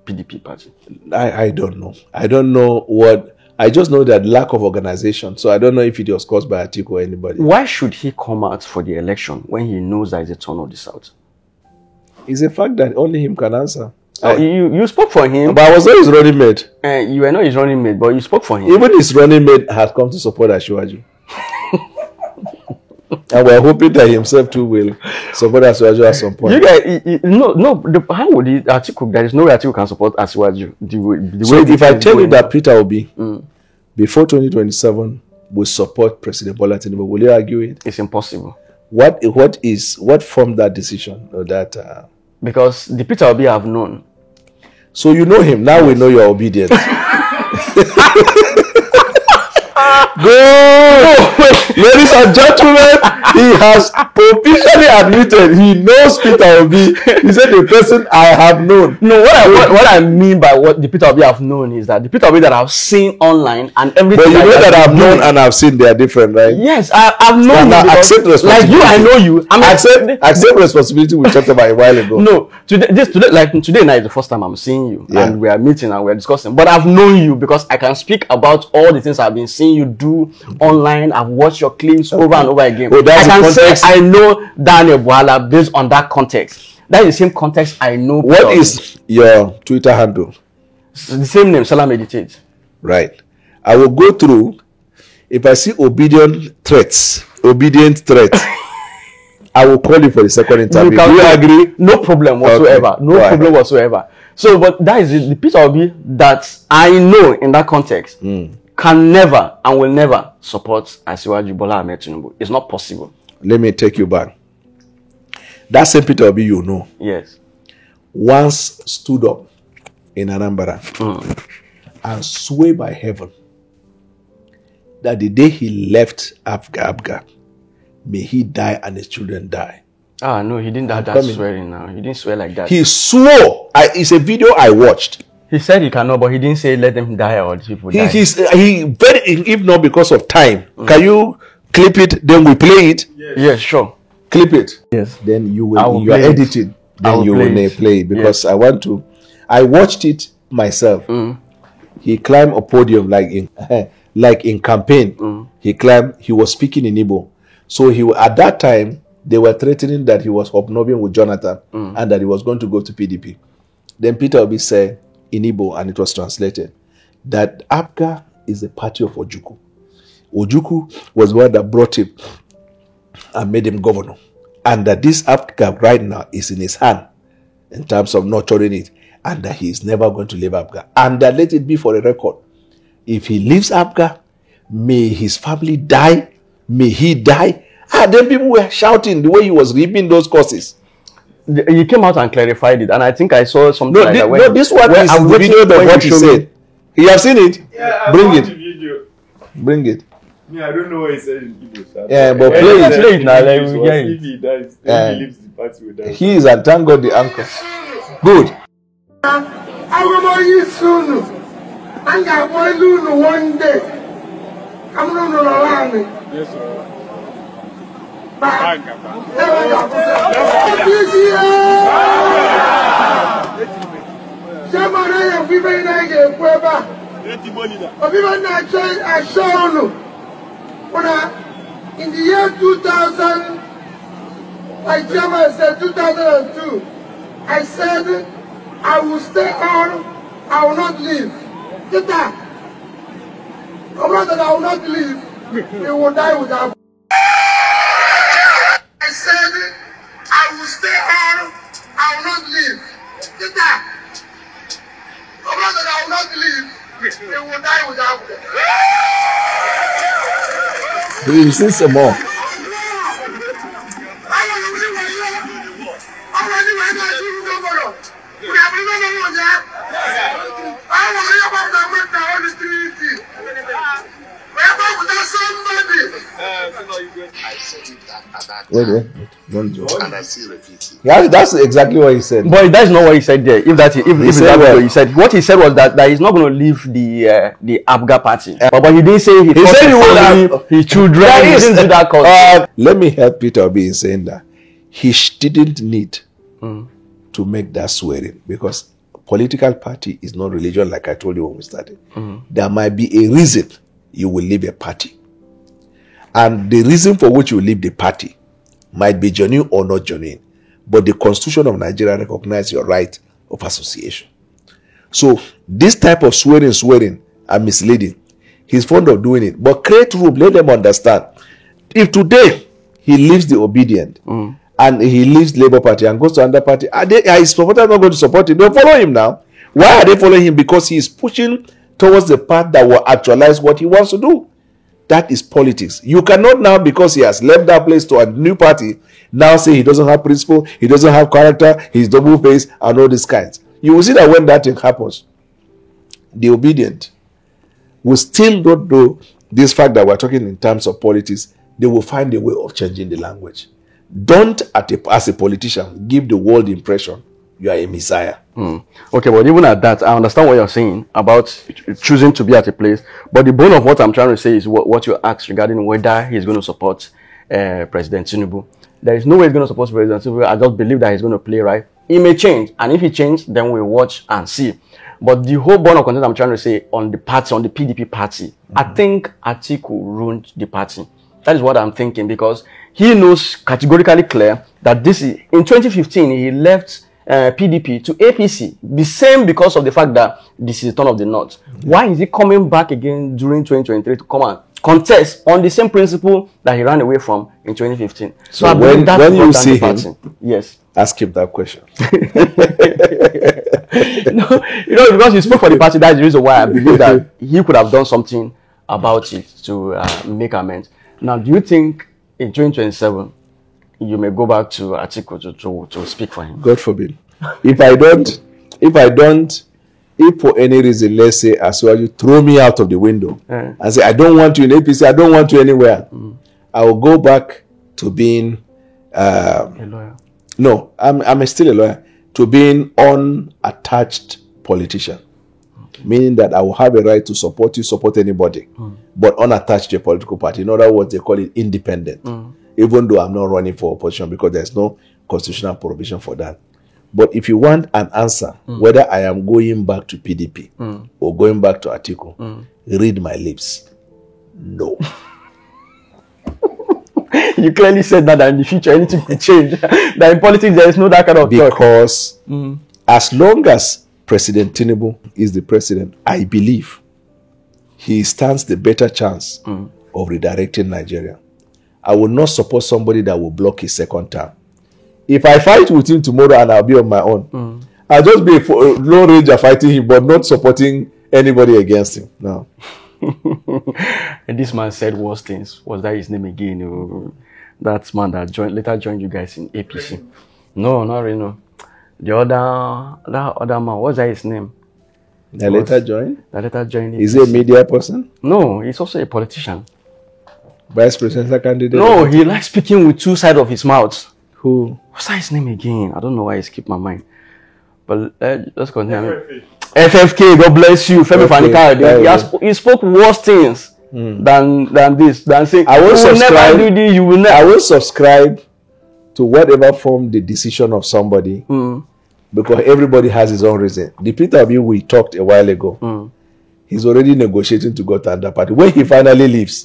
PDP party? I don't know. I don't know what... I just know that lack of organization. So I don't know if it was caused by Atiku or anybody. Why should he come out for the election when he knows there is a turn of the South? It's a fact that only him can answer. You spoke for him. But I was not his running mate. You were not his running mate, but you spoke for him. Even his running mate has come to support Asiwaju. And we're hoping that himself too will support Asiwaju at some point. How would Atiku? There is no way Atiku can support Asiwaju. So if I tell you that Peter Obi, before 2027, will support President Bola Tinubu, will you argue it? It's impossible. What formed that decision? Or that? Because the Peter Obi I've known. So you know him. Now we know you're obedient. Go! Ladies and gentlemen, he has officially admitted he knows Peter Obi. He said the person I have known. No, what I mean by what the Peter Obi I've known is that the Peter Obi that I've seen online and everything. But you know that I've known and I've seen they are different, right? Yes, I've known you. Accept responsibility. Like you, I know you. I mean, accept responsibility. We talked about a while ago. No, today night is the first time I'm seeing you, and we are meeting and we're discussing. But I've known you because I can speak about all the things I've been seeing you do online. I've watched your clips over and over again. Oh, I can say I know Daniel Bwala based on that context. That is the same context I know. What is your Twitter handle? It's the same name, Salah Meditate. Right. I will go through. If I see obedient threats, I will call you for the second interview. Do you agree? No problem whatsoever. Okay. No problem whatsoever. So, but that is the Peter Obi that I know in that context can never and will never support Asiwaju Bola Ahmed Tinubu. It's not possible. Let me take you back. That same Peter Obi you know. Yes. Once stood up in Anambra and swore by heaven that the day he left Abga, may he die and his children die. Ah, no, he didn't have that swearing now. He didn't swear like that. He swore. It's a video I watched. He said he cannot, but he didn't say let them die or the people die. If not because of time. Can you clip it? Then we play it. Yes, sure. Clip it. Yes. Then you are editing. Then you will play it because I want to. I watched it myself. He climbed a podium like in campaign. He climbed. He was speaking in Igbo. So at that time they were threatening that he was hobnobbing with Jonathan and that he was going to go to PDP. Then Peter Obi said in Igbo, and it was translated, that APGA is the party of Ojukwu. Ojukwu was the one that brought him and made him governor. And that this APGA right now is in his hand in terms of nurturing it. And that he is never going to leave APGA. And that let it be for a record. If he leaves APGA, may his family die. May he die. Then people were shouting the way he was reaping those courses. He came out and clarified it, and I think I saw something like that. This one is the video of what he said. You have seen it? Yeah, Bring I it. the video. Bring it. Yeah, I don't know what he said in Igbo. Yeah, but play it now. If he dies, if he leaves the party with that. He is, and thank God the anchor. Good. I will you soon. And I will do one day. I'm going to allow me. Yes, sir. In the year 2000, my chairman said 2002, I said I will stay on, I will not leave. Get that? I'm not that I will not leave. He will die without. I said I will stay on, I will not leave. Get that? I'm not that I will not leave. He will die without. You see some more. Wait. Don't joke. And I still repeat it. Yeah, that's exactly what he said. But that's not what he said there. He said what he said was that he's not going to leave the APGA party. But he didn't say he said he will leave his children. He didn't do that. Let me help Peter Obi in saying that he didn't need to make that swearing, because political party is not religion, like I told you when we started. There might be a reason you will leave a party, and the reason for which you leave the party might be genuine or not genuine, but the Constitution of Nigeria recognizes your right of association. So this type of swearing are misleading. He's fond of doing it, but create room, let them understand. If today he leaves the obedient and he leaves Labour Party and goes to another party, are his supporters not going to support him? They'll follow him now. Why are they following him? Because he is pushing towards the path that will actualize what he wants to do. That is politics. You cannot now, because he has left that place to a new party, now say he doesn't have principle, he doesn't have character, he's double-faced, and all these kinds. You will see that when that thing happens, the obedient will still not know this fact that we're talking in terms of politics, they will find a way of changing the language. Don't, as a politician, give the world the impression you are a messiah. Okay, but even at that, I understand what you're saying about choosing to be at a place. But the bone of what I'm trying to say is what you asked regarding whether he's going to support President Tinubu. There is no way he's going to support President Tinubu. I just believe that he's going to play right. It may change, and if he changes, then we'll watch and see. But the whole bone of content I'm trying to say on the party, on the PDP party, I think Atiku ruined the party. That is what I'm thinking, because he knows categorically clear that this is, in 2015, he left PDP to APC. The same because of the fact that this is the turn of the North. Why is he coming back again during 2023 to come and contest on the same principle that he ran away from in 2015? So I when you see him, yes, ask him that question. No, because he spoke for the party, that's the reason why I believe that he could have done something about it to make amends. Now, do you think in 2027 you may go back to Atiku to speak for him? God forbid. If for any reason, let's say, as well, you throw me out of the window and say, I don't want you in APC, I don't want you anywhere, I will go back to being a lawyer. No, I'm still a lawyer, to being unattached politician. Meaning that I will have a right to support you, support anybody, but unattached to a political party. In other words, they call it independent. Even though I'm not running for opposition, because there's no constitutional provision for that. But if you want an answer, whether I am going back to PDP or going back to Atiku, read my lips. No. You clearly said that in the future anything could change. That in politics there is no that kind of talk. Because as long as President Tinubu is the president, I believe he stands the better chance of redirecting Nigeria. I will not support somebody that will block his second term. If I fight with him tomorrow and I'll be on my own, I'll just be a Lone Ranger fighting him, but not supporting anybody against him. No. And this man said worse things. Was that his name again? That man that later joined you guys in APC. No, not really. No. That other man, what's that his name? That later joined? That later joined. Is he a media person? No, he's also a politician. Vice presidential candidate? No, he likes speaking with two sides of his mouth. Who? What's that his name again? I don't know why it skipped my mind. But let's continue. FFK, God bless you. Femi Fani-Kayode. He spoke worse things than saying, I will subscribe. Never do this, you will never. I will subscribe to whatever form the decision of somebody, because everybody has his own reason. The Peter Obi we talked a while ago, he's already negotiating to go to another party. When he finally leaves,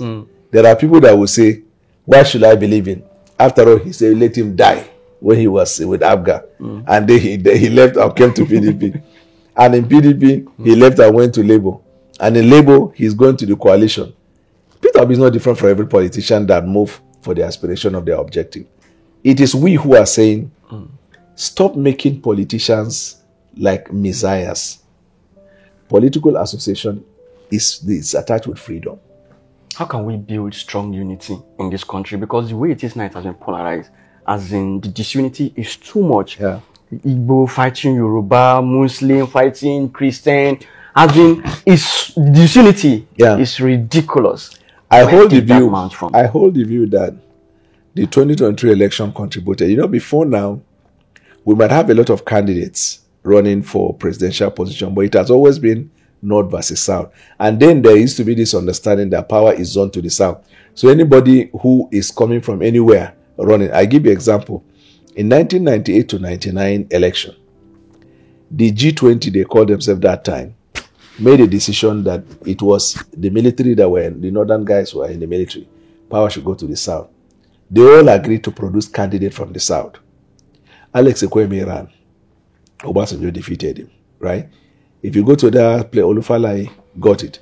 there are people that will say, why should I believe in? After all, he said, let him die when he was with Abga. And then he left and came to PDP. And in PDP, he left and went to Labour. And in Labour, he's going to the coalition. Peter Obi is not different from every politician that move for the aspiration of their objective. It is we who are saying, stop making politicians like messiahs. Political association is attached with freedom. How can we build strong unity in this country? Because the way it is now, it has been polarized. As in, the disunity is too much. Yeah. Igbo fighting Yoruba, Muslim fighting Christian. As in, disunity is ridiculous. I hold the view that the 2023 election contributed. Before now, we might have a lot of candidates running for presidential position, but it has always been North versus South. And then there used to be this understanding that power is zoned to the South. So anybody who is coming from anywhere running, I give you an example. In 1998 to 99 election, the G20, they called themselves that time, made a decision that it was the military that were, the northern guys who were in the military, power should go to the South. They all agreed to produce candidates from the South. Alex Ekweme ran. Obasanjo defeated him, right? If you go to that play, Olufalaye got it.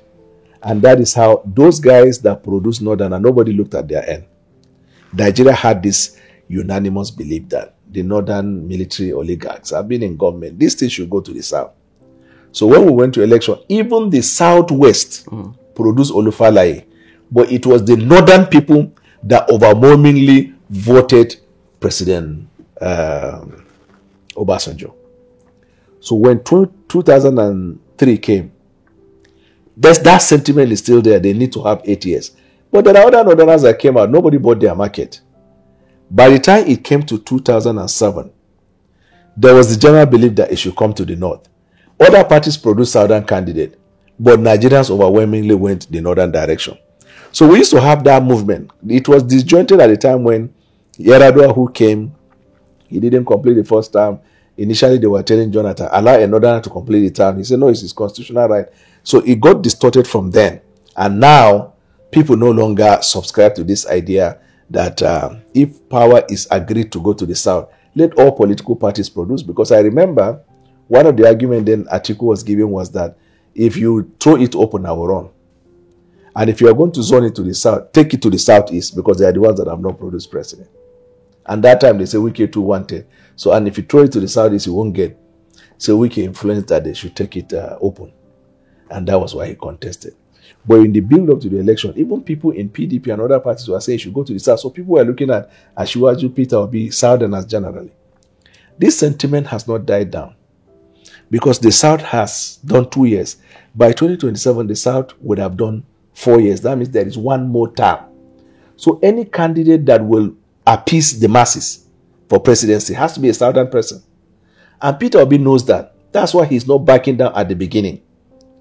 And that is how those guys that produce Northern, and nobody looked at their end. Nigeria had this unanimous belief that the Northern military oligarchs have been in government. This thing should go to the South. So when we went to election, even the Southwest produced Olufalaye. But it was the Northern people that overwhelmingly voted President Obasanjo. So when 2003 came, that sentiment is still there. They need to have 8 years. But there are other Northerners that came out. Nobody bought their market. By the time it came to 2007, there was the general belief that it should come to the North. Other parties produced Southern candidates, but Nigerians overwhelmingly went the Northern direction. So we used to have that movement. It was disjointed at the time when Yar'Adua, who came, he didn't complete the first term. Initially, they were telling Jonathan, allow a Northerner to complete the term. He said, no, it's his constitutional right. So it got distorted from then. And now, people no longer subscribe to this idea that if power is agreed to go to the South, let all political parties produce. Because I remember one of the arguments then Atiku was giving was that if you throw it open, I will run. And if you are going to zone it to the South, take it to the Southeast because they are the ones that have not produced president. And that time they say Wike too wanted. So, and if you throw it to the Southeast, you won't get. So Wike influenced that they should take it open. And that was why he contested. But in the build-up to the election, even people in PDP and other parties were saying you should go to the South. So people were looking at Asiwaju, Peter Obi, Southerners generally. This sentiment has not died down because the South has done 2 years. By 2027, the South would have done 4 years. That means there is one more term. So any candidate that will appease the masses for presidency has to be a Southern person. And Peter Obi knows that. That's why he's not backing down at the beginning.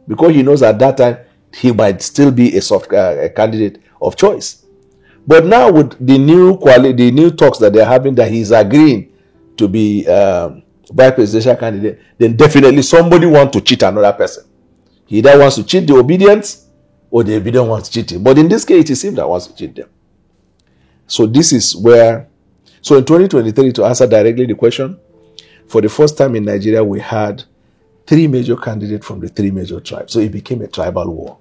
Because he knows at that time, he might still be a candidate of choice. But now with the new talks that they're having that he's agreeing to be vice presidential candidate, then definitely somebody wants to cheat another person. He either wants to cheat the obedience or the obedient wants to cheat him. But in this case, it is him that wants to cheat them. So this is where, so in 2023, to answer directly the question, for the first time in Nigeria, we had 3 major candidates from the 3 major tribes. So it became a tribal war.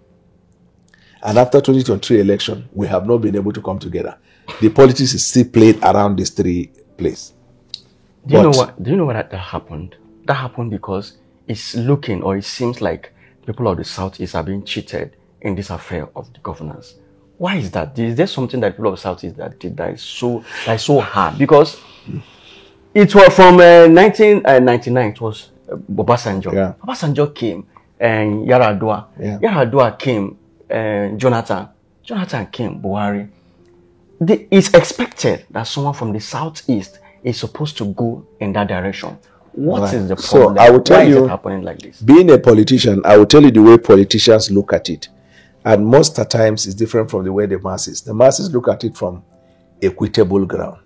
And after 2023 election, we have not been able to come together. The politics is still played around these 3 places. Do you know what that happened? That happened because it's looking, or it seems like people of the Southeast are being cheated in this affair of the governance. Why is that? Is there something that people of the Southeast that did that is so hard? Because it was from 1999. It was Obasanjo. Yeah. Obasanjo came, and Yar'Adua. Yeah. Yar'Adua came, and Jonathan came, Buhari. It's expected that someone from the Southeast is supposed to go in that direction. What is the problem? So I will tell you, why is it happening like this? Being a politician, I will tell you the way politicians look at it. And most of the times it's different from the way the masses. The masses look at it from equitable ground.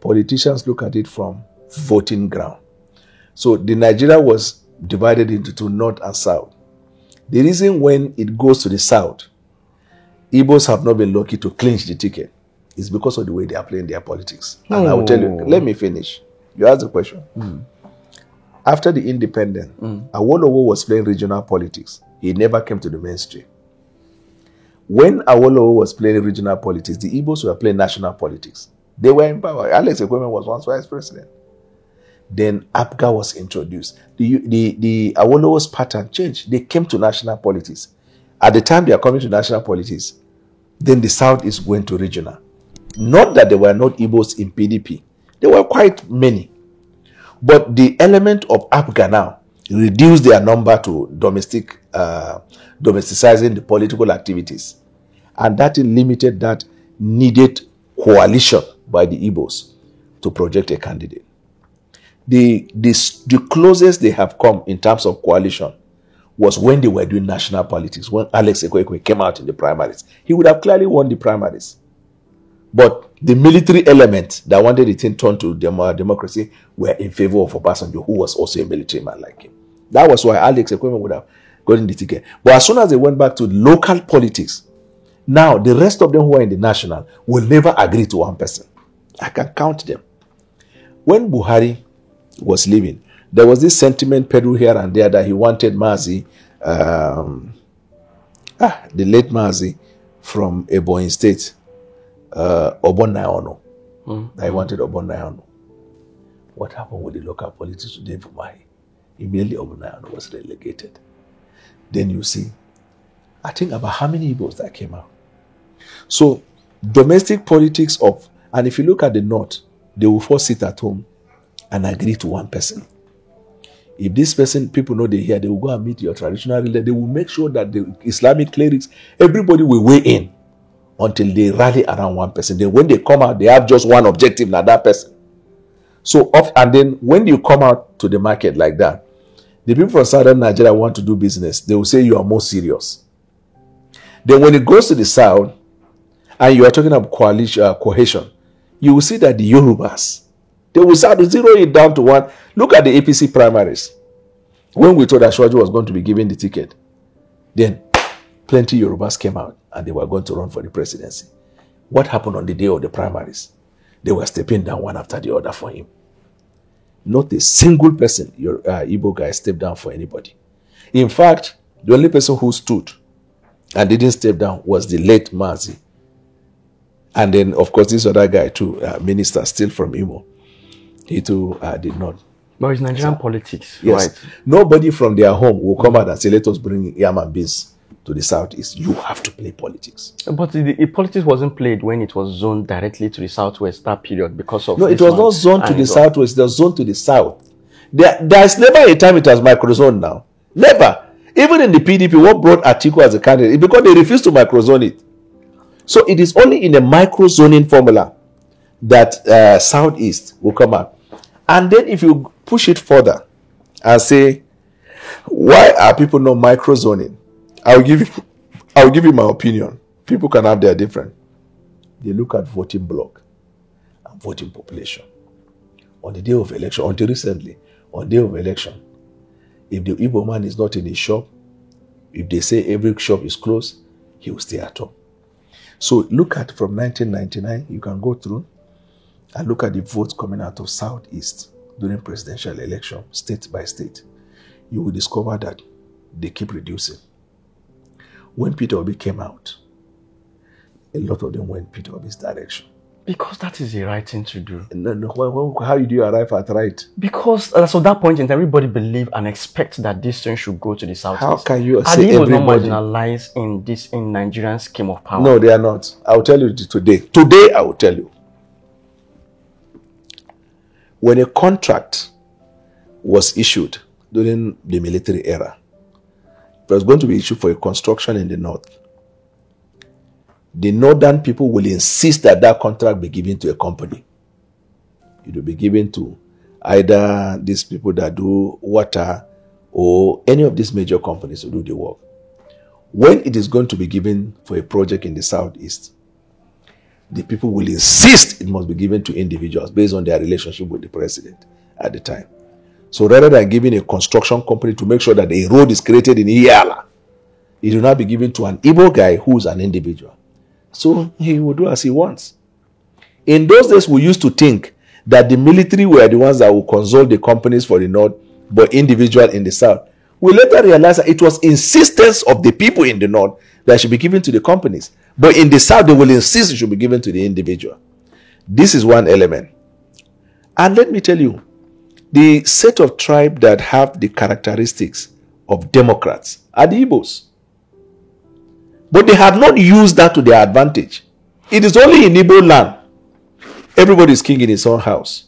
Politicians look at it from voting ground. So the Nigeria was divided into 2, North and South. The reason when it goes to the South, Igbos have not been lucky to clinch the ticket is because of the way they are playing their politics. And I will tell you, let me finish. You asked the question. After the independence, Awolowo was playing regional politics. He never came to the mainstream. When Awolowo was playing regional politics, the Igbos were playing national politics. They were in power. Alex Ekweme was once vice president. Then APGA was introduced. The Awolowo's pattern changed. They came to national politics. At the time they are coming to national politics, then the South is going to regional. Not that there were not Igbos in PDP. There were quite many. But the element of APGA now reduced their number to domesticizing the political activities. And that limited that needed coalition by the Igbos to project a candidate. The closest they have come in terms of coalition was when they were doing national politics, when Alex Ekwekwe came out in the primaries. He would have clearly won the primaries. But the military element that wanted the thing turned to democracy were in favor of Obasanjo, who was also a military man like him. That was why Alex Ekweme would have gotten the ticket. But as soon as they went back to local politics, now the rest of them who are in the national will never agree to one person. I can count them. When Buhari was leaving, there was this sentiment peddled here and there that he wanted Mazi, the late Mazi from Ebonyi State, Obonnayaono. That he wanted Obonnayaono. What happened with the local politics today for Buhari? Immediately Obonnayaono was relegated. Then you see, I think about how many Igbos that came out. So domestic politics and if you look at the North, they will first sit at home and agree to one person. If this person, people know they hear, they will go and meet your traditional leader. They will make sure that the Islamic clerics, everybody will weigh in until they rally around one person. Then when they come out, they have just one objective, not that person. So, and then when you come out to the market like that, the people from southern Nigeria want to do business. They will say you are more serious. Then when it goes to the south, and you are talking about cohesion, you will see that the Yorubas, they will start to zero it down to one. Look at the APC primaries. When we thought that Ashwaju was going to be given the ticket, then plenty Yorubas came out and they were going to run for the presidency. What happened on the day of the primaries? They were stepping down one after the other for him. Not a single person, your Igbo guy, stepped down for anybody. In fact, the only person who stood and didn't step down was the late Mazi. And then, of course, this other guy too, minister, still from Imo. He too did not. But it's Nigerian politics, yes. Right? Nobody from their home will come out and say, let us bring yam and beans to the southeast. You have to play politics. But the politics wasn't played when it was zoned directly to the southwest, that period, because of... No, it was not zoned to the southwest. It was zoned to the south. There's never a time it was microzone now. Never. Even in the PDP, what brought Atiku as a candidate? Because they refused to microzone it. So it is only in a microzoning formula that southeast will come out. And then if you push it further and say, why are people not microzoning? I'll give you my opinion. People can have their different. They look at voting block and voting population. On the day of election, until recently, on the day of election, if the Igbo man is not in his shop, if they say every shop is closed, he will stay at home. So look at from 1999, you can go through and look at the votes coming out of Southeast during presidential election, state by state. You will discover that they keep reducing. When Peter Obi came out, a lot of them went Peter Obi's direction. Because that is the right thing to do. No, how do you arrive at right? Because so that point in time, everybody believe and expect that this thing should go to the southeast. How can you Are say they everybody? not marginalized in Nigerian scheme of power? No, they are not. I'll tell you today. Today, I will tell you. When a contract was issued during the military era, it was going to be issued for a construction in the north. The northern people will insist that that contract be given to a company. It will be given to either these people that do water or any of these major companies to do the work. When it is going to be given for a project in the southeast, the people will insist it must be given to individuals based on their relationship with the president at the time. So rather than giving a construction company to make sure that a road is created in Iyala, it will not be given to an Igbo guy who is an individual. So he will do as he wants. In those days, we used to think that the military were the ones that would consult the companies for the north, but individual in the south. We later realized that it was insistence of the people in the north that should be given to the companies. But in the south, they will insist it should be given to the individual. This is one element. And let me tell you, the set of tribes that have the characteristics of Democrats are the Igbos. But they have not used that to their advantage. It is only in Igbo land. Everybody is king in his own house.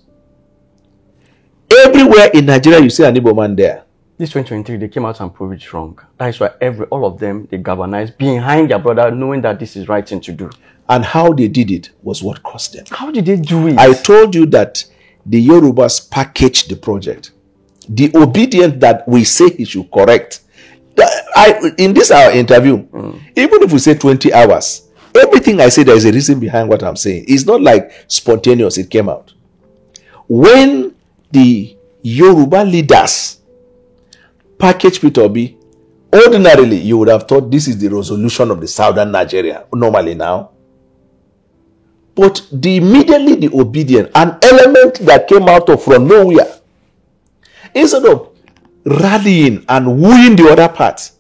Everywhere in Nigeria, you see an Igbo man there. This 2023, they came out and proved it wrong. That is why all of them, they galvanized behind their brother, knowing that this is right thing to do. And how they did it was what cost them. How did they do it? I told you that the Yorubas packaged the project. The obedience that we say he should correct. In this our interview, even if we say 20 hours, everything I say, there is a reason behind what I'm saying. It's not like spontaneous, it came out. When the Yoruba leaders package Peter Obi, ordinarily you would have thought this is the resolution of the southern Nigeria, normally now. But immediately the obedience, an element that came out of from nowhere, instead of rallying and wooing the other part.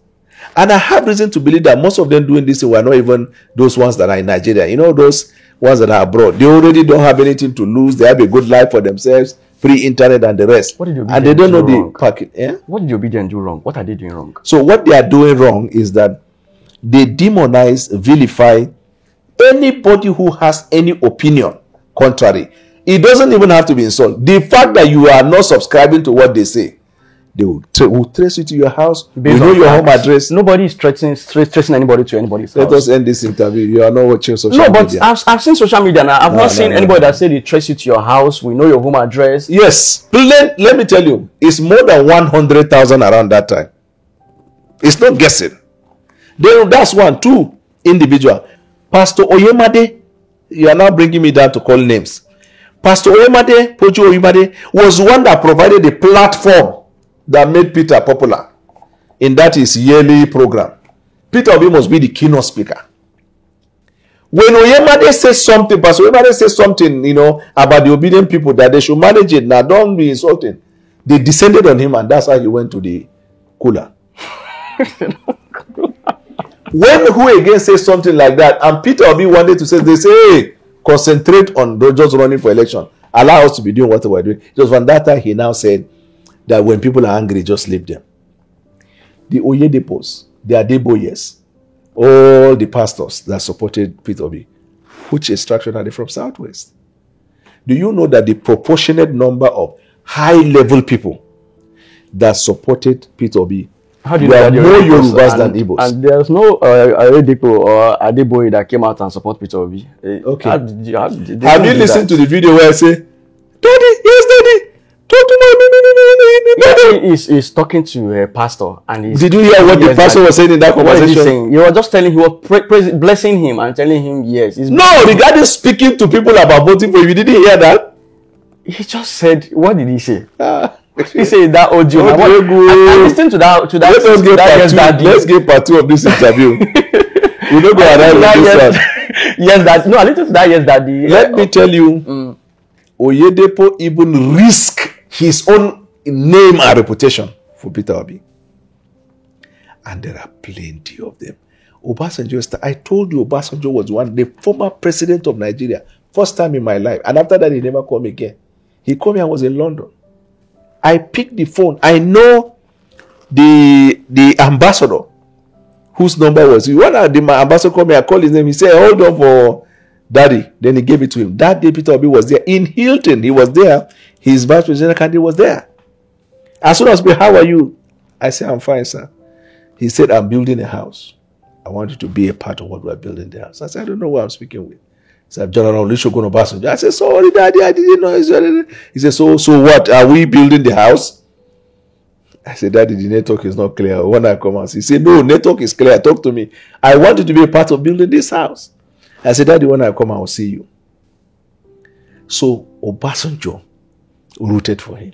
And I have reason to believe that most of them doing this were not even those ones that are in Nigeria. You know, those ones that are abroad. They already don't have anything to lose. They have a good life for themselves, free internet and the rest. What did the and they don't know wrong? the packet. Yeah? What did the obedient do wrong? What are they doing wrong? So what they are doing wrong is that they demonize, vilify anybody who has any opinion contrary. It doesn't even have to be insulted. The fact that you are not subscribing to what they say, They will trace you to your house. We Based know on your home facts. address. Nobody is tracing anybody to anybody's Let house. us end this interview. You are not watching social No, but media. I've seen social media now. I've No, not seen no, anybody no. that said they trace you to your house. We know your home address. Yes. Let me tell you, it's more than 100,000 around that time. It's not guessing. Then that's one. Two, individual. Pastor Oyemade, you are now bringing me down to call names. Pastor Oyemade, Poju Oyemade, was one that provided the platform that made Peter popular in that his yearly program. Peter Obi must be the keynote speaker. When Oyemade says something, Pastor Oyemade says something, about the obedient people that they should manage it. Now, don't be insulting. They descended on him, and that's how he went to the cooler. When who again says something like that, and Peter Obi wanted to say, they say, hey, concentrate on just running for election. Allow us to be doing what we're doing. Just from that time, he now said that when people are angry, just leave them. The Oyedepos, the Adeboyes, all the pastors that supported Peter Obi, which extraction are they from Southwest? Do you know that the proportionate number of high-level people that supported Peter Obi, How do you there know are that more you're Yorubas than Igbos? And there's no Oyedepo or Adeboye that came out and support Peter Obi. Okay. How did you Have you listened to the video where I say, Daddy, yes, Daddy, talk to my Daddy is talking to a pastor, and he's, Did you hear what the yes, pastor that- was saying in that What is he conversation? saying? He was just telling, he was blessing him and telling him yes. He's No, regarding speaking to people about voting for you, you didn't hear that? He just said, what did he say? Ah. He said that audio. Audio I good. listened to that. Let us get that part yes, two. daddy. Let's get part two of this interview. We don't go around with this one. Yes, that. No, I listened to that. Yes, daddy. Let me tell you, Oyedepo even risked his own name and reputation for Peter Obi. And there are plenty of them. Obasanjo, I told you Obasanjo was the former president of Nigeria. First time in my life. And after that, he never called me again. He called me, I was in London. I picked the phone. I know the ambassador whose number was. When my ambassador called me, I called his name. He said, hold on for Daddy. Then he gave it to him. That day, Peter Obi was there. In Hilton, he was there. His vice presidential candidate was there. As soon as we, how are you? I said, I'm fine, sir. He said, I'm building a house. I want you to be a part of what we're building the house. I said, I don't know who I'm speaking with. He said, General Olusegun Obasanjo. I said, sorry, Daddy, I didn't know. He said, so what? Are we building the house? I said, Daddy, the network is not clear. When I come out, he said, no, network is clear. Talk to me. I want you to be a part of building this house. I said, Daddy, when I come, I will see you. So Obasanjo rooted for him.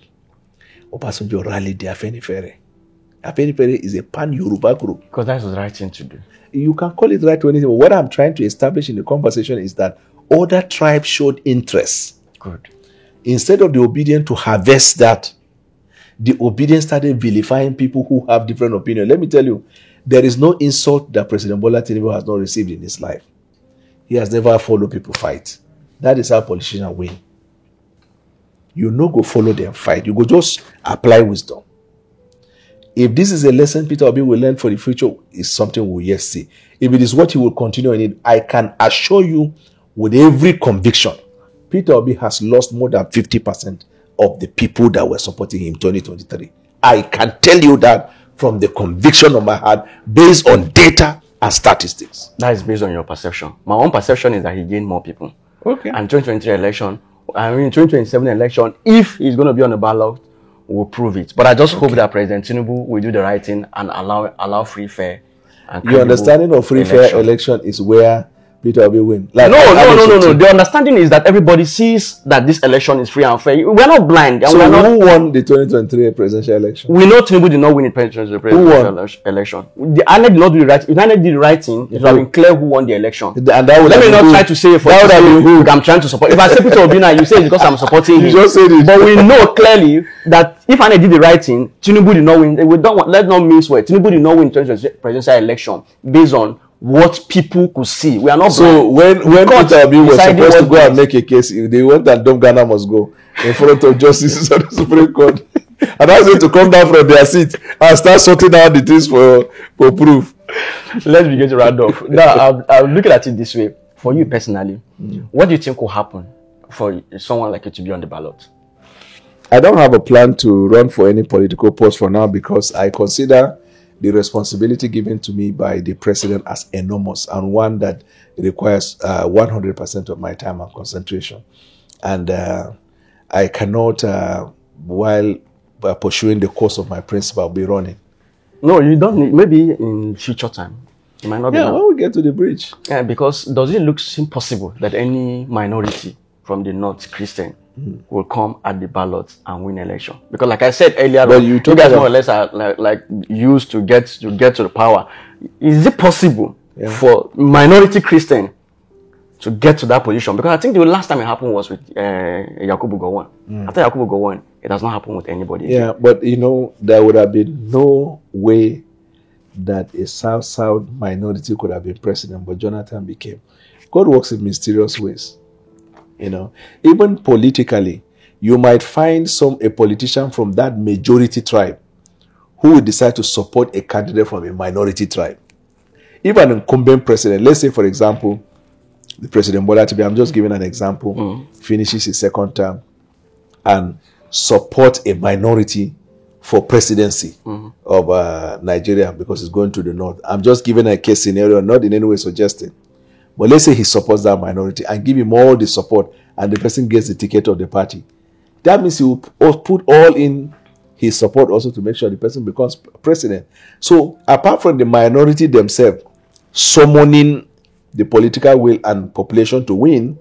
Obasanjo rallied the Afenifere. Afenifere is a pan-Yoruba group. Because that's the right thing to do. You can call it right to anything. But what I'm trying to establish in the conversation is that other tribes showed interest. Good. Instead of the obedient to harvest that, the obedient started vilifying people who have different opinions. Let me tell you, there is no insult that President Bola Tinubu has not received in his life. He has never followed people fight. That is how politicians win. You no go follow them fight. You go just apply wisdom. If this is a lesson Peter Obi will learn for the future, is something we'll yet see. If it is what he will continue in it, I can assure you with every conviction, Peter Obi has lost more than 50% of the people that were supporting him in 2023. I can tell you that from the conviction of my heart, based on data and statistics. That is based on your perception. My own perception is that he gained more people. Okay. And 2023 election, 2027 election, if he's going to be on the ballot, will prove it. But I just hope that President Tinubu will do the right thing and allow free, fair, and Your understanding of free, fair election is where Peter Obi win. Like, No. The understanding is that everybody sees that this election is free and fair. We're not blind. And So we're not, who won the 2023 presidential election? we know Tinubu did not win the presidential election. The INEC did not do the right. If INEC did the right thing, it would have been clear who won the election. And that would Let have me been not who? try to say That would have been who? I'm trying to support. If I say Peter Obi now, you say it's because I'm supporting him. You just said it. But we know clearly that if INEC did the right thing, Tinubu did not win. We don't want, let's not mince words. Tinubu did not win the 2023 presidential election based on what people could see. We are not So blind. when God Peter Obi was decided supposed to what go and was- make a case, they went and Dom Ghana must go in front of justices of the Supreme Court. And asked them to come down from their seat and start sorting out the things for proof. Let's begin to round off. Now, I'll look at it this way. For you personally, what do you think will happen for someone like you to be on the ballot? I don't have a plan to run for any political post for now because I consider the responsibility given to me by the president as enormous and one that requires 100% of my time and concentration. And I cannot, while pursuing the course of my principle, be running. No, you don't need, maybe in future time. It might not be now. When we get to the bridge. Yeah, because does it look impossible that any minority from the North Christian will come at the ballot and win election? Because like I said earlier, you guys more or less are like used to get to the power. Is it possible for minority Christian to get to that position? Because I think the last time it happened was with Yakubu Gowon. After Yakubu Gowon, it has not happened with anybody. Yeah, but there would have been no way that a South minority could have been president, but Jonathan became. God works in mysterious ways. Even politically, you might find a politician from that majority tribe who will decide to support a candidate from a minority tribe. Even an incumbent president, let's say, for example, the President Bola Tinubu, I'm just giving an example, finishes his second term and support a minority for presidency of Nigeria because he's going to the north. I'm just giving a case scenario, not in any way suggesting. But let's say he supports that minority and give him all the support and the person gets the ticket of the party. That means he will put all in his support also to make sure the person becomes president. So apart from the minority themselves summoning the political will and population to win,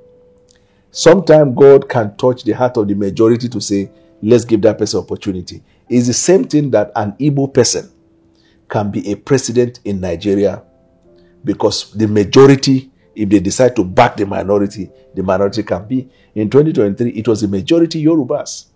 sometimes God can touch the heart of the majority to say, let's give that person opportunity. It's the same thing that an Igbo person can be a president in Nigeria because the majority, if they decide to back the minority can be. In 2023, it was the majority Yorubas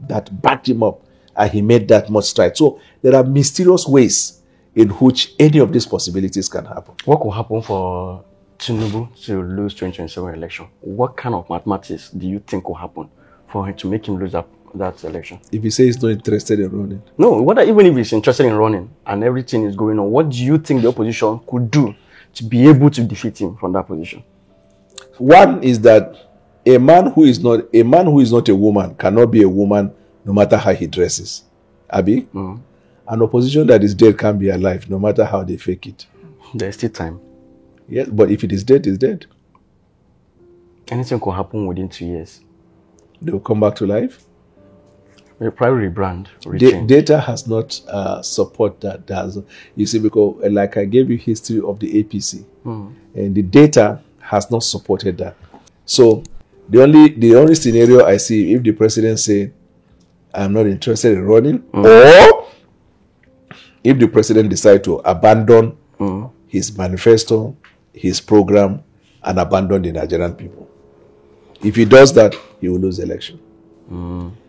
that backed him up and he made that much stride. So there are mysterious ways in which any of these possibilities can happen. What could happen for Tinubu to lose 2027 election? What kind of mathematics do you think will happen for him to make him lose that election? If he says he's not interested in running. No, even if he's interested in running and everything is going on, what do you think the opposition could do to be able to defeat him from that position? One is that a man who is not a woman cannot be a woman no matter how he dresses. Abi? An opposition that is dead can't be alive no matter how they fake it. There's still time. Yes, but if it is dead, it's dead. Anything could happen within 2 years. They will come back to life. We'll probably rebrand. Data has not support that. You see, because like I gave you history of the APC, and the data has not supported that. So the only scenario I see, if the president say, I'm not interested in running, or if the president decide to abandon his manifesto, his program, and abandon the Nigerian people. If he does that, he will lose the election.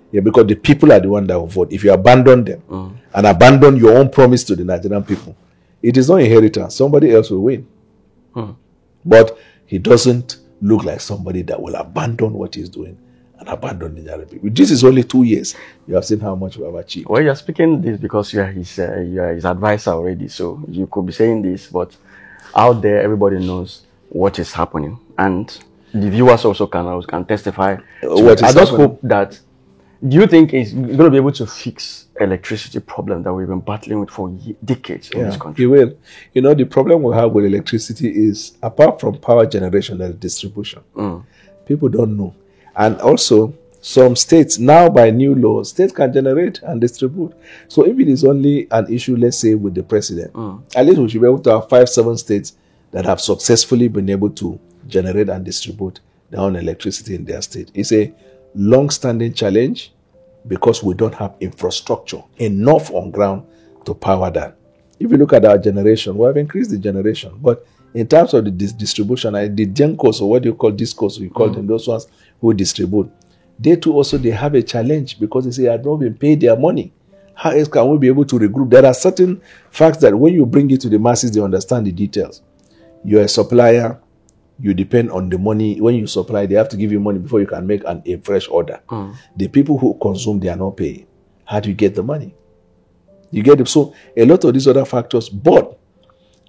Yeah, because the people are the one that will vote. If you abandon them and abandon your own promise to the Nigerian people, it is not inheritance. Somebody else will win. But he doesn't look like somebody that will abandon what he's doing and abandon the Nigerian people. This is only 2 years. You have seen how much we have achieved. Well, you're speaking this because you are his advisor already. So you could be saying this, but out there, everybody knows what is happening. And the viewers also can testify. I just hope that. Do you think it's going to be able to fix electricity problem that we've been battling with for decades in this country? It will. The problem we have with electricity is, apart from power generation and distribution, people don't know. And also, some states, now by new law, states can generate and distribute. So if it is only an issue, let's say, with the president, at least we should be able to have 5-7 states that have successfully been able to generate and distribute their own electricity in their state. It's a long-standing challenge because we don't have infrastructure enough on ground to power that. If you look at our generation, we have increased the generation, but in terms of the distribution, the GenCos, or what do you call discos, we call them, those ones who distribute, they too also, they have a challenge because they say they have not been paid their money. How else can we be able to regroup? There are certain facts that when you bring it to the masses, they understand the details. You're a supplier, you depend on the money. When you supply, they have to give you money before you can make a fresh order. The people who consume, they are not paying. How do you get the money? You get it. So a lot of these other factors, but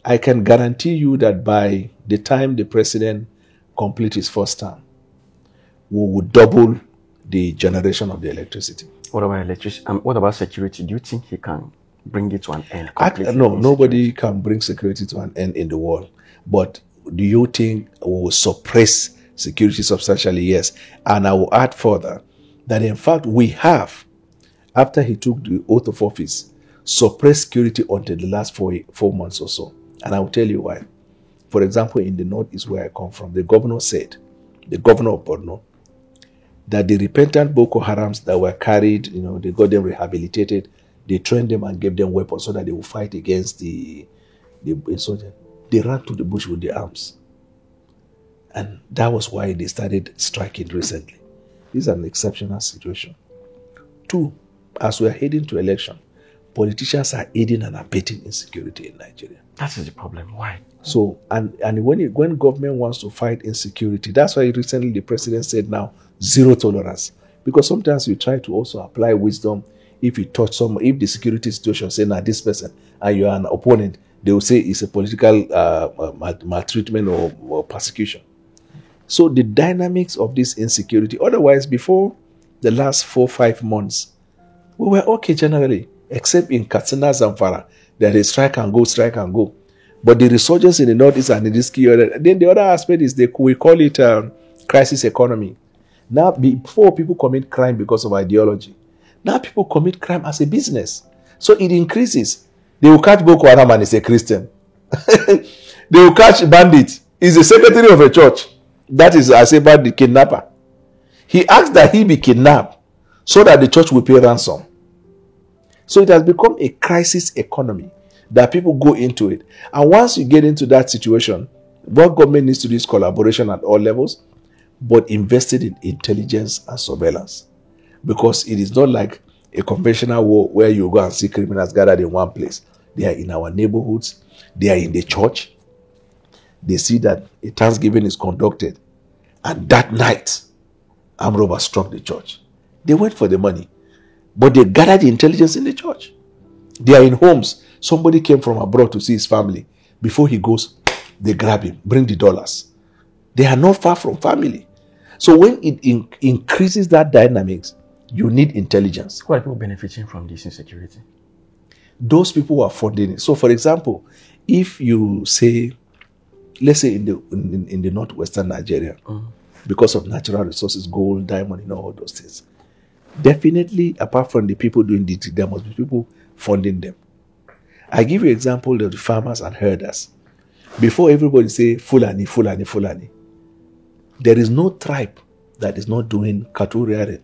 I can guarantee you that by the time the president completes his first term, we will double the generation of the electricity. What about electricity? What about security? Do you think he can bring it to an end? No, nobody can bring security to an end in the world. But do you think we will suppress security substantially? Yes. And I will add further that in fact we have, after he took the oath of office, suppressed security until the last 4 months or so. And I will tell you why. For example, in the northeast where I come from, the governor said, the governor of Borno, that the repentant Boko Harams that were carried, they got them rehabilitated, they trained them and gave them weapons so that they will fight against the insurgents. They ran to the bush with their arms. And that was why they started striking recently. This is an exceptional situation. 2, as we are heading to election, politicians are aiding and abetting insecurity in Nigeria. That is the problem. Why? So, and when government wants to fight insecurity, that's why recently the president said now, zero tolerance. Because sometimes you try to also apply wisdom. If you touch someone, if the security situation say, now this person, and you are an opponent, they will say it's a political maltreatment or persecution. So the dynamics of this insecurity, otherwise before the last 4-5 months, we were okay generally, except in Katsina, Zamfara, there is strike and go. But the resurgence in the northeast and in this key area, then the other aspect is we call it crisis economy. Now, before people commit crime because of ideology, now people commit crime as a business. So it increases. They will catch Boko Haram and it's a Christian. They will catch bandit. He's the secretary of a church. That is, I say about the kidnapper. He asked that he be kidnapped so that the church will pay ransom. So it has become a crisis economy that people go into it. And once you get into that situation, what government needs to do is collaboration at all levels, but invested in intelligence and surveillance. Because it is not like a conventional war where you go and see criminals gathered in one place. They are in our neighborhoods. They are in the church. They see that a Thanksgiving is conducted. And that night, armed robbers struck the church. They went for the money. But they gathered the intelligence in the church. They are in homes. Somebody came from abroad to see his family. Before he goes, they grab him, bring the dollars. They are not far from family. So when it increases that dynamics, you need intelligence. Who are people benefiting from this insecurity? Those people who are funding it. So for example, if you say, let's say in the northwestern Nigeria, because of natural resources, gold, diamond, all those things, definitely apart from the people doing it, there must be people funding them. I give you an example of the farmers and herders. Before everybody say Fulani, Fulani, Fulani, there is no tribe that is not doing cattle rearing.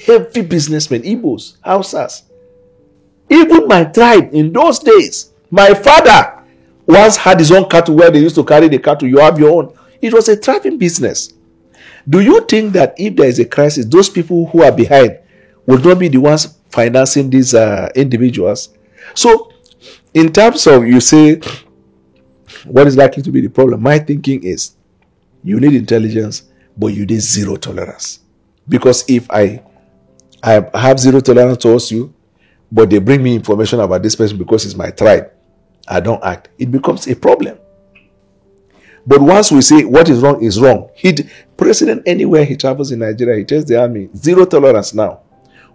Heavy businessmen, Igbos, Hausas. Even my tribe in those days, my father once had his own cattle where they used to carry the cattle. You have your own. It was a thriving business. Do you think that if there is a crisis, those people who are behind will not be the ones financing these individuals? So, in terms of, you say, what is likely to be the problem? My thinking is, you need intelligence, but you need zero tolerance. Because if I have zero tolerance towards you, but they bring me information about this person because it's my tribe, I don't act, it becomes a problem. But once we say what is wrong, president anywhere he travels in Nigeria, he tells the army, zero tolerance now.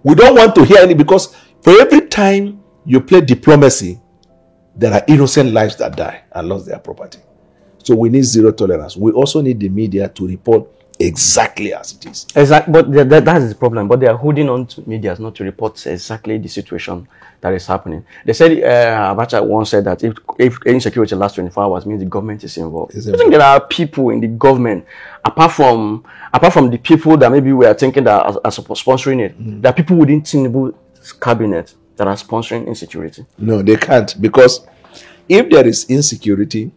We don't want to hear any, because for every time you play diplomacy, there are innocent lives that die and lost their property. So we need zero tolerance. We also need the media to report exactly as it is. Exactly, but that is the problem. But they are holding on to media not to report exactly the situation that is happening. They said, Abacha once said that if insecurity lasts 24 hours, means the government is involved. I think there are people in the government, apart from the people that maybe we are thinking that are sponsoring it, there are people within Tinubu's cabinet that are sponsoring insecurity. No, they can't, because if there is insecurity,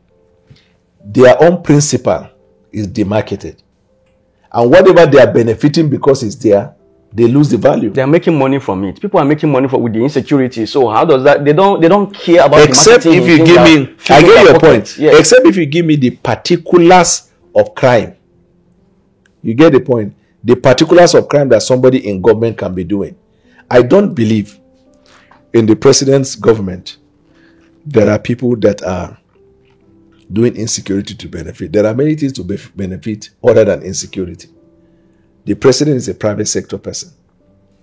their own principle is demarcated. And whatever they are benefiting because it's there, they lose the value. They are making money from it. People are making money with the insecurity. So how does that? They don't care about. Except if you give me, I get your point. Yes. Except if you give me the particulars of crime. You get the point. The particulars of crime that somebody in government can be doing. I don't believe in the president's government there are people that are doing insecurity to benefit. There are many things to benefit other than insecurity. The president is a private sector person.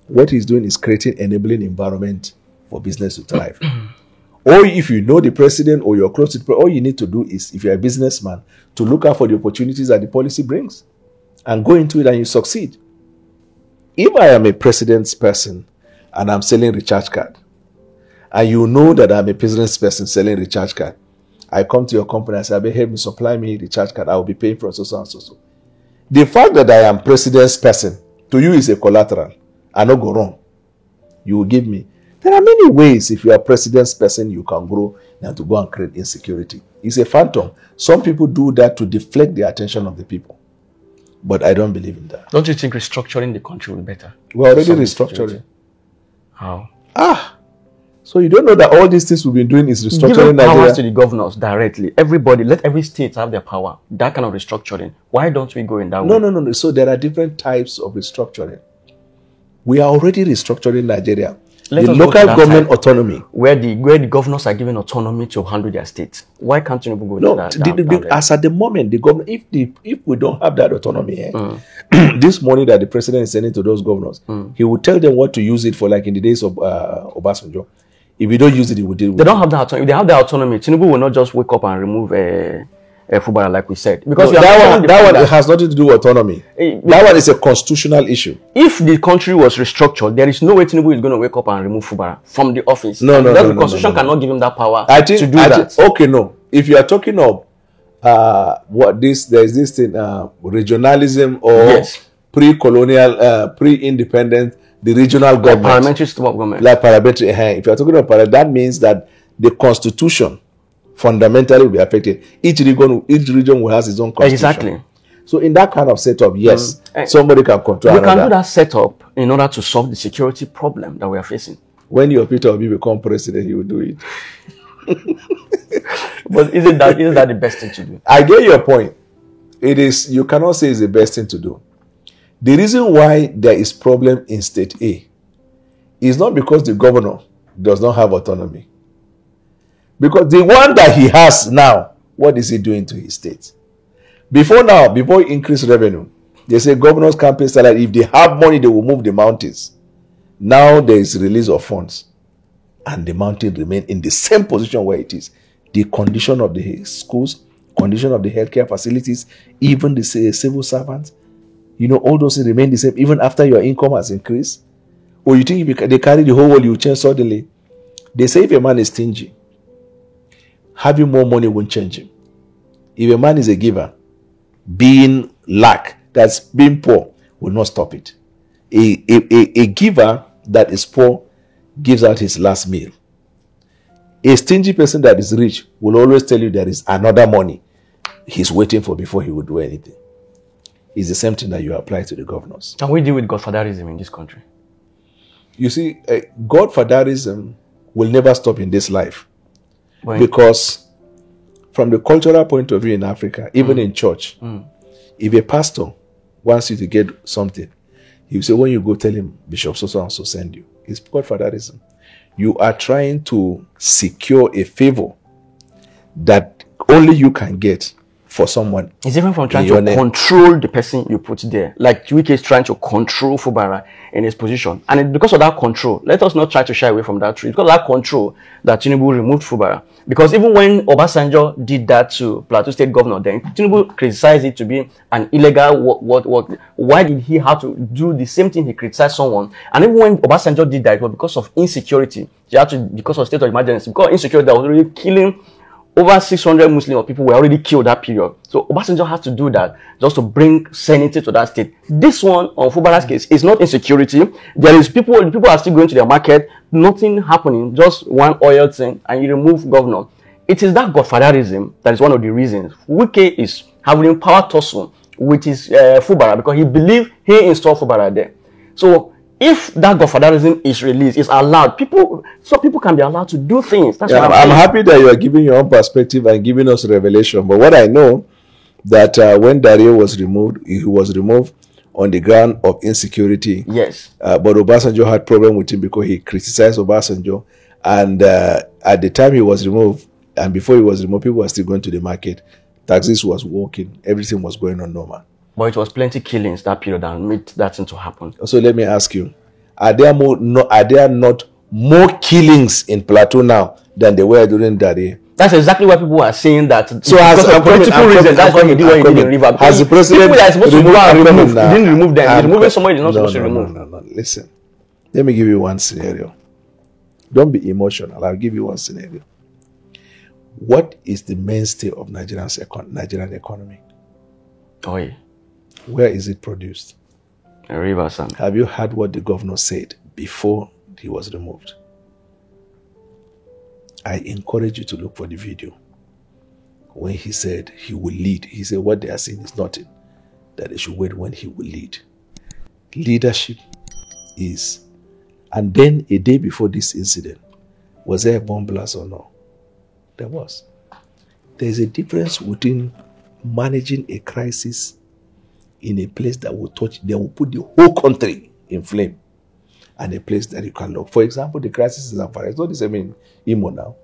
What he's doing is creating enabling environment for business to thrive. Or if you know the president or you're close to the president, all you need to do is, if you're a businessman, to look out for the opportunities that the policy brings and go into it and you succeed. If I am a president's person and I'm selling recharge card, and you know that I'm a president's person selling recharge card, I come to your company and say, help me supply me recharge card. I will be paying for so and so. The fact that I am president's person to you is a collateral. I not go wrong. You will give me. There are many ways, if you are president's person, you can grow than to go and create insecurity. It's a phantom. Some people do that to deflect the attention of the people. But I don't believe in that. Don't you think restructuring the country will be better? We're already restructuring. How? So you don't know that all these things we've been doing is restructuring Giving powers Nigeria? to the governors directly. Everybody, let every state have their power. That kind of restructuring. Why don't we go in that way? No. So there are different types of restructuring. We are already restructuring Nigeria. Let the us go local to that government side, autonomy. where the governors are given autonomy to handle their states. Why can't you go No, into that? as at the moment, the government, if we don't have that autonomy, this money that the president is sending to those governors, he will tell them what to use it for, like in the days of Obasanjo. If you don't use it, he will deal with They it. don't have that autonomy. If they have the autonomy, Tinubu will not just wake up and remove Fubara like we said. Because No, we are that one it has nothing to do with autonomy. That one is a constitutional issue. If the country was restructured, there is no way Tinubu is going to wake up and remove Fubara from the office. The constitution cannot give him that power to do that. Okay, no. If you are talking of there's this thing, regionalism or pre-colonial, pre-independent, the regional government. Parliamentary system of government. Like parliamentary. If you are talking about that means that the constitution fundamentally will be affected. Each region will have its own constitution. Exactly. So in that kind of setup, yes, somebody can control We another. can do that setup in order to solve the security problem that we are facing. When your Peter Obi become president, he will do it. But isn't that the best thing to do? I get your point. It is. You cannot say it's the best thing to do. The reason why there is problem in state A is not because the governor does not have autonomy. Because the one that he has now, what is he doing to his state? Before he increase revenue, they say governors can't pay salary. If they have money, they will move the mountains. Now there is release of funds. And the mountain remain in the same position where it is. The condition of the schools, condition of the healthcare facilities, even the civil servants, all those things remain the same even after your income has increased. Or you think if they carry the whole world, you change suddenly. They say if a man is stingy, having more money won't change him. If a man is a giver, being lack, that's being poor, will not stop it. A giver that is poor gives out his last meal. A stingy person that is rich will always tell you there is another money he's waiting for before he will do anything. It's the same thing that you apply to the governors. Can we deal with godfatherism in this country? You see, godfatherism will never stop in this life. Why? Because from the cultural point of view in Africa, even in church, if a pastor wants you to get something, he will say, when you go tell him, Bishop so-and-so send you. It's godfatherism. You are trying to secure a favor that only you can get for someone. It's even from trying to control the person you put there. Like Wike is trying to control Fubara in his position. And because of that control, let us not try to shy away from that truth. Because of that control that Tinubu removed Fubara. Because even when Obasanjo did that to Plateau State Governor, then Tinubu criticized it to be an illegal work. Why did he have to do the same thing he criticized someone? And even when Obasanjo did that, it was because of insecurity. He had to, because of state of emergency. Because of insecurity, that was already killing over 600 Muslim people were already killed that period. So Obasanjo has to do that just to bring sanity to that state. This one on Fubara's case is not insecurity. There is people are still going to their market, nothing happening, just one oil thing, and you remove governor. It is that godfatherism that is one of the reasons Wike is having power tussle with his Fubara, because he believes he installed Fubara there. So if that godfatherism is released, is allowed, some people can be allowed to do things. That's what I'm happy that you are giving your own perspective and giving us revelation. But what I know, that when Dario was removed, he was removed on the ground of insecurity. Yes. But Obasanjo had problem with him because he criticized Obasanjo. And at the time he was removed, and before he was removed, people were still going to the market. Taxis was working. Everything was going on normal. But it was plenty killings that period that made that thing to happen. So let me ask you, are there not more killings in Plateau now than there were during that day? That's exactly why people are saying that. So as because of political reasons, that's why he did what he did in River. Has the president people that are supposed to go and remove, he didn't remove them. He's removing somebody he's not supposed to remove. No. Listen, let me give you one scenario. Don't be emotional. I'll give you one scenario. What is the mainstay of Nigerian economy? Oil. Where is it produced? In Rivers. Have you heard what the governor said before he was removed? I encourage you to look for the video. When he said he will lead, he said what they are saying is nothing, that they should wait when he will lead. Leadership is. And then a day before this incident, was there a bomb blast or no? There was. There is a difference between managing a crisis in a place that will put the whole country in flame, and a place that you can look. For example, the crisis in Zamfara, it's not the same in Imo now.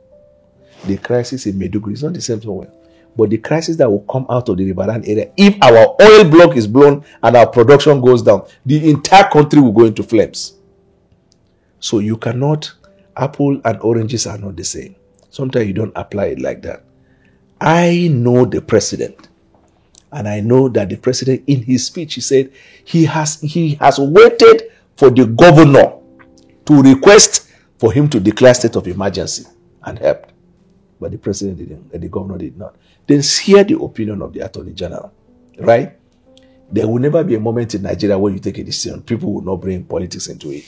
The crisis in Maiduguri is not the same somewhere. But the crisis that will come out of the Ribaran area, if our oil block is blown and our production goes down, the entire country will go into flames. So you cannot, apple and oranges are not the same. Sometimes you don't apply it like that. I know the president. And I know that the president, in his speech, he said he has waited for the governor to request for him to declare state of emergency and help. But the president didn't, and the governor did not. Then hear the opinion of the attorney general, right? There will never be a moment in Nigeria where you take a decision. People will not bring politics into it.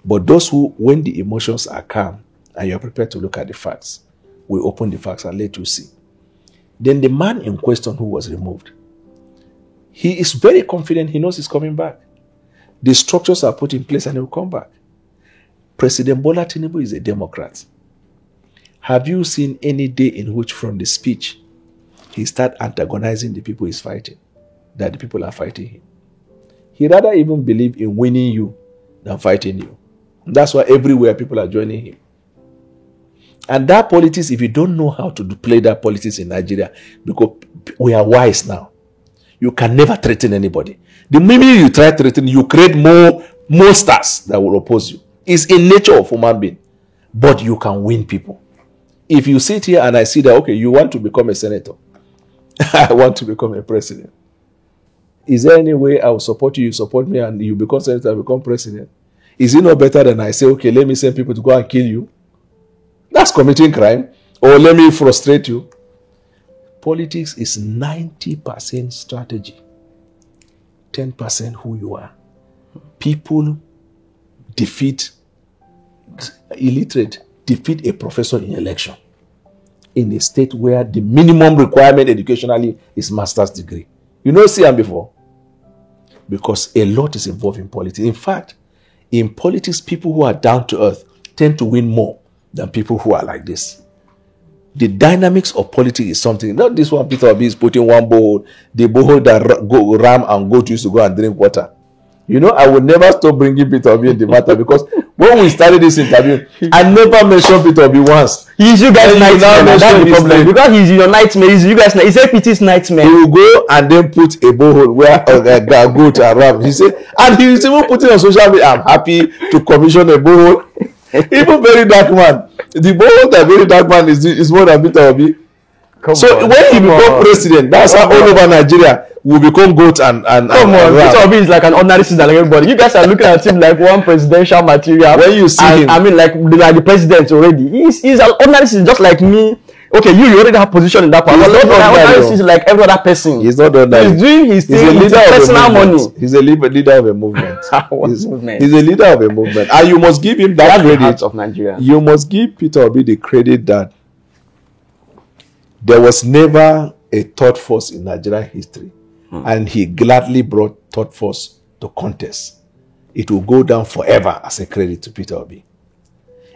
But those who, when the emotions are calm and you're prepared to look at the facts, will open the facts and let you see. Then the man in question who was removed, he is very confident he knows he's coming back. The structures are put in place and he will come back. President Bola Tinubu is a Democrat. Have you seen any day in which from the speech he started antagonizing the people he's fighting, that the people are fighting him? He rather even believe in winning you than fighting you. And that's why everywhere people are joining him. And that politics, if you don't know how to play that politics in Nigeria, because we are wise now, you can never threaten anybody. The minute you try threatening, you create more monsters that will oppose you. It's in nature of human being. But you can win people. If you sit here and I see that, okay, you want to become a senator. I want to become a president. Is there any way I will support you, you support me, and you become senator, I become president? Is it not better than I say, okay, let me send people to go and kill you? That's committing crime. Or let me frustrate you. Politics is 90% strategy, 10% who you are. People defeat a professor in election in a state where the minimum requirement educationally is master's degree. You know, see them before? Because a lot is involved in politics. In fact, in politics, people who are down to earth tend to win more than people who are like this. The dynamics of politics is something. Not this one, Peter Obi is putting one bowl, the bowl that ram and goat used to go and drink water. You know, I will never stop bringing Peter Obi in the matter because when we started this interview, I never mentioned Peter Obi once. He's you guys' nightmare. That's the problem. Because he's your nightmare. He's you guys. He's APT's nightmare. He will go and then put a borehole where a goat and ram. He said, and he is even putting on social media, I'm happy to commission a borehole. Even very dark man. The borehole that very dark man is more than Peter Obi. So when he become president, that's how all over Nigeria will become goat and come on, Peter Obi is like an ordinary citizen like everybody. You guys are looking at him like one presidential material. When you see him, I mean, like the president already. He's an ordinary citizen just like me. Okay, you already have position in that part. He's not ordinary citizen like every other person. He's not ordinary. He's doing his thing with personal money. He's a leader of a movement. Movement? He's a leader of a movement, and you must give him that credit. Of Nigeria. You must give Peter Obi the credit that there was never a third force in Nigerian history, and he gladly brought third force to contest. It will go down forever as a credit to Peter Obi.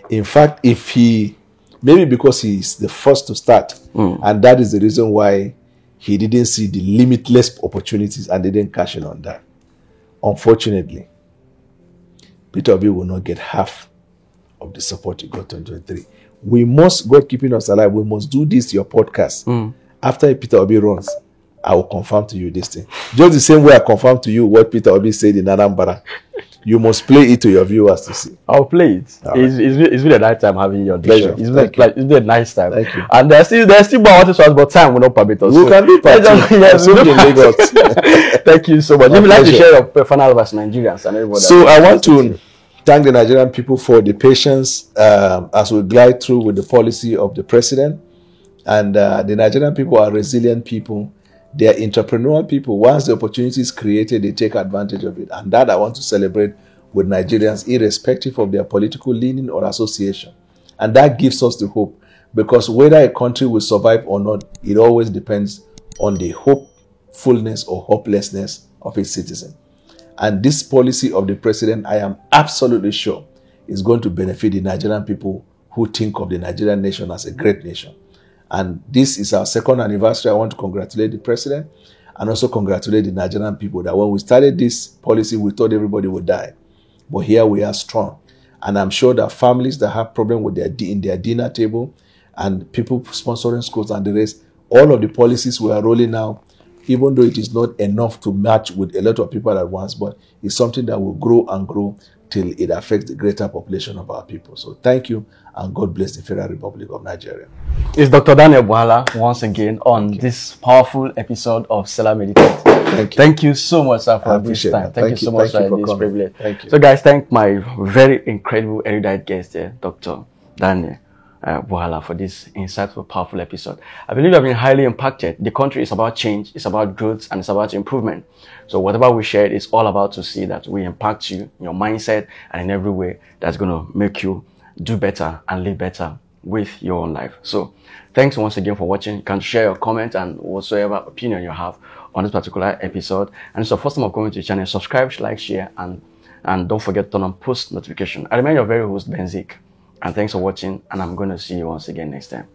In fact, if he, maybe because he is the first to start, and that is the reason why he didn't see the limitless opportunities and didn't cash in on that. Unfortunately, Peter Obi will not get half of the support he got in 2023. We must, God keeping us alive, we must do this, your podcast. After Peter Obi runs, I will confirm to you this thing. Just the same way I confirm to you what Peter Obi said in Anambra. You must play it to your viewers to see. I'll play it. It's been a nice time having your pleasure. It's been a nice time. Thank you. And there's still more to us, but time will not permit us. We can do part two. Yes, in Lagos. Thank you so much. If you'd like to share your final advice to Nigerians and everybody. So I want to thank the Nigerian people for the patience as we glide through with the policy of the president. And the Nigerian people are resilient people. They are entrepreneurial people. Once the opportunity is created, they take advantage of it. And that I want to celebrate with Nigerians, irrespective of their political leaning or association. And that gives us the hope. Because whether a country will survive or not, it always depends on the hopefulness or hopelessness of its citizen. And this policy of the president, I am absolutely sure, is going to benefit the Nigerian people who think of the Nigerian nation as a great nation. And this is our second anniversary. I want to congratulate the president and also congratulate the Nigerian people that when we started this policy, we thought everybody would die. But here we are strong. And I'm sure that families that have problems with their dinner table and people sponsoring schools and the rest, all of the policies we are rolling out, even though it is not enough to match with a lot of people at once, but it's something that will grow and grow till it affects the greater population of our people. So thank you, and God bless the Federal Republic of Nigeria. It's Dr. Daniel Bwala once again on this powerful episode of Selah Meditate. Thank you so much, sir, for this time. Thank you so much for this privilege. Thank you. So, guys, thank my very incredible erudite guest here, Dr. Daniel Bwala, for this insightful, powerful episode. I believe I've been highly impacted. The country is about change, it's about growth, and it's about improvement. So whatever we share is all about to see that we impact you in your mindset and in every way that's going to make you do better and live better with your own life. So thanks once again for watching. You can share your comment and whatsoever opinion you have on this particular episode. And it's the first time of coming to the channel, subscribe, like, share, and don't forget to turn on post notification. I remain your very host, Benzik. And thanks for watching, and I'm going to see you once again next time.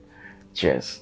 Cheers.